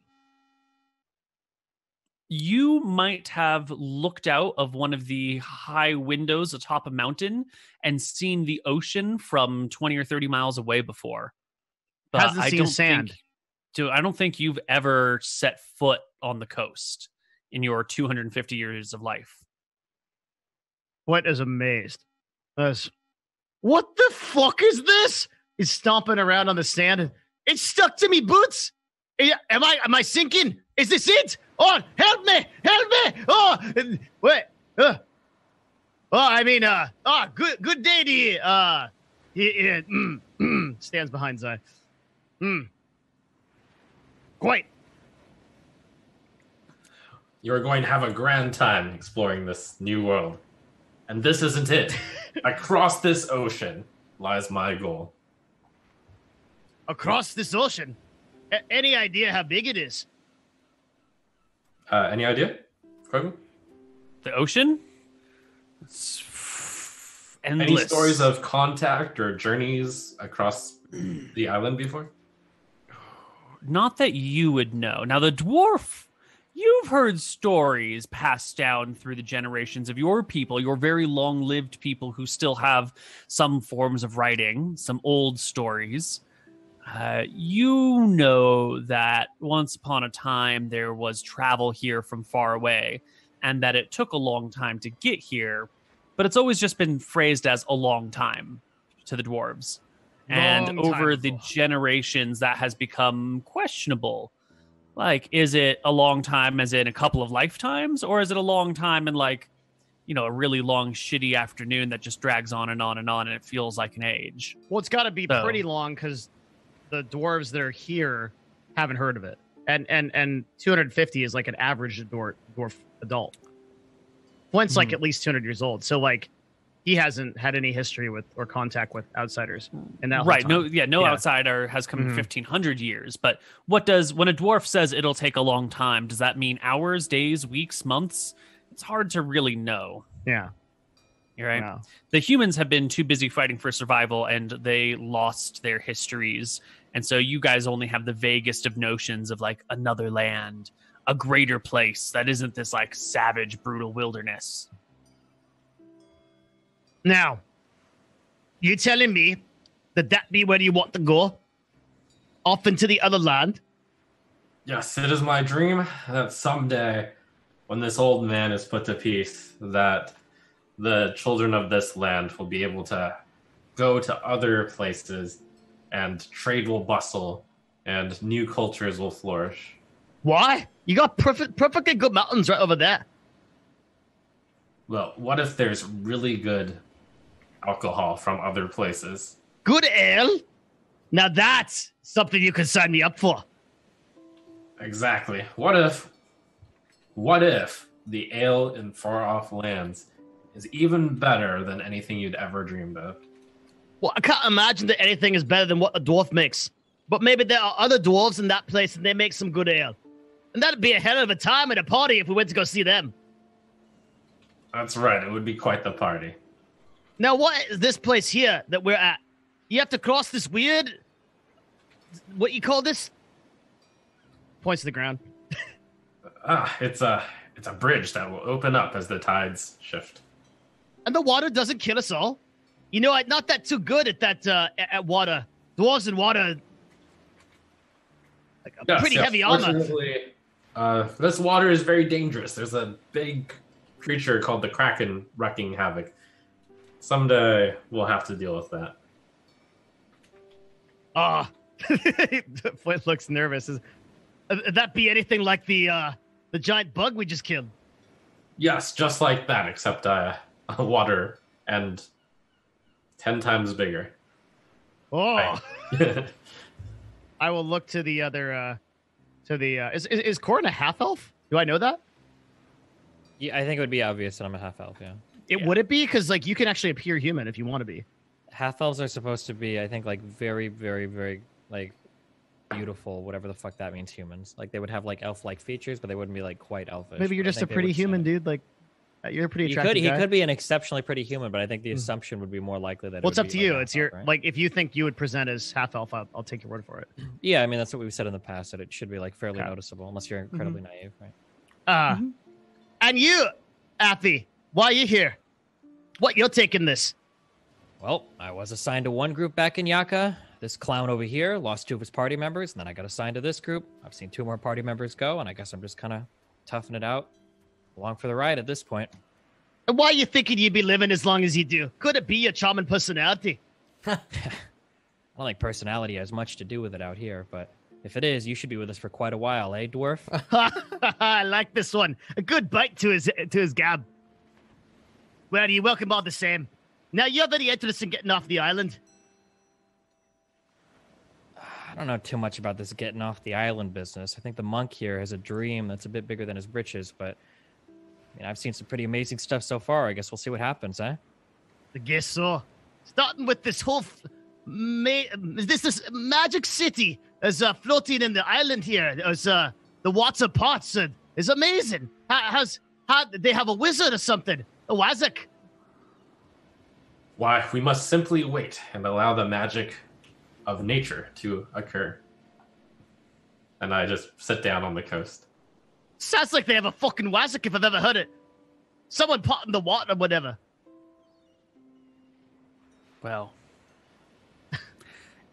You might have looked out of one of the high windows atop a mountain and seen the ocean from 20 or 30 miles away before. But Hasn't seen sand. I don't think you've ever set foot on the coast in your 250 years of life. What is amazed? What the fuck is this? He's stomping around on the sand. And it's stuck to me boots. Am I sinking? Is this it? Oh, help me! Help me! Oh, wait. Good day to you. Stands behind Zai. Quite. You're going to have a grand time exploring this new world. And this isn't it. Across this ocean lies my goal. Across this ocean? Any idea how big it is? Any idea? Koibu? The ocean? It's endless. Any stories of contact or journeys across the island before? Not that you would know. Now, the dwarf, you've heard stories passed down through the generations of your people, your very long-lived people who still have some forms of writing, some old stories. You know that once upon a time there was travel here from far away, and that it took a long time to get here, but it's always just been phrased as a long time to the dwarves. And over the generations, that has become questionable. Like, is it a long time as in a couple of lifetimes, or is it a long time in, like, you know, a really long, shitty afternoon that just drags on and on and on, and it feels like an age? Well, it's got to be pretty long because the dwarves that are here haven't heard of it, and 250 is like an average dwarf adult. Flint's like at least 200 years old, so like he hasn't had any history with or contact with outsiders in that right. whole time. No outsider has come in 1,500 years. But when a dwarf says it'll take a long time, does that mean hours, days, weeks, months? It's hard to really know. Yeah. You're right. Yeah. The humans have been too busy fighting for survival, and they lost their histories. And so you guys only have the vaguest of notions of like another land, a greater place that isn't this like savage, brutal wilderness. Now, you telling me that be where you want to go? Off into the other land? Yes, it is my dream that someday, when this old man is put to peace, that the children of this land will be able to go to other places and trade will bustle and new cultures will flourish. Why? You got perfectly good mountains right over there. Well, what if there's really good alcohol from other places? Good ale? Now that's something you can sign me up for. Exactly. What if the ale in far-off lands is even better than anything you'd ever dreamed of? Well, I can't imagine that anything is better than what a dwarf makes. But maybe there are other dwarves in that place and they make some good ale. And that'd be a hell of a time at a party if we went to go see them. That's right. It would be quite the party. Now, what is this place here that we're at? You have to cross this weird... What you call this? Points to the ground. It's a bridge that will open up as the tides shift. And the water doesn't kill us all? You know, I'm not that too good at that, at water. Dwarves and water... Like a pretty heavy armor. Fortunately, this water is very dangerous. There's a big creature called the Kraken wreaking havoc. Someday we'll have to deal with that. Flint looks nervous. Would that be anything like the giant bug we just killed? Yes, just like that, except water and 10 times bigger. Oh. I will look to the other. Is Corin a half elf? Do I know that? Yeah, I think it would be obvious that I'm a half elf. Yeah. Would it be? Because like you can actually appear human if you want to be. Half elves are supposed to be, I think, like very, very, very like beautiful, whatever the fuck that means. Humans, like they would have like elf-like features, but they wouldn't be like quite elfish. Maybe you're but I just a think they pretty would human say- dude. Like you're a pretty He attractive could, guy. he could be an exceptionally pretty human, but I think the assumption would be more likely that. Well, it it's would up be to you. like It's half your elf, right? like if you think you would present as half elf, I'll take your word for it. Yeah, I mean that's what we've said in the past that it should be like fairly Okay. noticeable, unless you're incredibly naive, right? And you, Appy, why are you here? What, you're taking this? Well, I was assigned to one group back in Yaka. This clown over here lost 2 of his party members, and then I got assigned to this group. I've seen 2 more party members go, and I guess I'm just kind of toughing it out, along for the ride at this point. And why are you thinking you'd be living as long as you do? Could it be your charming personality? I don't think personality has much to do with it out here, but if it is, you should be with us for quite a while, eh, dwarf? I like this one. A good bite to his gab. Well, you're welcome all the same. Now, you have any interest in getting off the island? I don't know too much about this getting off the island business. I think the monk here has a dream that's a bit bigger than his britches, but I mean, I've seen some pretty amazing stuff so far. I guess we'll see what happens, eh? I guess so. Starting with this whole this magic city is floating in the island here. There's the water pots is amazing. How they have a wizard or something? A wazak. Why, we must simply wait and allow the magic of nature to occur. And I just sit down on the coast. Sounds like they have a fucking wazak if I've ever heard it. Someone pot in the water or whatever. Well,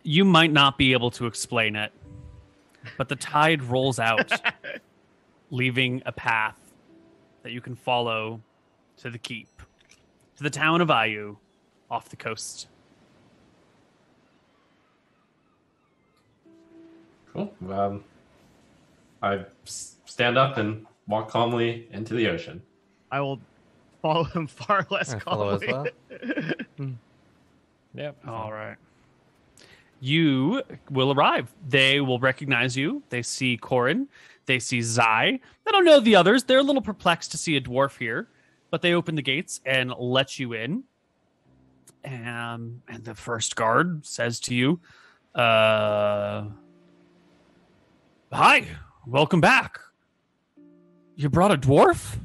you might not be able to explain it, but the tide rolls out, leaving a path that you can follow to the keep, to the town of Ayu, off the coast. Cool. I stand up and walk calmly into the ocean. I will follow him far less I follow as calmly. well. Yep. All right. You will arrive. They will recognize you. They see Corin. They see Zai. They don't know the others. They're a little perplexed to see a dwarf here, but they open the gates and let you in. And the first guard says to you, "Hi, welcome back. You brought a dwarf?"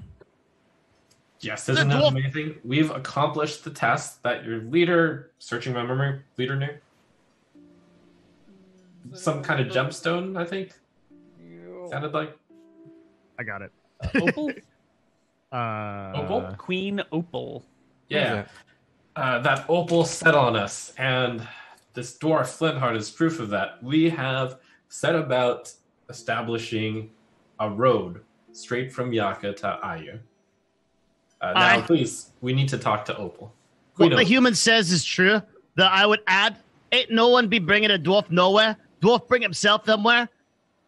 Yes, isn't that amazing? We've accomplished the task that your leader, searching my memory, leader knew. Some kind of gemstone, I think. Sounded like. I got it. Opal? Opal? Queen Opal. Yeah. That opal set on us, and this dwarf Flintheart is proof of that. We have set about establishing a road straight from Yaka to Ayu. Now, please, we need to talk to Opal. What the human says is true. That I would add, ain't no one be bringing a dwarf nowhere. Dwarf bring himself somewhere.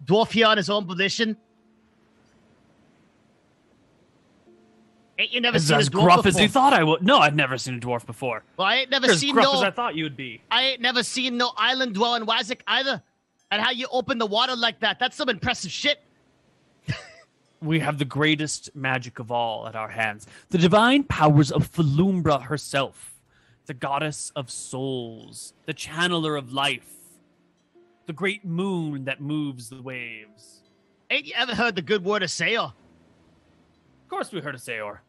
Dwarf here on his own position. Ain't you never Is seen a as dwarf gruff before? as you thought I would. No, I'd never seen a dwarf before. Well, I ain't never You're as seen gruff no. as I thought you would be. I ain't never seen no island dwelling Wazik either. And how you open the water like that—that's some impressive shit. We have the greatest magic of all at our hands. The divine powers of Falumbra herself, the goddess of souls, the channeler of life, the great moon that moves the waves. Ain't you ever heard the good word of Sayor? Of course we heard of Sayor.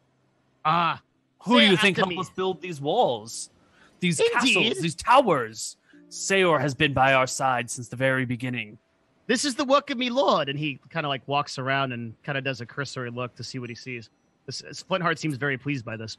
Who Say do you it think after helped me. us build these walls? These Indeed. castles, these towers? Sayor has been by our side since the very beginning. This is the work of me lord. And he kind of like walks around and kind of does a cursory look to see what he sees. Splintheart seems very pleased by this.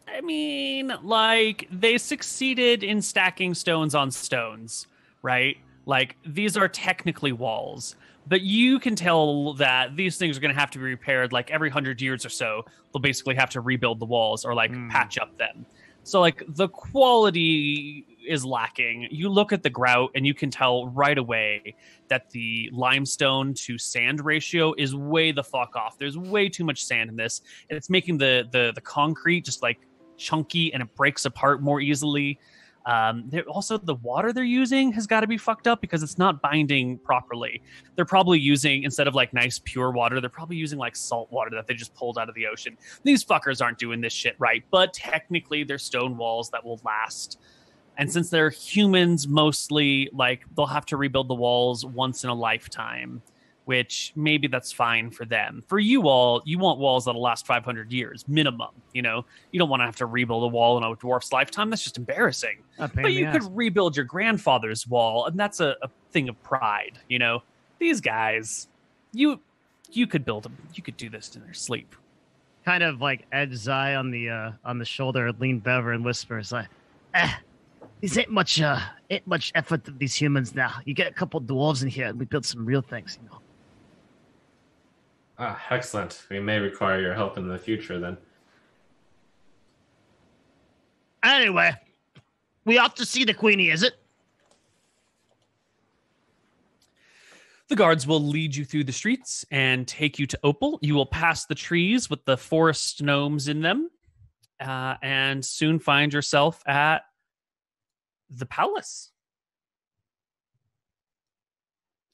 I mean, like, they succeeded in stacking stones on stones, right? Like, these are technically walls, but you can tell that these things are going to have to be repaired like every 100 years or so. They'll basically have to rebuild the walls or like patch up them. So like the quality is lacking. You look at the grout and you can tell right away that the limestone to sand ratio is way the fuck off. There's way too much sand in this. And it's making the concrete just like chunky and it breaks apart more easily. Also, the water they're using has got to be fucked up because it's not binding properly. They're probably using, instead of like nice pure water, they're probably using like salt water that they just pulled out of the ocean. These fuckers aren't doing this shit right, but technically they're stone walls that will last. And since they're humans mostly, like they'll have to rebuild the walls once in a lifetime, which maybe that's fine for them. For you all, you want walls that'll last 500 years minimum. You know, you don't want to have to rebuild a wall in a dwarf's lifetime. That's just embarrassing. But you could rebuild your grandfather's wall, and that's a thing of pride. You know, these guys, you could build them. You could do this in their sleep. Kind of like edge Zai on the shoulder, lean Bever and whispers like, "These ain't much effort of these humans now. You get a couple dwarves in here, and we build some real things, you know." Excellent. We may require your help in the future then. Anyway, we off to see the Queenie, is it? The guards will lead you through the streets and take you to Opal. You will pass the trees with the forest gnomes in them, and soon find yourself at the palace.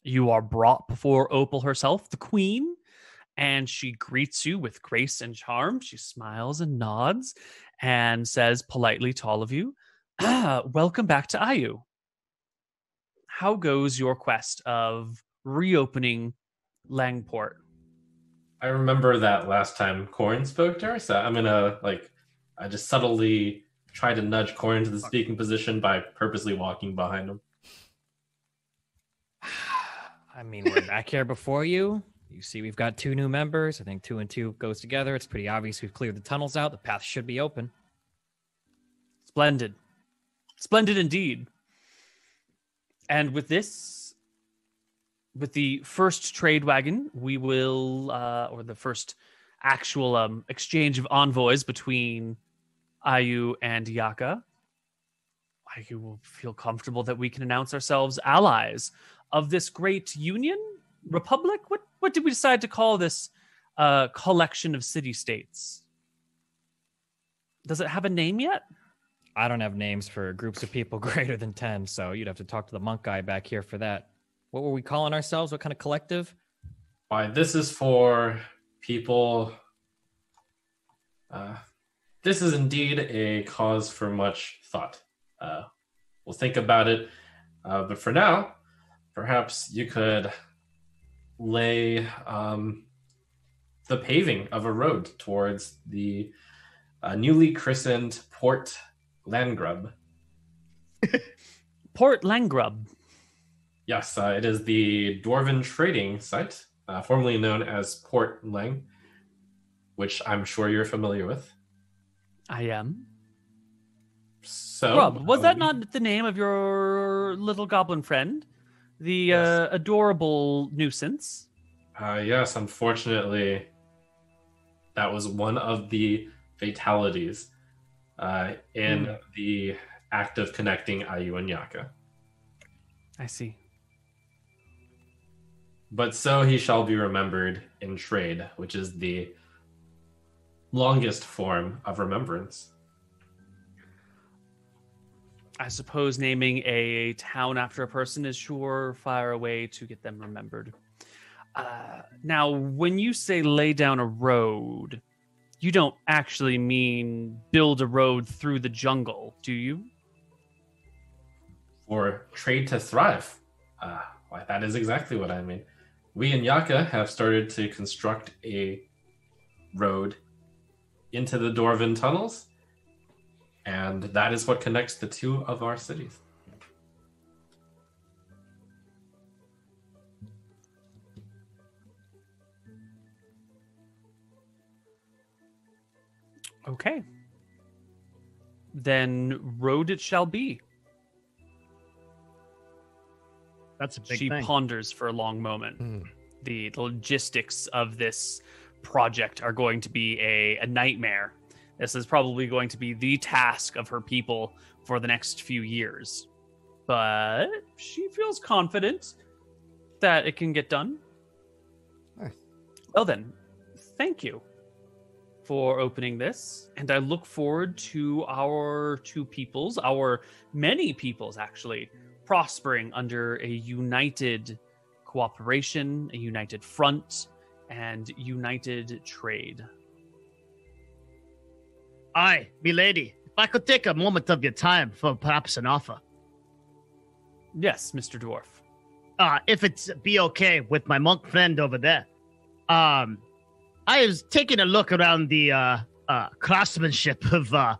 You are brought before Opal herself, the queen, and she greets you with grace and charm. She smiles and nods and says politely to all of you, welcome back to Ayu. How goes your quest of reopening Langport? I remember that last time Corin spoke to her, so I'm gonna I just subtly try to nudge Corin to the speaking position by purposely walking behind him. I mean, we're back here before you. You see, we've got 2 new members. I think 2 and 2 goes together. It's pretty obvious we've cleared the tunnels out. The path should be open. Splendid. Splendid indeed. And with this, with the first trade wagon, we will, or the first actual exchange of envoys between Ayu and Yaka, Ayu will feel comfortable that we can announce ourselves allies of this great union? Republic? What did we decide to call this collection of city-states? Does it have a name yet? I don't have names for groups of people greater than 10, so you'd have to talk to the monk guy back here for that. What were we calling ourselves? What kind of collective? Why, this is for people... this is indeed a cause for much thought. We'll think about it. But for now, perhaps you could lay the paving of a road towards the newly christened Port Landgrub. Port Landgrub. Yes, it is the Dwarven trading site, formerly known as Port Lang, which I'm sure you're familiar with. I am. So, Rob, was that not the name of your little goblin friend? The Yes. Adorable nuisance? Yes, unfortunately, that was one of the fatalities in the act of connecting Ayu and Yaka. I see. But so he shall be remembered in trade, which is the longest form of remembrance. I suppose naming a town after a person is surefire a way to get them remembered. Now, when you say lay down a road, you don't actually mean build a road through the jungle, do you? For trade to thrive. Why, that is exactly what I mean. We in Yaka have started to construct a road into the Dwarven tunnels, and that is what connects the 2 of our cities. Okay. Then road it shall be. That's a big She thing. ponders for a long moment. The logistics of this project are going to be a nightmare. This is probably going to be the task of her people for the next few years. But she feels confident that it can get done. Nice. Well then, thank you. for opening this, and I look forward to our two peoples, our many peoples actually, prospering under a united cooperation, a united front, and united trade. Aye, milady, if I could take a moment of your time for perhaps an offer. Yes, Mr. Dwarf. If it's be okay with my monk friend over there. I was taking a look around the craftsmanship of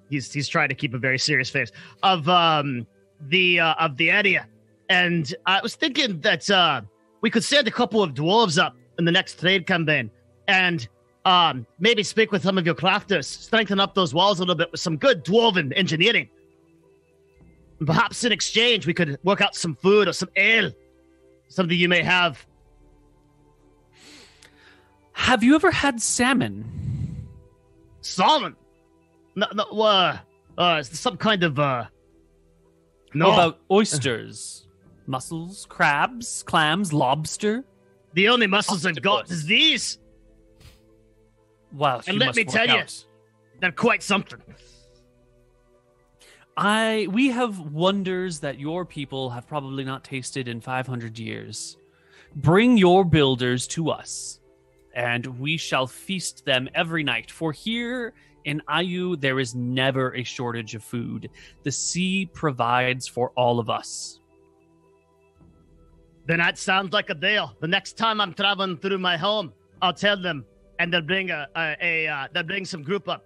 he's trying to keep a very serious face of the area, and I was thinking that we could send a couple of dwarves up in the next trade campaign, and maybe speak with some of your crafters, strengthen up those walls a little bit with some good dwarven engineering. And perhaps in exchange, we could work out some food or some ale, something you may have. Have you ever had salmon? Salmon? No, some kind of, no. What about oysters? Mussels, crabs, clams, lobster? The only mussels I've got is these. Well, and let me tell you, they're quite something. We have wonders that your people have probably not tasted in 500 years. Bring your builders to us, and we shall feast them every night. For here in Ayu, there is never a shortage of food. The sea provides for all of us. Then that sounds like a deal. The next time I'm traveling through my home, I'll tell them, and they'll bring they'll bring some group up.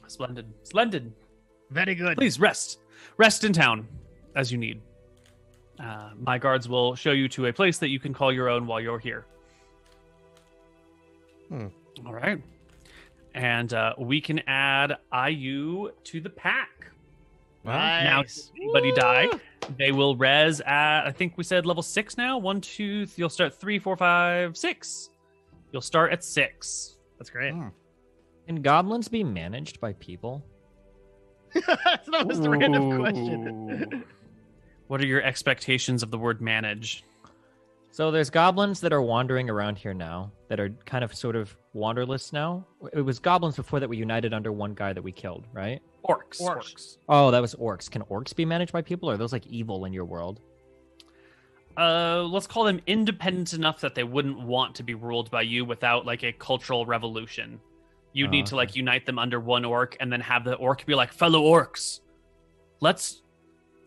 Splendid. Very good. Please rest in town as you need. My guards will show you to a place that you can call your own while you're here. All right. And we can add IU to the pack. Nice. Now, if anybody die, they will res at, I think we said level 6 now. 1, 2, you'll start 3, 4, 5, 6. You'll start at 6. That's great. Can goblins be managed by people? That was the random question. What are your expectations of the word manage? So there's goblins that are wandering around here now that are kind of sort of wanderless now. It was goblins before that we united under one guy that we killed, right? Orcs. Oh, that was orcs. Can orcs be managed by people, or are those like evil in your world? Let's call them independent enough that they wouldn't want to be ruled by you without like a cultural revolution. You'd need to like unite them under one orc and then have the orc be like, fellow orcs, let's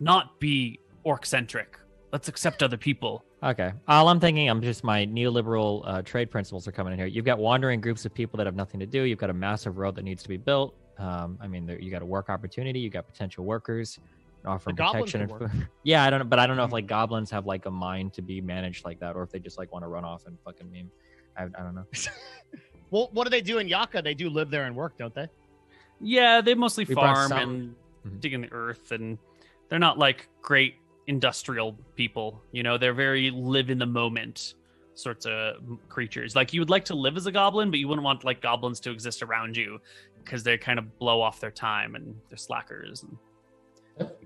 not be orc-centric. Let's accept other people. Okay. All I'm thinking, my neoliberal trade principles are coming in here. You've got wandering groups of people that have nothing to do. You've got a massive road that needs to be built. You got a work opportunity. You got potential workers offering protection. Yeah, I don't know if like goblins have like a mind to be managed like that, or if they just like want to run off and fucking meme. I don't know. Well, what do they do in Yaka? They do live there and work, don't they? Yeah, they mostly We brought farm and dig in the earth, and they're not like great industrial people. You know, they're very live in the moment sorts of creatures. Like you would like to live as a goblin, but you wouldn't want like goblins to exist around you because they kind of blow off their time and they're slackers. And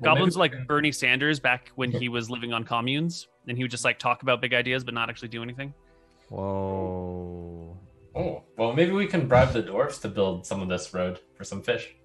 goblins are like Bernie Sanders back when he was living on communes, and he would just like talk about big ideas but not actually do anything. Whoa. Oh, well, maybe we can bribe the dwarves to build some of this road for some fish.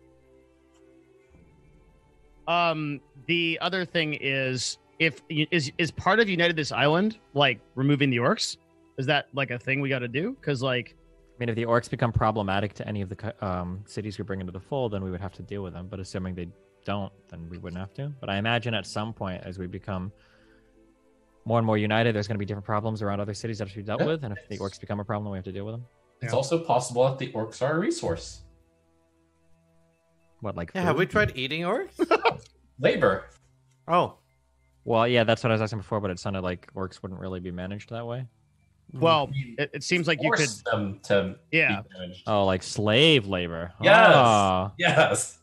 The other thing is, is part of United this island like removing the orcs? Is that like a thing we got to do? Because like, I mean, if the orcs become problematic to any of the cities we bring into the fold, then we would have to deal with them. But assuming they don't, then we wouldn't have to. But I imagine at some point, as we become more and more united, there's going to be different problems around other cities that have to be dealt with. And if the orcs become a problem, we have to deal with them. It's also possible that the orcs are a resource. What, like Yeah, food? have we tried eating orcs? Labor. Oh. Well, yeah, that's what I was asking before, but it sounded like orcs wouldn't really be managed that way. well, it seems like you could. Force them to Yeah. be managed. Oh, like slave labor. Yes. Oh. Yes.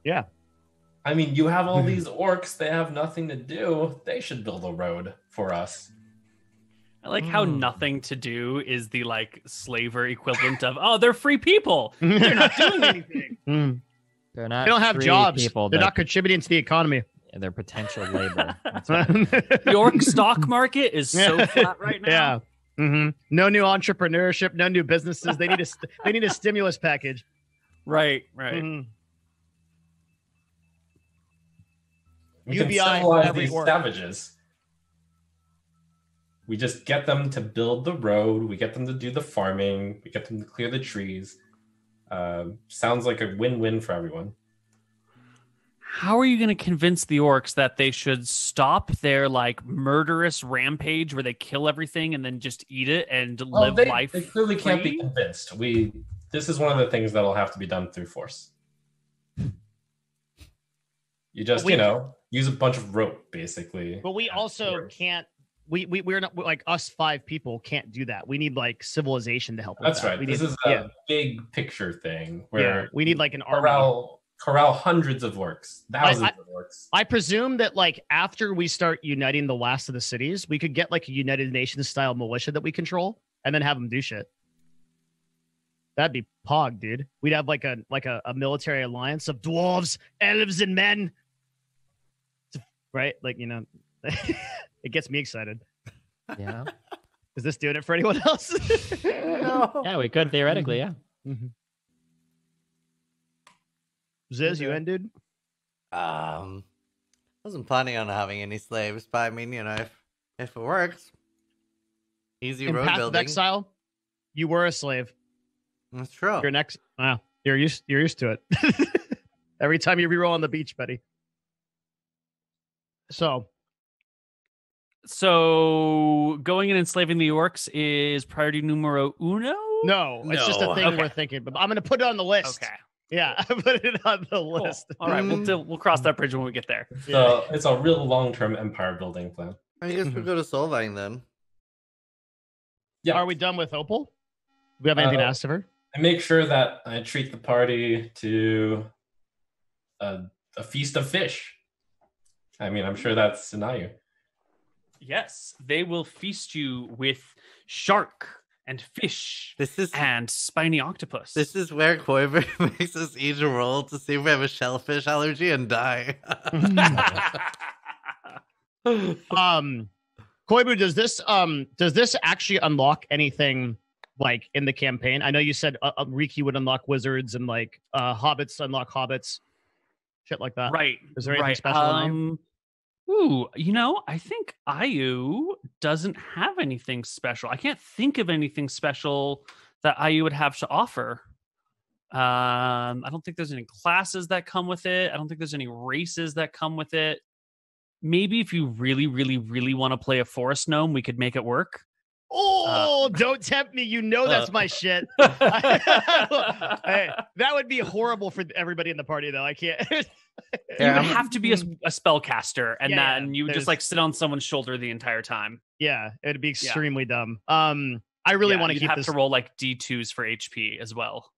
Yeah. I mean, you have all these orcs. They have nothing to do. They should build a road for us. I like how nothing to do is the like slaver equivalent of, oh, they're free people. They're not doing anything. They're not. They don't have free jobs. People They're that- not contributing to the economy. They're potential labor. That's right. The orc stock market is so flat right now. Yeah. No new entrepreneurship, no new businesses. They need a stimulus package. Right. Mhm. We can UBI civilize every these orc. savages. We just get them to build the road. We get them to do the farming. We get them to clear the trees. Sounds like a win-win for everyone. How are you going to convince the orcs that they should stop their like murderous rampage where they kill everything and then just eat it and live life? They clearly can't be free? convinced. This is one of the things that'll have to be done through force. You just, use a bunch of rope, basically. But we also can't. We're not like us 5 people can't do that. We need like civilization to help. That's with that. right. We This need, is a big picture thing where we need like an army. Corral hundreds of orcs, thousands of orcs. I presume that like after we start uniting the last of the cities, we could get like a United Nations style militia that we control, and then have them do shit. That'd be pog, dude. We'd have like a military alliance of dwarves, elves, and men. Right? Like, it gets me excited. Yeah. Is this doing it for anyone else? No. Yeah, we could theoretically, yeah. Ziz, you in, dude? Wasn't planning on having any slaves, but I mean, if it works, easy In road Path of building. Exile, you were a slave. That's true. You're next. Wow, you're used to it. Every time you reroll on the beach, buddy. So going and enslaving the orcs is priority numero uno? no, it's just a No. thing Okay. we're thinking. But I'm gonna put it on the list. Okay. Yeah, I put it on the Cool. list. All right, we'll cross that bridge when we get there. So it's a real long-term empire building plan. I guess we'll go to Solvang then. Yeah. Are we done with Opal? Do we have anything to Uh, ask of her? I make sure that I treat the party to a feast of fish. I mean, I'm sure that's Sinayu. Yes, they will feast you with shark and fish This is and spiny octopus. this is where Koibu makes us each roll to see if we have a shellfish allergy and die. Koibu, does this actually unlock anything like in the campaign? I know you said Riki would unlock wizards and like hobbits unlock hobbits, shit like that. Right. Is there anything right. special in I think Ayu doesn't have anything special. I can't think of anything special that Ayu would have to offer. I don't think there's any classes that come with it. I don't think there's any races that come with it. Maybe if you really, really, really want to play a forest gnome, we could make it work. Oh, don't tempt me. You know that's my shit. Hey, that would be horrible for everybody in the party, though. I can't. You would have to be a spellcaster, and Yeah, then you would just there's- like sit on someone's shoulder the entire time. Yeah, it'd be extremely dumb. I really want to you'd keep have this. to roll like D2s for HP as well.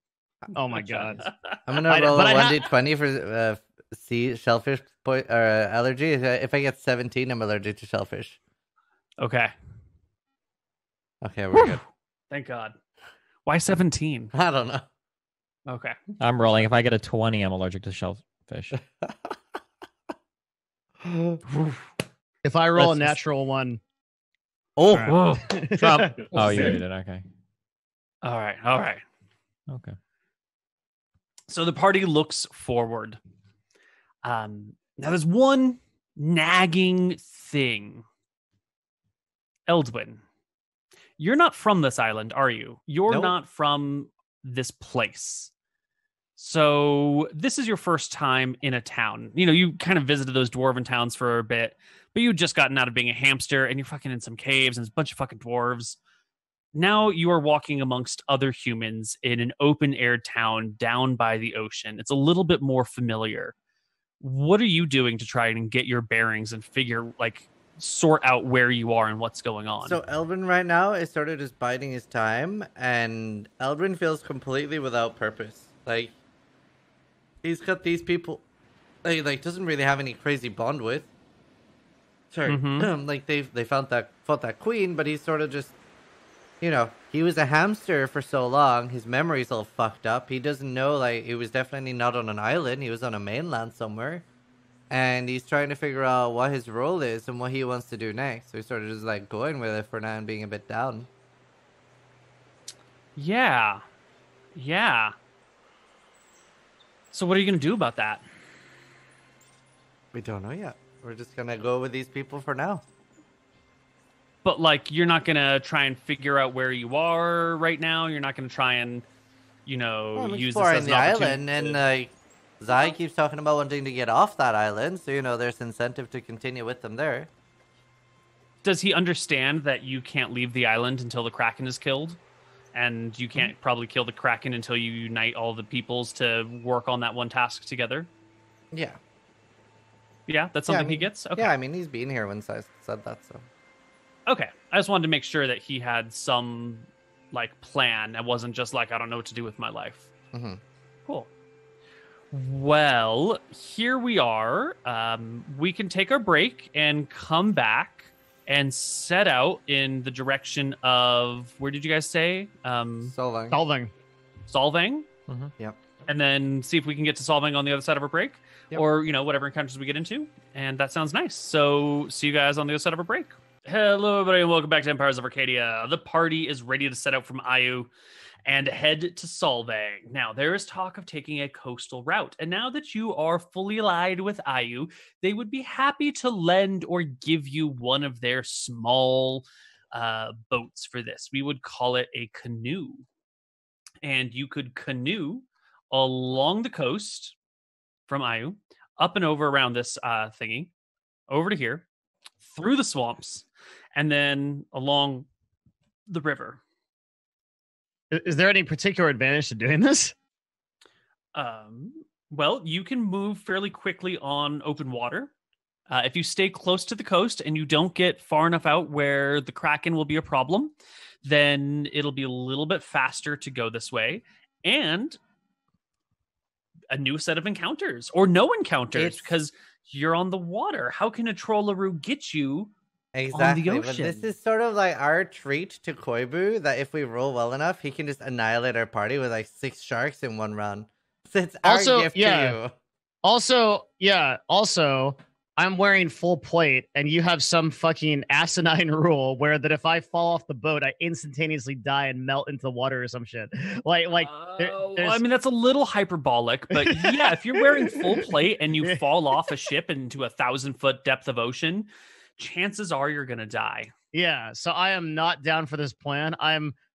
Oh my god. I'm gonna I- roll but a I 1d20 for sea shellfish allergy. If I get 17, I'm allergic to shellfish. Okay, Okay, we're good. thank God. Why 17? I don't know. Okay. I'm rolling. If I get a 20, I'm allergic to shellfish. If I roll a Let's just- natural one, Oh, Whoa. Trump. Oh, you did it. Okay. All right. Okay. So the party looks forward. Now there's one nagging thing. Eldwin, you're not from this island, are you? You're Nope. not from this place. So this is your first time in a town. You kind of visited those dwarven towns for a bit, but you'd just gotten out of being a hamster and you're fucking in some caves and there's a bunch of fucking dwarves. Now you are walking amongst other humans in an open air town down by the ocean. It's a little bit more familiar. What are you doing to try and get your bearings and sort out where you are and what's going on? so Eldrin right now is sort of just biding his time, and Eldrin feels completely without purpose. Like, he's got these people, like doesn't really have any crazy bond with. Sure, Mhm. like they fought that queen, but he's sort of just, he was a hamster for so long. His memory's all fucked up. He doesn't know, like, he was definitely not on an island. He was on a mainland somewhere. And he's trying to figure out what his role is and what he wants to do next. So he's sort of just, like, going with it for now and being a bit down. Yeah. So what are you going to do about that? We don't know yet. We're just gonna go with these people for now. But like, you're not going to try and figure out where you are right now. You're not going to try and, I'm use this exploring as an the opportunity. island, and Zai keeps talking about wanting to get off that island, so there's incentive to continue with them there. Does he understand that you can't leave the island until the Kraken is killed? And you can't probably kill the Kraken until you unite all the peoples to work on that one task together? Yeah. Yeah, that's something he gets? Okay. Yeah, I mean, he's been here when I said that, so. Okay. I just wanted to make sure that he had some, plan. It wasn't just I don't know what to do with my life. Mm-hmm. Cool. Well, here we are. We can take our break and come back and set out in the direction of, where did you guys say? Solvang. Solvang? Mm-hmm. Yep. And then see if we can get to Solvang on the other side of our break. Yep. Or, whatever encounters we get into. And that sounds nice. So see you guys on the other side of our break. Hello, everybody, and welcome back to Empires of Arcadia. The party is ready to set out from Ayu and head to Solvang. Now, there is talk of taking a coastal route, and now that you are fully allied with Ayu, they would be happy to lend or give you one of their small boats for this. We would call it a canoe. And you could canoe along the coast from Ayu, up and over around this thingy, over to here, through the swamps, and then along the river. Is there any particular advantage to doing this? Well, you can move fairly quickly on open water. If you stay close to the coast and you don't get far enough out where the Kraken will be a problem, then it'll be a little bit faster to go this way. And a new set of encounters, or no encounters, because you're on the water. How can a Trollaroo get you Exactly, on the but ocean? this is sort of like our treat to Koibu, that if we roll well enough, he can just annihilate our party with 6 sharks in one run. So it's our gift to you. Also, I'm wearing full plate, and you have some fucking asinine rule where that if I fall off the boat, I instantaneously die and melt into the water or some shit. I mean, that's a little hyperbolic, but yeah, if you're wearing full plate and you fall off a ship into 1,000-foot depth of ocean, chances are you're gonna die. Yeah, so I am not down for this plan.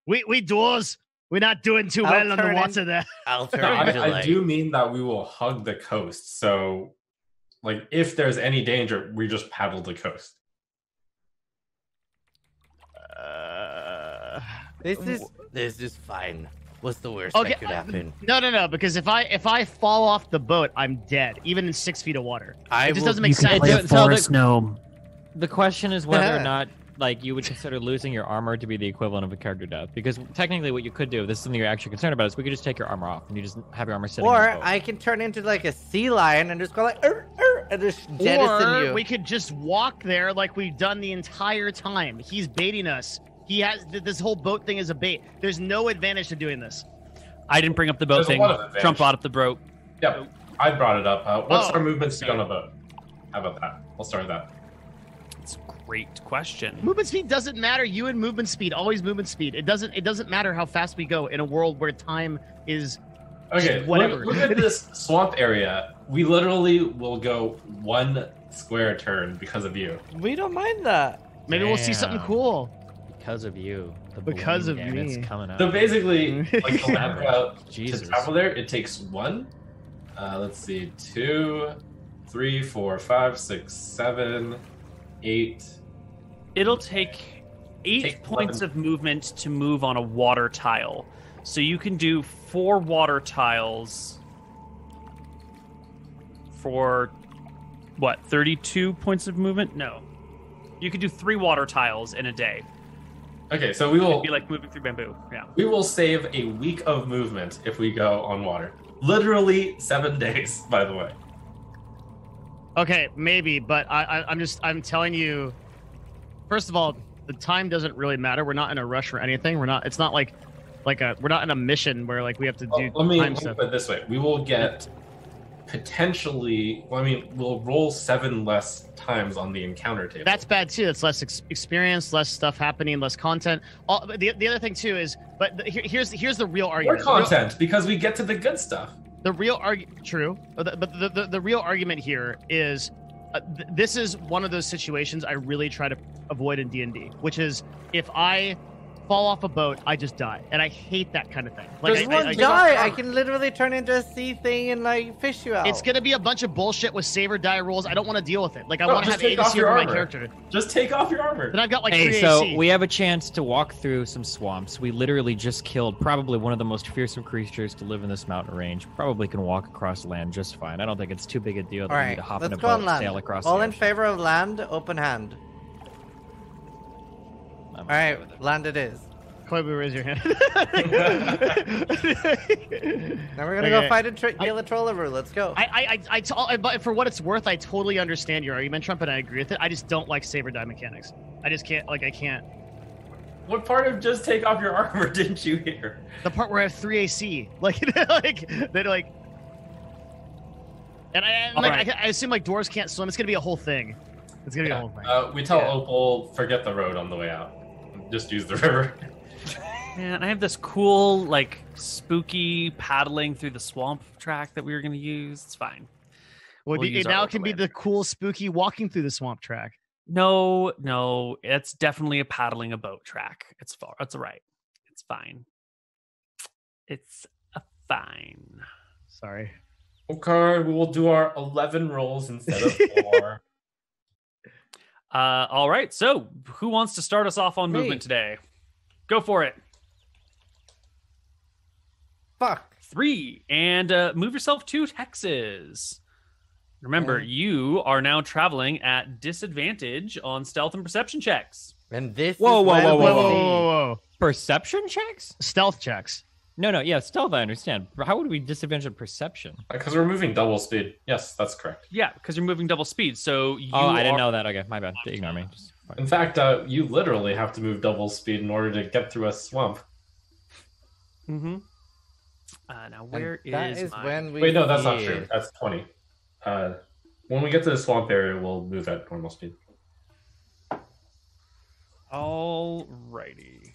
We dwarves, we're not doing too well on the water there. I do mean that we will hug the coast. So, if there's any danger, we just paddle the coast. This is fine. What's the worst that could happen? No, because if I fall off the boat, I'm dead, even in 6 feet of water. It just doesn't make You sense. can play a forest gnome. The question is whether or not you would consider losing your armor to be the equivalent of a character death. Because technically what you could do, if this is something you're actually concerned about, is we could just take your armor off and you just have your armor sitting Or in the boat. I can turn into a sea lion and just go and just jettison you. We could just walk there like we've done the entire time. He's baiting us. He has this whole boat thing is a bait. There's no advantage to doing this. I didn't bring up the boat There's a thing. lot of advantage. Trump brought up the boat. Yep, I brought it up. What's our movement speed on a boat? How about that? We'll start with that. It's a great question. Movement speed doesn't matter. You and movement speed, always movement speed. It doesn't matter how fast we go in a world where time is whatever. Look at this swamp area. We literally will go 1 square turn because of you. We don't mind that. Maybe we'll see something cool. Because of you. Because of me. It's coming up. So basically, the map route to Jesus. travel there, it takes 1. Let's see, 2, 3, 4, 5, 6, 7, 8. It'll take 8 points 11. of movement to move on a water tile. So you can do 4 water tiles for, 32 points of movement? No. You can do 3 water tiles in a day. Okay, so we will It'd be like moving through bamboo. Yeah. we will save a week of movement if we go on water. Literally 7 days, by the way. Okay, maybe, but I'm telling you. First of all, the time doesn't really matter. We're not in a rush or anything. It's not like we're not in a mission where we have to do Let me time put stuff. it this way: we will get potentially, well, I mean, we'll roll 7 less times on the encounter table. That's bad too. It's less experience, less stuff happening, less content. The other thing too is, here's the real argument. More content because we get to the good stuff. The real true, but the real argument here is this is one of those situations I really try to avoid in D&D, which is if I fall off a boat, I just die, and I hate that kind of thing. Like, I can literally turn into a sea thing and like fish you out. It's gonna be a bunch of bullshit with save or die rules. I don't want to deal with it. Like I want to have AC over my character. Just take off your armor. Then I've got like Hey, 3 so AC. we have a chance to walk through some swamps. We literally just killed probably one of the most fearsome creatures to live in this mountain range. Probably can walk across land just fine. I don't think it's too big a deal that All we need right, to hop in a let's go boat on and land. sail across All the in ocean. favor of land, open hand. I'm All okay right, with it. land it is. Koibu, raise your hand. Now we're gonna go fight kill a Trollaroo. Let's go. But for what it's worth, I totally understand your argument, Trump, and I agree with it. I just don't like save or die mechanics. I just can't. Like I can't. What part of just take off your armor didn't you hear? The part where I have 3 AC, like they're like, and I assume like dwarves can't swim. It's gonna be a whole thing. It's gonna be a whole thing. We tell Opal, forget the road on the way out. Just use the river. Man, I have this cool, like, spooky paddling through the swamp track that we were going to use. It's fine. Well, We'll use our now it can be overland. the cool, spooky walking through the swamp track. No, it's definitely a paddling a boat track. It's far. It's all right. It's fine. It's fine. Sorry. Okay, we will do our 11 rolls instead of 4. All right. So, who wants to start us off on Me. movement today? Go for it. Fuck. 3, and move yourself 2 hexes. Remember, you are now traveling at disadvantage on stealth and perception checks. And this Whoa, is whoa, when whoa, we whoa, see- Whoa. Perception checks? Stealth checks. No, yeah, stealth I understand. But how would we disadvantage on perception? Because we're moving double speed. Yes, that's correct. Yeah, because you're moving double speed. So you I didn't are- know that. Okay, my bad. Ignore me. Just, In fact, you literally have to move double speed in order to get through a swamp. Mm-hmm. Now, and where that is is my... when we Wait, no, that's not see- true. That's 20. When we get to the swamp area, we'll move at normal speed. All righty.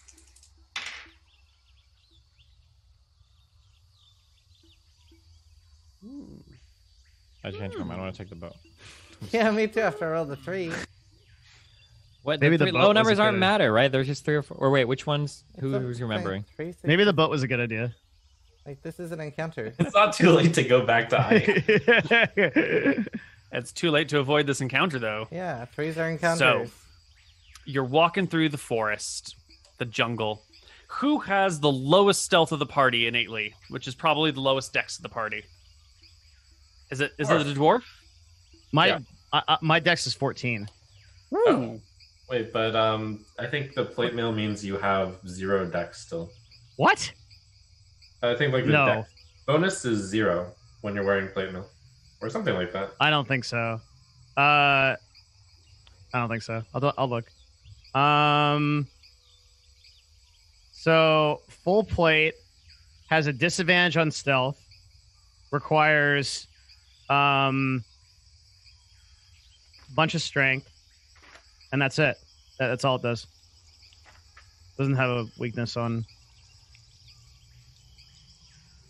I changed my mind. I want to take the boat. Yeah, me too. After I rolled the 3. What? Maybe The the three boat low was numbers a aren't good- matter, right? There's just 3 or 4. Or wait, which ones? It's a- Who's remembering? 3, 6, Maybe the boat was a good idea. Like this is an encounter. It's not too late to go back to hiding. It's too late to avoid this encounter, though. Yeah, 3s are encounters. You're walking through the forest, the jungle. Who has the lowest stealth of the party innately, which is probably the lowest dex of the party? Is it the dwarf? My dex is 14. Oh, wait, but I think the plate mail means you have 0 dex still. What? I think like the No. dex bonus is 0 when you're wearing plate mail, or something like that. I don't think so. I don't think so. I'll look. So full plate has a disadvantage on stealth. Requires bunch of strength, and that's it. That's all it does. Doesn't have a weakness on.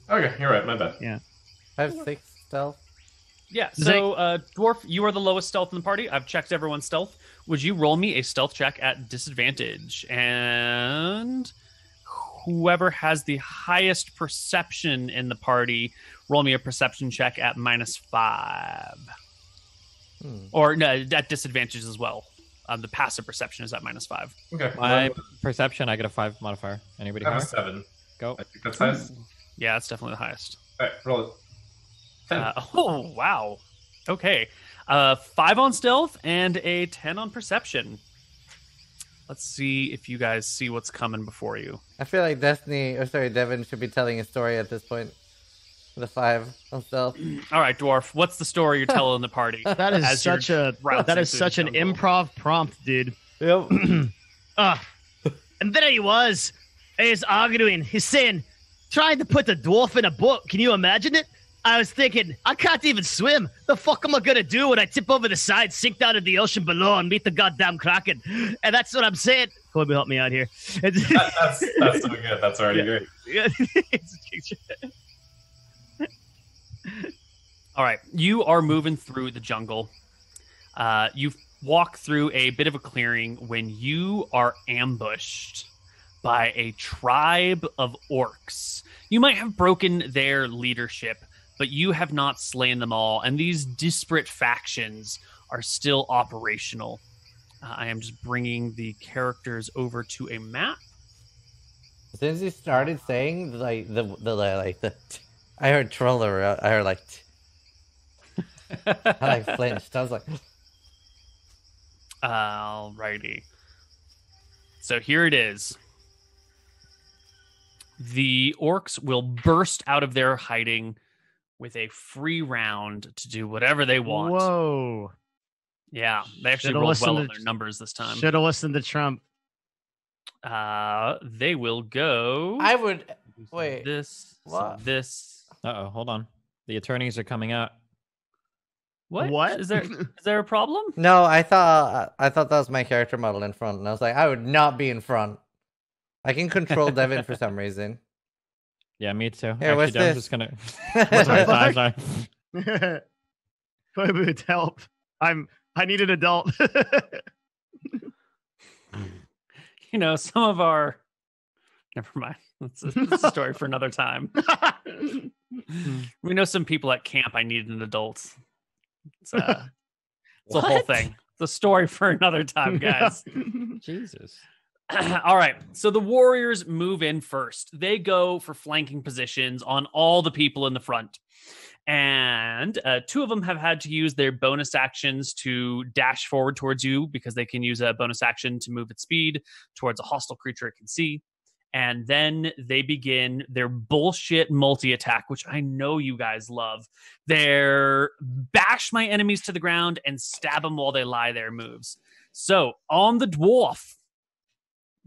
Okay, you're right. My bad. I have 6 stealth. Yeah, so dwarf, you are the lowest stealth in the party. I've checked everyone's stealth. Would you roll me a stealth check at disadvantage? And whoever has the highest perception in the party, roll me a perception check at -5. Or no, at disadvantage as well. The passive perception is at -5. Okay. My perception, I get a 5 modifier. Anybody I have higher? 7. Go. I think that's highest. Yeah, that's definitely the highest. All right, roll it. 10. Oh, wow. Okay. 5 on stealth and a 10 on perception. Let's see if you guys see what's coming before you. I feel like Devin should be telling a story at this point. The 5 on stealth. All right, dwarf. What's the story you're telling the party? That is As you're such a rousing that is through such the an jungle. improv prompt, dude. Yep. And there he was. He's arguing. He's saying, trying to put a dwarf in a book. Can you imagine it? I was thinking, I can't even swim. The fuck am I gonna do when I tip over the side, sink down in the ocean below, and meet the goddamn Kraken? And that's what I'm saying. Koibu, help me out here. That's so good. That's already great. All right, you are moving through the jungle. You walk through a bit of a clearing when you are ambushed by a tribe of orcs. You might have broken their leadership, but you have not slain them all, and these disparate factions are still operational. I am just bringing the characters over to a map. Since you started saying like the I heard troller. I heard like. I flinched. I was like. Alrighty. So here it is. The orcs will burst out of their hiding with a free round to do whatever they want. Whoa. Yeah, they actually Should've rolled well on listened their numbers this time. Should have listened to Trump. They will go. I would wait. This. What? This. Uh-oh, hold on. The attorneys are coming out. What? Is there a problem? No, I thought that was my character model in front, and I was like, I would not be in front. I can control Devin for some reason. Yeah, me too. Here, what's I'm this? just gonna. What the sorry. Koibu, help. I need an adult. You know, some of our. Never mind. That's a story for another time. We know some people at camp. I need an adult. It's a whole thing. It's a story for another time, guys. Jesus. All right. So the warriors move in first. They go for flanking positions on all the people in the front. And two of them have had to use their bonus actions to dash forward towards you because they can use a bonus action to move at speed towards a hostile creature it can see. And then they begin their bullshit multi-attack, which I know you guys love. Their bash my enemies to the ground and stab them while they lie there moves. So on the dwarf,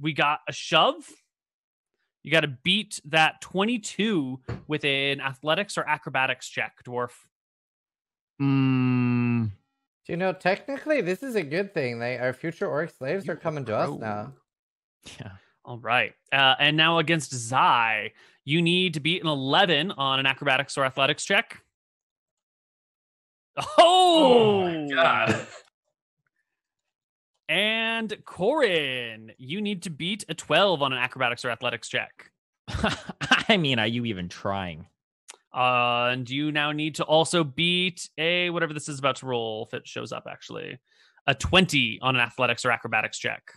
we got a shove. You got to beat that 22 with an athletics or acrobatics check, dwarf. Do you know, technically, this is a good thing. Our future orc slaves are coming to us now. Yeah. All right. And now against Zai, you need to beat an 11 on an acrobatics or athletics check. Oh my God. And Corin, you need to beat a 12 on an acrobatics or athletics check. I mean, are you even trying? And you now need to also beat a whatever this is about to roll, if it shows up actually. A 20 on an athletics or acrobatics check.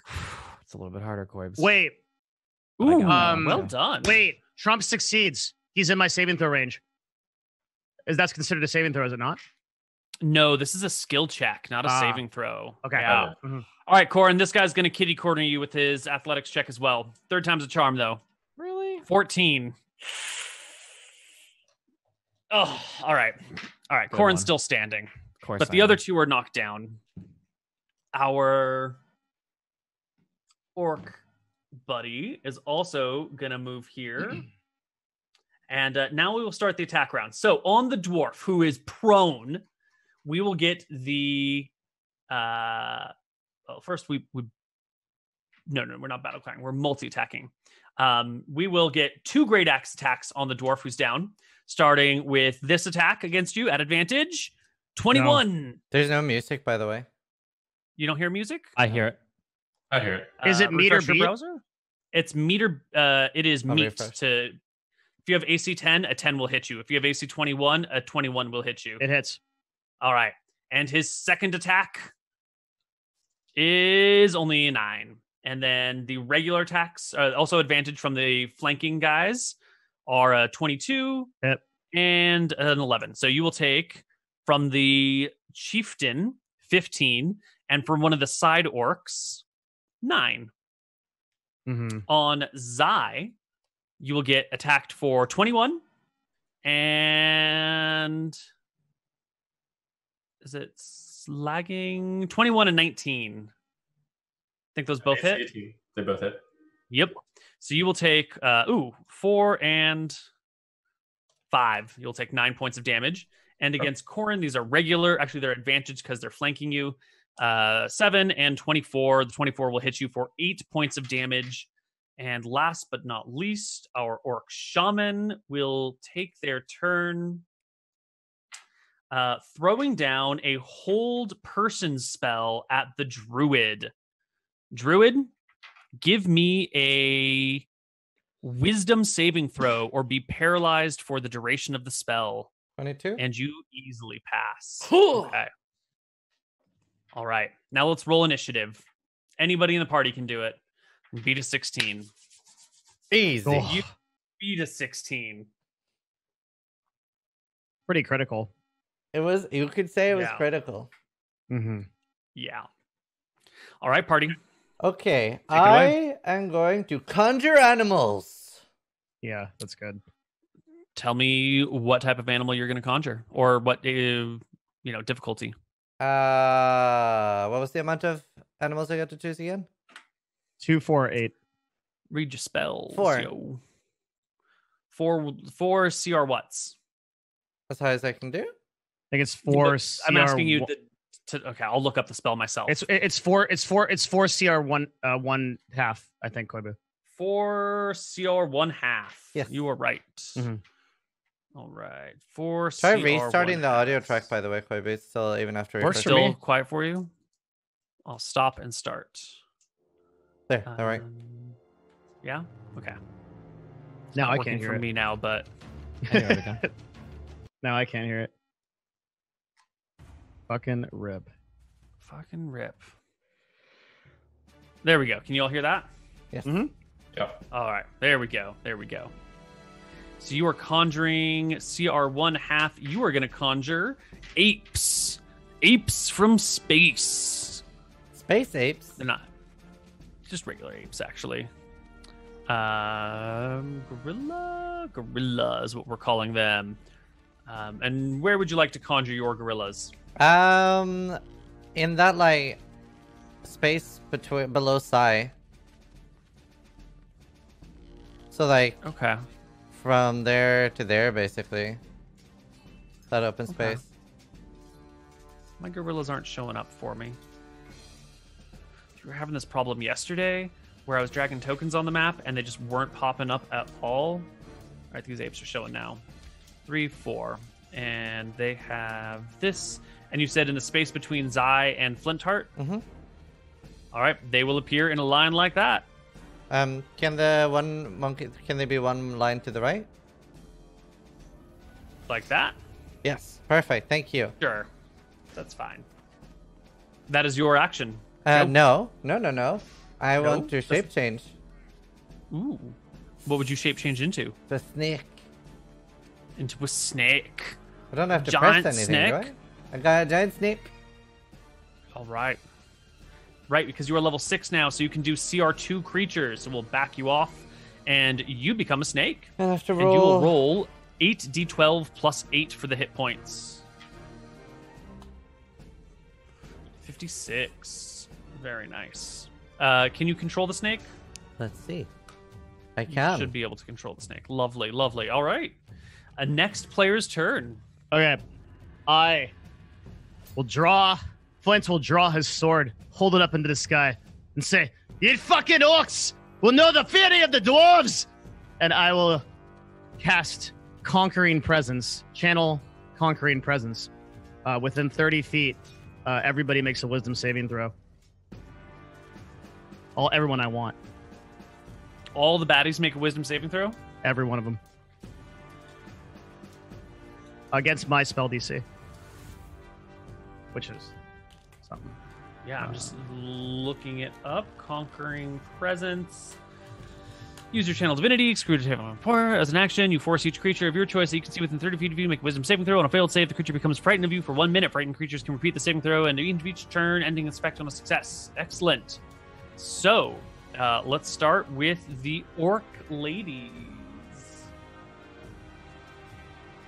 It's a little bit harder, Koibs. Wait. Ooh, well done. Wait. Trump succeeds. He's in my saving throw range. That's considered a saving throw, is it not? No, this is a skill check, not a saving throw. Okay. Yeah. Mm-hmm. All right, Corin, this guy's going to kitty corner you with his athletics check as well. Third time's a charm, though. Really? 14. Oh, all right. All right, Good Corin's one. still standing. Of course. But the other two are knocked down. Our orc buddy is also going to move here. And now we will start the attack round. So on the dwarf, who is prone, we will get the... well, first No, we're not battle crying. We're multi-attacking. We will get 2 great axe attacks on the dwarf who's down, starting with this attack against you at advantage. 21. No. There's no music, by the way. You don't hear music? I hear it. I hear it. Is it meter refresh your beat? browser? It's meter. It is I'll meet refresh. to. If you have AC 10, a 10 will hit you. If you have AC 21, a 21 will hit you. It hits. All right. And his second attack is only a 9. And then the regular attacks, also advantage from the flanking guys, are a 22 Yep. and an 11. So you will take from the chieftain 15, and from one of the side orcs 9. Mm-hmm. On Zai, you will get attacked for 21, and is it lagging? 21 and 19. Think those both hit? 18. They both hit. Yep. So you will take 4 and 5. You'll take 9 points of damage. And against Corin, these are regular. Actually, they're advantage because they're flanking you. 7 and 24. The 24 will hit you for 8 points of damage. And last but not least, our Orc Shaman will take their turn throwing down a hold person spell at the Druid. Druid, give me a wisdom saving throw or be paralyzed for the duration of the spell. 22. And you easily pass. Okay. All right. Now let's roll initiative. Anybody in the party can do it. Beat a 16. Easy. You beat a 16. Pretty critical. It was. You could say it was Yeah. critical. Mm-hmm. Yeah. All right, party. Okay, it I am going to conjure animals. Yeah, that's good. Tell me what type of animal you're going to conjure, or what difficulty. What was the amount of animals I got to choose again? 2, 4, 8. Read your spells. 4. Yo. Four CR what's? As high as I can do. I think it's 4. I'm asking you. Okay, I'll look up the spell myself. It's 4 CR 1 half. I think Koibu. 4 CR 1 half. Yes. You are right. Mhm. All right. 4 CR. Try restarting the audio 1/2. track, by the way, Koibu. It's still even after. Works for Still me. quiet for you. I'll stop and start. There. All right. Yeah. Okay. Now I Working can't hear for it. me now, but Now I can't hear it. Fucking rip. fucking rip. There we go. Can you all hear that? Yes. Mhm. Yep. All right. There we go. There we go. So you are conjuring CR 1/2. You are going to conjure apes. Apes from space. Space apes. They're not just regular apes, actually. Gorilla is what we're calling them. And where would you like to conjure your gorillas? In that space below Psy. So Okay. from there to there, basically. That open Okay. space. My gorillas aren't showing up for me. We were having this problem yesterday where I was dragging tokens on the map and they just weren't popping up at all. All right, these apes are showing now. 3, 4. And they have this. And you said in the space between Zai and Flintheart? Mm-hmm. All right, they will appear in a line like that. Can the one monkey? Can they be one line to the right? Like that? Yes. Perfect. Thank you. Sure. That's fine. That is your action. No. I want to That's- shape change. Ooh. What would you shape change into? The snake. Into a snake. I don't have to Giant press anything, snake? right? I got a giant snake. All right. Right, because you are level 6 now, so you can do CR2 creatures. So we'll back you off, and you become a snake. I have to And you will roll 8d12 plus 8 for the hit points. 56. Very nice. Can you control the snake? Let's see. I You can. should be able to control the snake. Lovely, lovely. All right. A next player's turn. Okay. I will draw. Flint will draw his sword, hold it up into the sky, and say, "You fucking orcs will know the fury of the dwarves!" And I will cast Conquering Presence, channel Conquering Presence. Within 30 feet, everybody makes a wisdom saving throw. Everyone I want. All the baddies make a wisdom saving throw. Every one of them. Against my spell DC. Which is something. Yeah, I'm just looking it up. Conquering Presence. Use your channel divinity, exclude your table power. As an action, you force each creature of your choice that you can see within 30 feet of you to make a wisdom saving throw. On a failed save, the creature becomes frightened of you for 1 minute. Frightened creatures can repeat the saving throw and each turn, ending its effect on a success. Excellent. So, let's start with the Orc Ladies.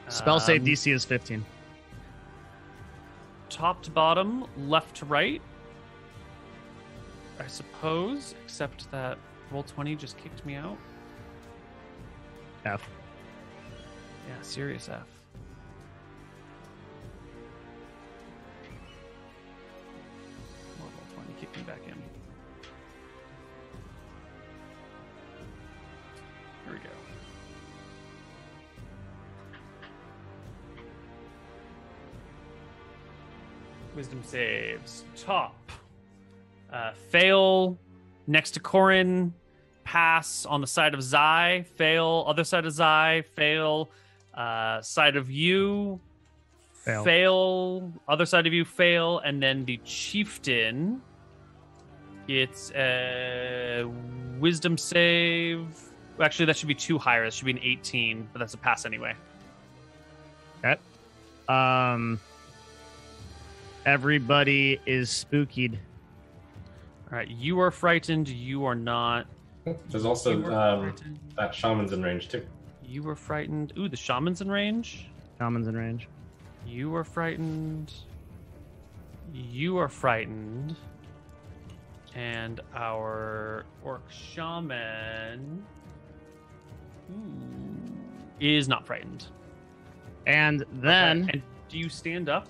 Spell save DC is 15. Top to bottom, left to right, I suppose, except that roll 20 just kicked me out. F. Yeah, serious F. Level 20, kick me back in. Here we go. Wisdom saves. Top. Fail next to Corin. Pass on the side of Zai. Fail. Other side of Zai. Fail. Side of you. Fail. Fail. Other side of you. Fail. And then the chieftain. It's a wisdom save. Well, actually, that should be 2 higher. That should be an 18, but that's a pass anyway. Okay. Everybody is spookied. All right, you are frightened. You are not. There's also You are frightened. that shaman's in range too. You were frightened. Ooh, the shaman's in range. Shaman's in range. You are frightened. You are frightened. And our orc shaman is not frightened. And then, Okay. And do you stand up?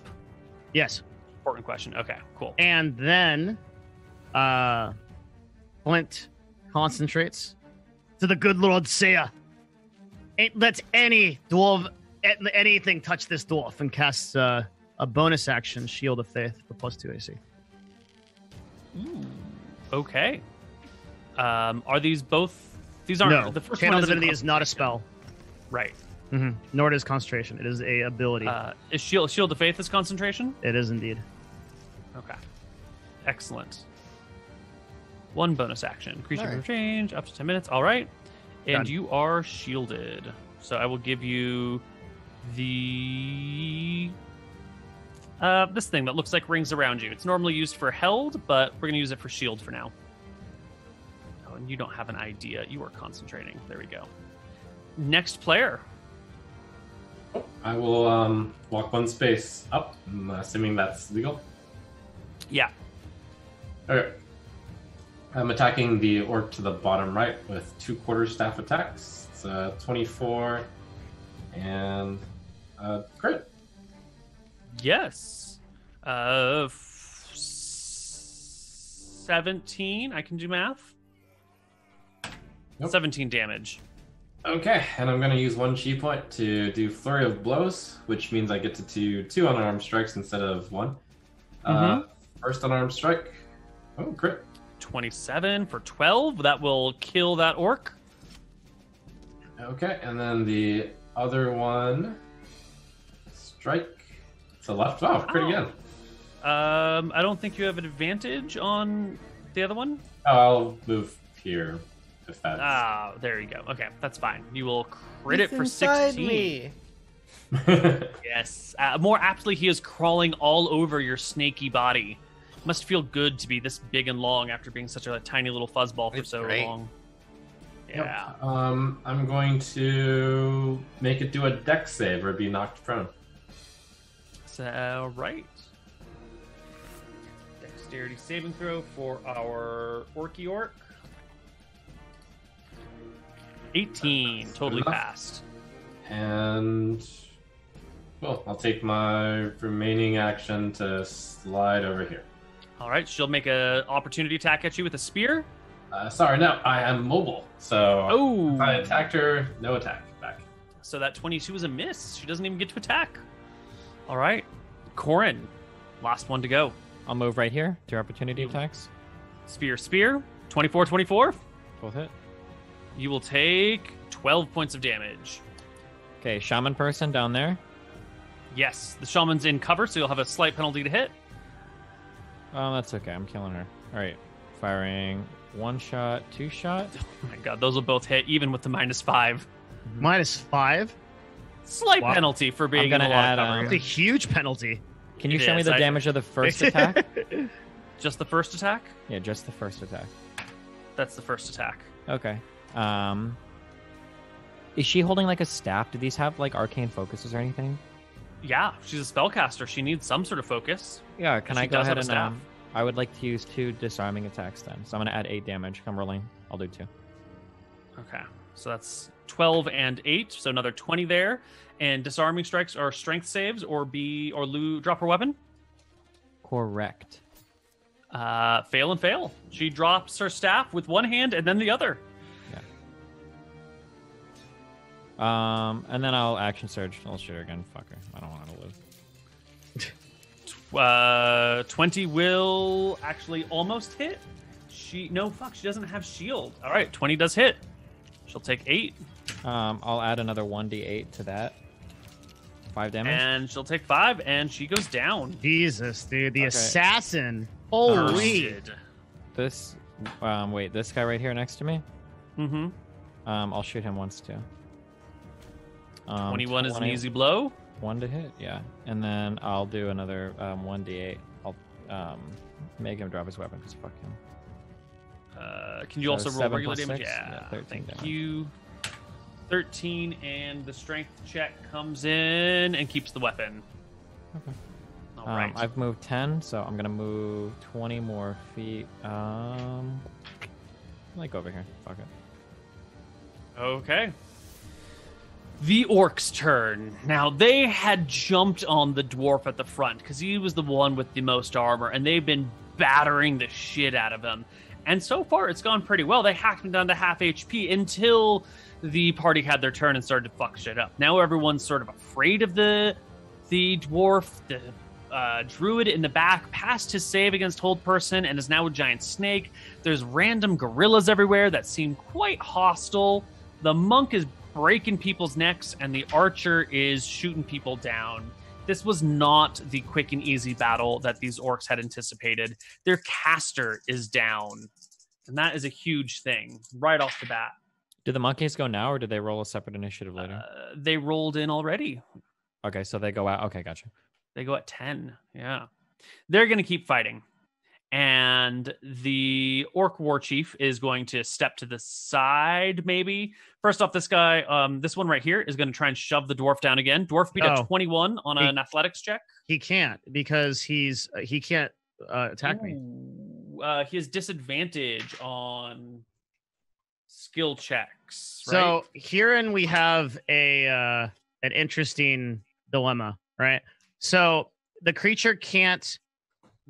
yes. Important question. Okay, cool. And then, Flint concentrates to the good Lord Seiya. Ain't lets anything touch this dwarf, and casts a bonus action, Shield of Faith, for +2 AC. Ooh, okay. Are these both? These aren't. No, The first Channel one isn't Divinity is not a concentration. spell. Right. Nor it is concentration. It is a ability. Is Shield of Faith is concentration? It is indeed. Okay. Excellent. 1 bonus action. Creature Nice. of range, up to 10 minutes. All right. And Done. you are shielded. So I will give you the this thing that looks like rings around you. It's normally used for held, but we're going to use it for shield for now. Oh, and you don't have an idea. You are concentrating. There we go. Next player. I will walk 1 space up. I'm assuming that's legal. Yeah. Okay. I'm attacking the orc to the bottom right with 2 quarterstaff attacks. It's 24 and crit. Yes. 17. I can do math. Nope. 17 damage. Okay, and I'm going to use 1 chi point to do Flurry of Blows, which means I get to do 2 unarmed strikes instead of 1. First unarmed strike. Oh, crit. 27 for 12. That will kill that orc. Okay, and then the other one. Strike. To left. Wow, crit again. I don't think you have an advantage on the other one. Oh, I'll move here if that's. Ah, there you go. Okay, that's fine. You will crit it He's for inside 16. me. Yes. More aptly, he is crawling all over your snaky body. Must feel good to be this big and long after being such a tiny little fuzzball for It's so great. long. Yep. Yeah. I'm going to make it do a dex save or be knocked prone. So, right. Dexterity saving throw for our orky orc. 18. Totally enough. passed. And well, I'll take my remaining action to slide over here. All right, she'll make an opportunity attack at you with a spear. Sorry, no, I am mobile. So Oh. if I attacked her, no attack back. So that 22 is a miss. She doesn't even get to attack. All right. Corin, last one to go. I'll move right here. 2 opportunity attacks. Spear, spear. 24, 24. Both hit. You will take 12 points of damage. Okay, shaman person down there. Yes, the shaman's in cover, so you'll have a slight penalty to hit. Oh, that's okay. I'm killing her. All right, firing 1 shot, 2 shot. Oh my god, those will both hit, even with the -5. -5? Slight Wow. penalty for being gonna in a lot add, of cover. It's a huge penalty. Can you It show me is. the I- damage of the first attack? Just the first attack? Yeah, just the first attack. That's the first attack. Okay. Is she holding like a staff? Do these have like arcane focuses or anything? Yeah, she's a spellcaster. She needs some sort of focus. Yeah, can She I go does have ahead a and staff. I would like to use 2 disarming attacks then. So I'm gonna add 8 damage. I'm rolling. I'll do 2. Okay. So that's 12 and 8. So another 20 there. And disarming strikes are strength saves or drop her weapon. Correct. Fail and fail. She drops her staff with one hand and then the other. Yeah. And then I'll action surge. I'll shoot her again. Fuck her. I don't want her to live. 20 will actually almost hit. She doesn't have shield. All right, 20 does hit. She'll take 8. I'll add another 1d8 to that. 5 damage. And she'll take 5, and she goes down. Jesus, dude, the Okay. assassin. Holy. Bursted. This guy right here next to me. Mm-hmm. I'll shoot him once too. 21 is an easy blow. 1 to hit, yeah. And then I'll do another 1d8. I'll make him drop his weapon because fuck him. Can you So also roll 7 regular plus damage? 6? Yeah, Yeah, 13 thank damage. you. 13, and the strength check comes in and keeps the weapon. Okay. All right. I've moved 10, so I'm gonna move 20 more feet. Like over here. Fuck it. Okay. The orc's turn. Now, they had jumped on the dwarf at the front because he was the one with the most armor, and they've been battering the shit out of him. And so far, it's gone pretty well. They hacked him down to half HP until the party had their turn and started to fuck shit up. Now everyone's sort of afraid of the dwarf. The druid in the back passed his save against hold person and is now a giant snake. There's random gorillas everywhere that seem quite hostile. The monk is breaking people's necks, and the archer is shooting people down. This was not the quick and easy battle that these orcs had anticipated. Their caster is down, and that is a huge thing right off the bat. Do the monkeys go now, or did they roll a separate initiative later? They rolled in already. Okay, so they go out. Okay, gotcha. They go at 10. Yeah. They're going to keep fighting. And the orc war chief is going to step to the side, maybe. First off, this guy, this one right here, is going to try and shove the dwarf down again. Dwarf beat a 21 on an athletics check. He can't because he can't attack me. He has disadvantage on skill checks. Right? So herein we have an interesting dilemma, right? So the creature can't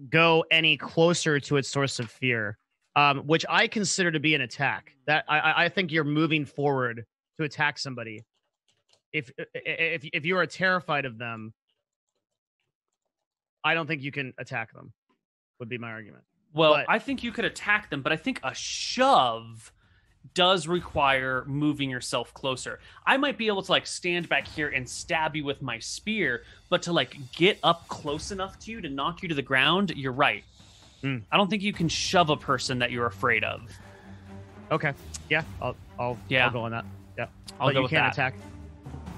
go any closer to its source of fear, which I consider to be an attack. That I think you're moving forward to attack somebody. If you are terrified of them, I don't think you can attack them. Would be my argument. Well, I think you could attack them, but I think a shove does require moving yourself closer. I might be able to like stand back here and stab you with my spear, but to like get up close enough to you to knock you to the ground, you're right. I don't think you can shove a person that you're afraid of. Okay. Yeah. I'll go on that. Yeah. I'll go you with can't that. attack.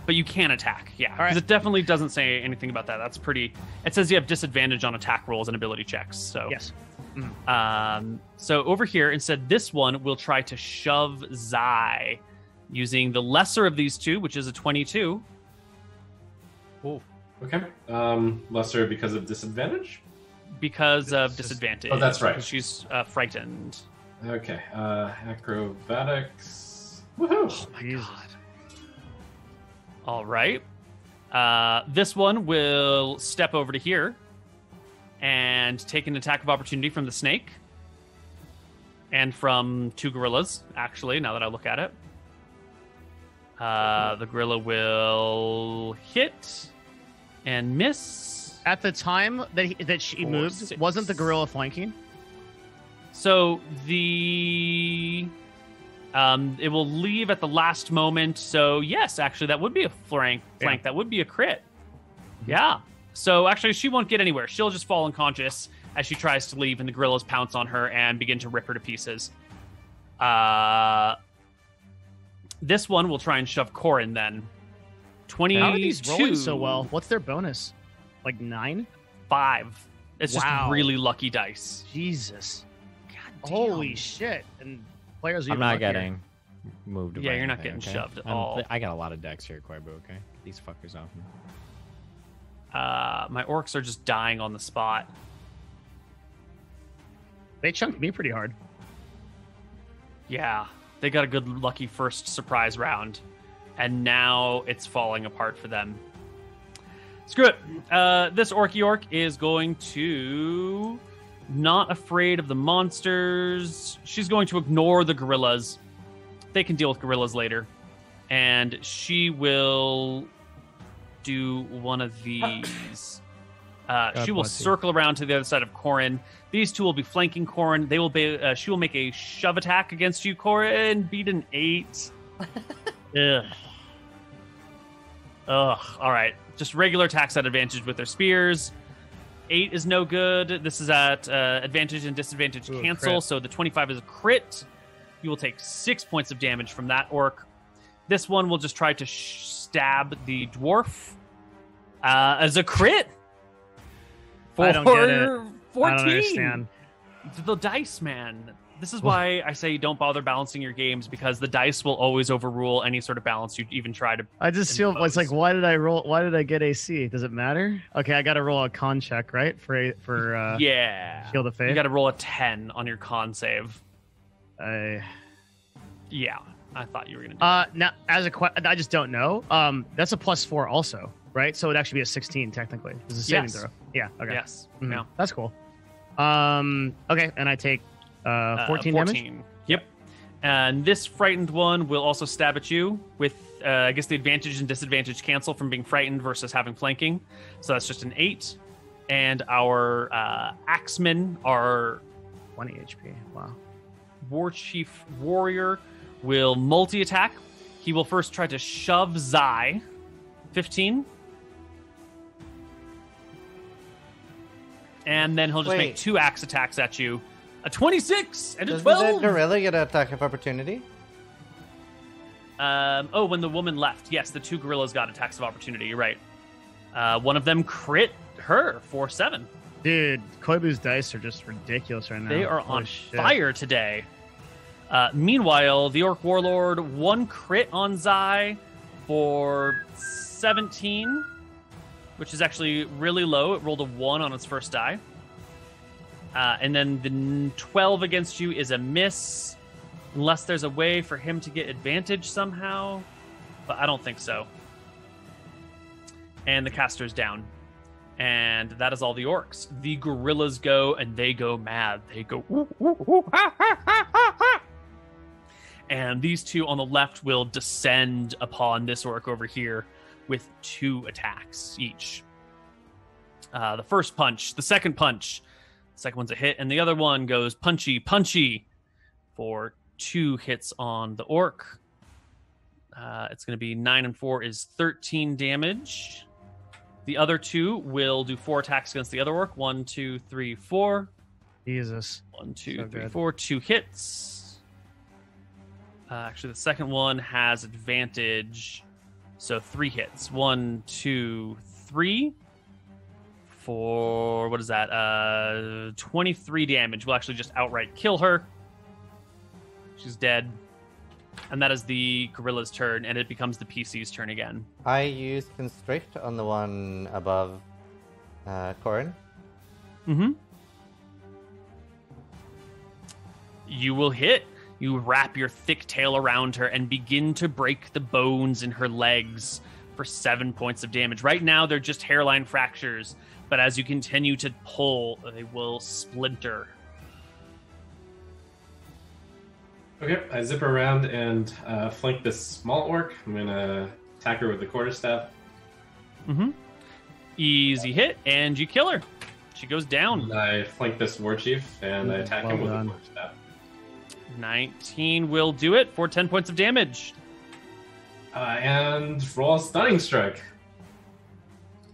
But you can attack. Yeah. All right. Because it definitely doesn't say anything about that. That's pretty. It says you have disadvantage on attack rolls and ability checks. So Yes. So over here, instead, this one will try to shove Zai using the lesser of these two, which is a 22. Oh, okay. Lesser because of disadvantage? Because of disadvantage. Oh, that's right. Because she's frightened. Okay. Acrobatics. Woohoo! Oh my god. All right. This one will step over to here and take an attack of opportunity from the snake. And from two gorillas, actually, now that I look at it. The gorilla will hit and miss. At the time that she moved, 6. wasn't the gorilla flanking? So the it will leave at the last moment. So yes, actually, that would be a flank. Yeah. That would be a crit. Yeah. So actually, she won't get anywhere. She'll just fall unconscious as she tries to leave, and the gorillas pounce on her and begin to rip her to pieces. This one will try and shove Corin then. 22. How are these rolling so well? What's their bonus? Like 9? 5. It's Wow. just really lucky dice. Jesus. God damn. Holy shit. And players are I'm even not luckier. getting moved. Yeah, by you're not anything, getting okay? shoved at all. I got a lot of decks here, Koibu, okay? Get these fuckers off me. My orcs are just dying on the spot. They chunked me pretty hard. Yeah. They got a good lucky first surprise round, and now it's falling apart for them. Screw it. This Orky Orc is going to not afraid of the monsters. She's going to ignore the gorillas. They can deal with gorillas later. And she will do one of these. She will circle around to the other side of Corin. These two will be flanking Corin. They will be. She will make a shove attack against you, Corin. Beat an 8. Ugh. Ugh. All right. Just regular attacks at advantage with their spears. 8 is no good. This is at advantage and disadvantage cancel. Crit. So the 25 is a crit. You will take 6 points of damage from that orc. This one will just try to stab the dwarf as a crit. I don't get it. 14. I don't understand. The dice, man. This is why I say don't bother balancing your games, because the dice will always overrule any sort of balance you even try to. I just feel impose. it's like, why did I roll? Why did I get AC? Does it matter? Okay, I got to roll a con check, right? For yeah. Shield of Faith. You got to roll a 10 on your con save. I Yeah, I thought you were gonna do that. now as a I just don't know. That's a +4 also, right? So it'd actually be a 16 technically. It's a saving Yes. throw. Yeah. Okay. Yes. Mhm. Yeah. That's cool. Okay, and I take 14 damage. Yep. And this frightened one will also stab at you with, I guess, the advantage and disadvantage cancel from being frightened versus having flanking. So that's just an 8. And our axemen, our 20 HP. Wow. war chief warrior, will multi-attack. He will first try to shove Zai. 15. And then he'll just make Wait. 2 axe attacks at you. A 26 and a Does 12. the gorilla get an attack of opportunity? When the woman left, yes, the 2 gorillas got attacks of opportunity. You're right. One of them crit her for 7. Dude, Koibu's dice are just ridiculous right now. They are Holy on shit. fire today. Meanwhile, the Orc Warlord, 1 crit on Zai for 17, which is actually really low. It rolled a 1 on its first die. And then the 12 against you is a miss, unless there's a way for him to get advantage somehow. But I don't think so. And the caster's down. And that is all the orcs. The gorillas go, and they go mad. They go, ooh, ooh, ooh, ha, ha, ha, ha, ha. And these 2 on the left will descend upon this orc over here with 2 attacks each. The first punch, the second punch. The second one's a hit, and the other one goes punchy, punchy for 2 hits on the orc. It's going to be 9 and 4 is 13 damage. The other 2 will do 4 attacks against the other orc. 1, 2, 3, 4. Jesus. 1, 2, So 3, good. 4. 2 hits. Actually, the second one has advantage. So 3 hits. 1, 2, 3. For, what is that? 23 damage. We'll actually just outright kill her. She's dead. And that is the gorilla's turn, and it becomes the PC's turn again. I use Constrict on the one above Corin. Mm-hmm. You will hit. You wrap your thick tail around her and begin to break the bones in her legs for 7 points of damage. Right now, they're just hairline fractures, but as you continue to pull, they will splinter. Okay, I zip around and flank this small orc. I'm gonna attack her with the quarterstaff. Mm-hmm. Easy hit, and you kill her. She goes down. And I flank this war chief and I attack him with Well the done. quarterstaff. 19 will do it for 10 points of damage. And roll a stunning strike.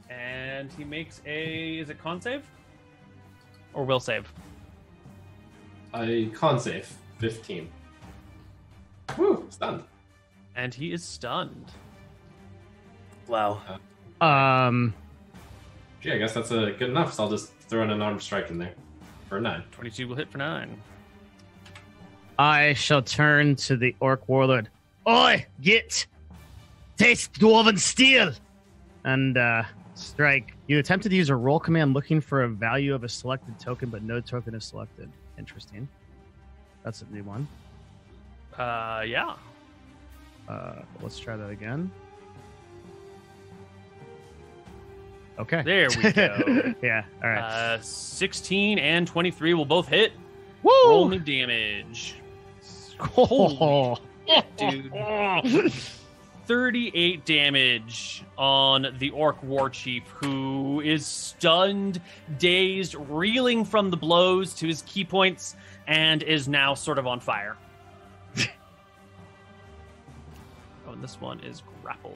And he makes a... Is it con save? Or will save? I con save 15. Woo, stunned. And he is stunned. Wow. Gee, I guess that's good enough, so I'll just throw in an armed strike in there. For a 9. 22 will hit for 9. I shall turn to the orc warlord. Oi, get! Taste dwarven steel! And strike. You attempted to use a roll command looking for a value of a selected token, but no token is selected. Interesting. That's a new one. Yeah. Let's try that again. Okay. There we go. Yeah. All right. 16 and 23 will both hit. Woo! Roll me damage. Holy dude. 38 damage on the Orc War Chief, who is stunned, dazed, reeling from the blows to his key points, and is now sort of on fire. Oh, and this one is grappled.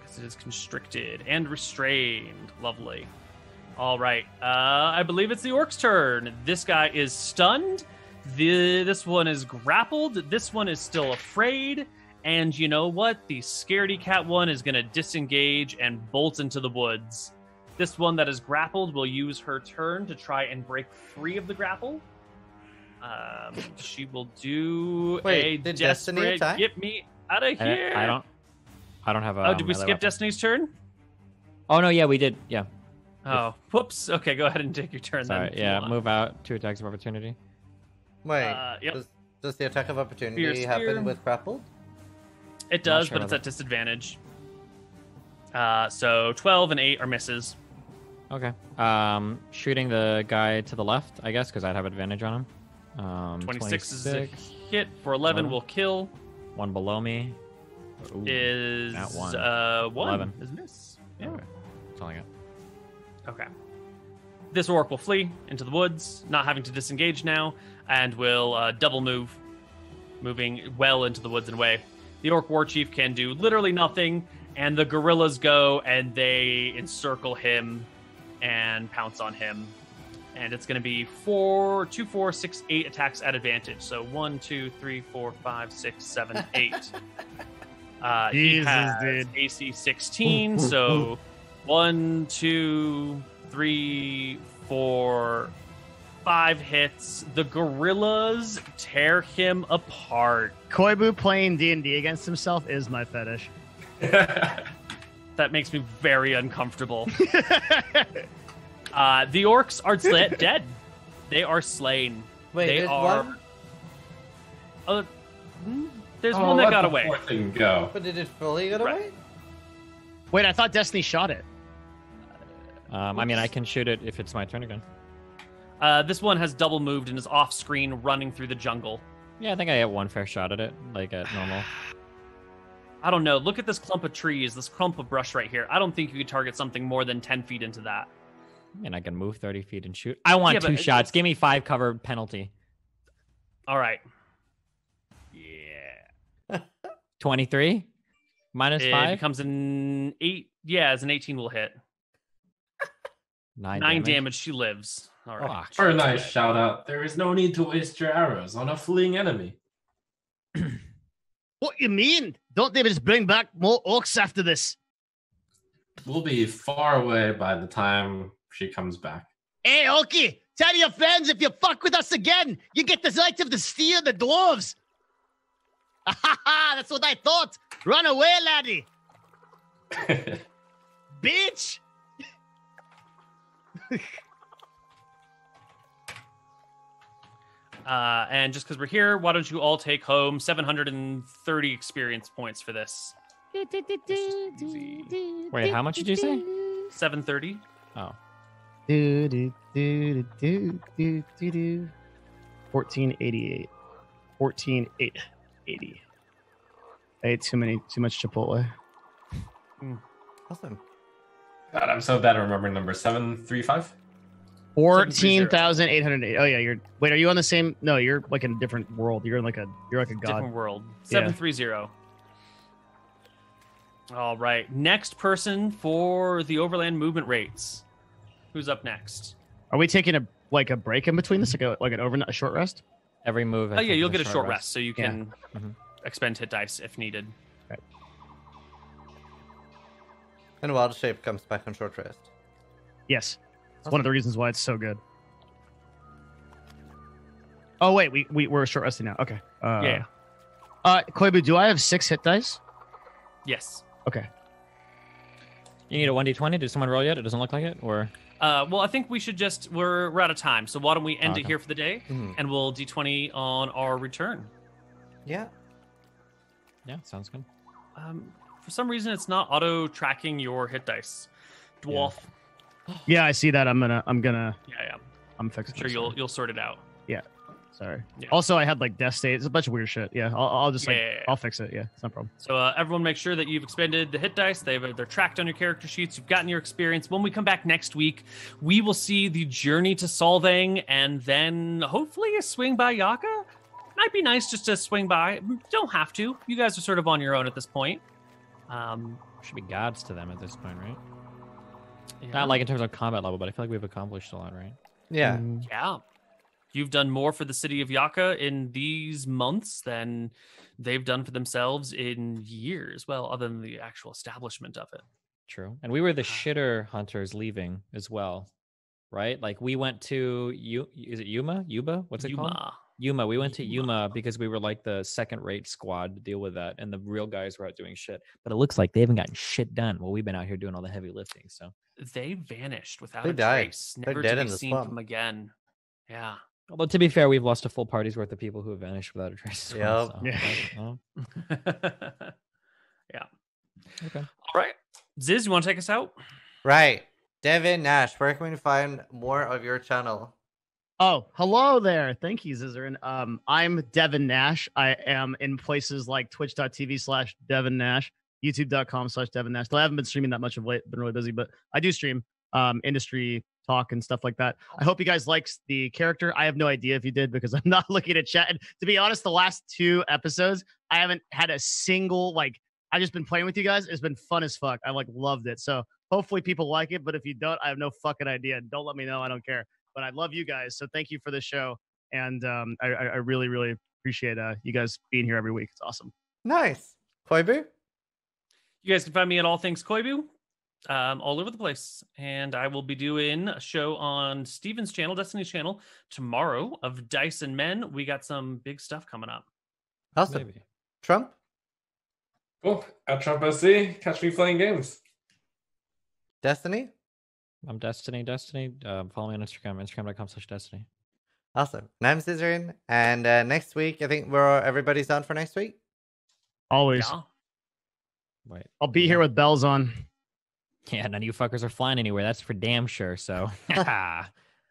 Because it is constricted and restrained. Lovely. All right. I believe it's the Orc's turn. This guy is stunned. This one is grappled. This one is still afraid. And you know what? The scaredy cat one is going to disengage and bolt into the woods. This one that is grappled will use her turn to try and break free of the grapple. She will do a did Destiny desperate attack? get me out of here. I don't have a. Oh, did we skip Destiny's turn? Oh no, yeah, we did. Yeah. Oh, whoops. Okay, go ahead and take your turn Sorry. then. if you Yeah, want. move out. 2 attacks of opportunity. Wait, Yep. does the attack of opportunity Spear. happen with grappled? It does, sure but it's about at disadvantage. So 12 and 8 are misses. Okay. Shooting the guy to the left, I guess, because I'd have advantage on him. 26 is a hit for 11 will kill. One below me. Ooh, Is that one. 1 11. is miss. Yeah. Okay. That's all I got. Okay. This orc will flee into the woods, not having to disengage now, and will double move, moving well into the woods and away. The Orc War Chief can do literally nothing, and the gorillas go and they encircle him and pounce on him. And it's going to be 2, 4, 6, 8 attacks at advantage. So 1, 2, 3, 4, 5, 6, 7, 8. He Jesus, has dude. AC 16, so 1, 2, 3, 4, 5 hits. The gorillas tear him apart. Koibu playing D&D against himself is my fetish. That makes me very uncomfortable. The orcs are dead. They are slain. Wait, they there's are. one? There's one that let got the away. poor thing go. But did it fully get Right. away? Wait, I thought Destiny shot it. I mean, I can shoot it if it's my turn again. This one has double moved and is off screen, running through the jungle. Yeah, I think I get one fair shot at it, like at normal. I don't know. Look at this clump of trees, this clump of brush right here. I don't think you could target something more than 10 feet into that. And I can move 30 feet and shoot. I want Yeah, 2 but shots. Give me 5 cover penalty. All right. Yeah. 23 minus It 5. becomes an 8. Yeah, as an 18 will hit. 9 9 damage. She lives. All right. Oh, For a nice shout out, there is no need to waste your arrows on a fleeing enemy. What you mean? Don't they just bring back more orcs after this? We'll be far away by the time she comes back. Hey, Oki, tell your friends if you fuck with us again, you get the right of the steal the dwarves. That's what I thought. Run away, laddie. Bitch. And just because we're here, why don't you all take home 730 experience points for this? Easy. Wait, how much did you say? 730. Oh. 1488. 14880. I ate too much Chipotle. Awesome. God, I'm so bad at remembering numbers. 735? 14,808. Oh yeah, you're. Wait, are you on the same? No, you're like in a different world. You're like a god. Different world. Yeah. 730. All right. Next person for the overland movement rates. Who's up next? Are we taking a break in between this, like an overnight, a short rest? Every move. Oh yeah, you'll get a short rest, so you Yeah. can expend hit dice if needed. And Wild Shape comes back on short rest. Yes, it's one of the reasons why it's so good. Oh wait, we're short resting now. Okay. Yeah. Koibu, do I have 6 hit dice? Yes. Okay. You need a 1d20? Did someone roll yet? It doesn't look like it, or Well, I think we should we're out of time. So why don't we end it Okay. here for the day, and we'll D20 on our return. Yeah. Yeah, sounds good. For some reason, it's not auto tracking your hit dice. Dwarf. Yeah, I see that. I'm Yeah. fixing. I'm sure it. you'll sort it out. Sorry. Yeah. Also, I had like death state. It's a bunch of weird shit. Yeah, I'll just Yeah. I'll fix it. Yeah, it's no problem. So everyone, make sure that you've expended the hit dice. They're tracked on your character sheets. You've gotten your experience. When we come back next week, we will see the journey to Solvang, and then hopefully a swing by Yaka. Might be nice just to swing by. Don't have to. You guys are sort of on your own at this point. Should be gods to them at this point, right? Yeah. Not like in terms of combat level, but I feel like we've accomplished a lot, right? Yeah. Yeah. You've done more for the city of Yaka in these months than they've done for themselves in years. Well, other than the actual establishment of it. True. And we were the shitter hunters leaving as well, right? Like we went to is it Yuba? What's it called? Yuma. We went to Yuma because we were like the second-rate squad to deal with that, and the real guys were out doing shit. But it looks like they haven't gotten shit done. Well, we've been out here doing all the heavy lifting. So They vanished without They a died. trace. They're Never dead to in be the seen swamp. from again. Yeah. although to be fair, we've lost a full party's worth of people who have vanished without a trace. As well, Yep. so, Yeah. okay. All right. Ziz, you want to take us out? Right. Devin Nash, where can we find more of your channel? Oh, hello there. Thank you, Zizaran. I'm Devin Nash. I am in places like twitch.tv/Devin Nash, youtube.com/Devin Nash. Though I haven't been streaming that much of late, been really busy, but I do stream industry talk and stuff like that. I hope you guys liked the character. I have no idea if you did because I'm not looking at chat. And to be honest, the last 2 episodes, I haven't had a single, I've just been playing with you guys. It's been fun as fuck. I loved it. So hopefully people like it, but if you don't, I have no fucking idea. Don't let me know. I don't care. But I love you guys. So thank you for the show. And I really, really appreciate you guys being here every week. It's awesome. Nice. Koibu? You guys can find me at All Things Koibu, all over the place. And I will be doing a show on Steven's channel, Destiny's channel, tomorrow of Dice and Men. We got some big stuff coming up. Awesome. Maybe. Trump? Cool. At Trump SC, catch me playing games. Destiny? I'm Destiny. Follow me on Instagram, instagram.com/Destiny. Awesome. And I'm Zizaran. And next week, I think everybody's on for next week. Always. Yeah. Wait. I'll be here with bells on. Yeah, none of you fuckers are flying anywhere. That's for damn sure. So,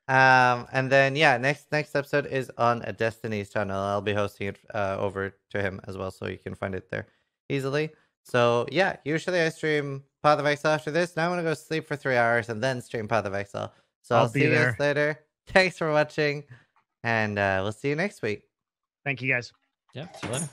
And then next episode is on a Destiny's channel. I'll be hosting it over to him as well, so you can find it there easily. So yeah, usually I stream Path of Exile after this. Now I'm gonna go sleep for 3 hours and then stream Path of Exile. So I'll be see you there. guys later. Thanks for watching, and we'll see you next week. Thank you guys. yeah, see you later.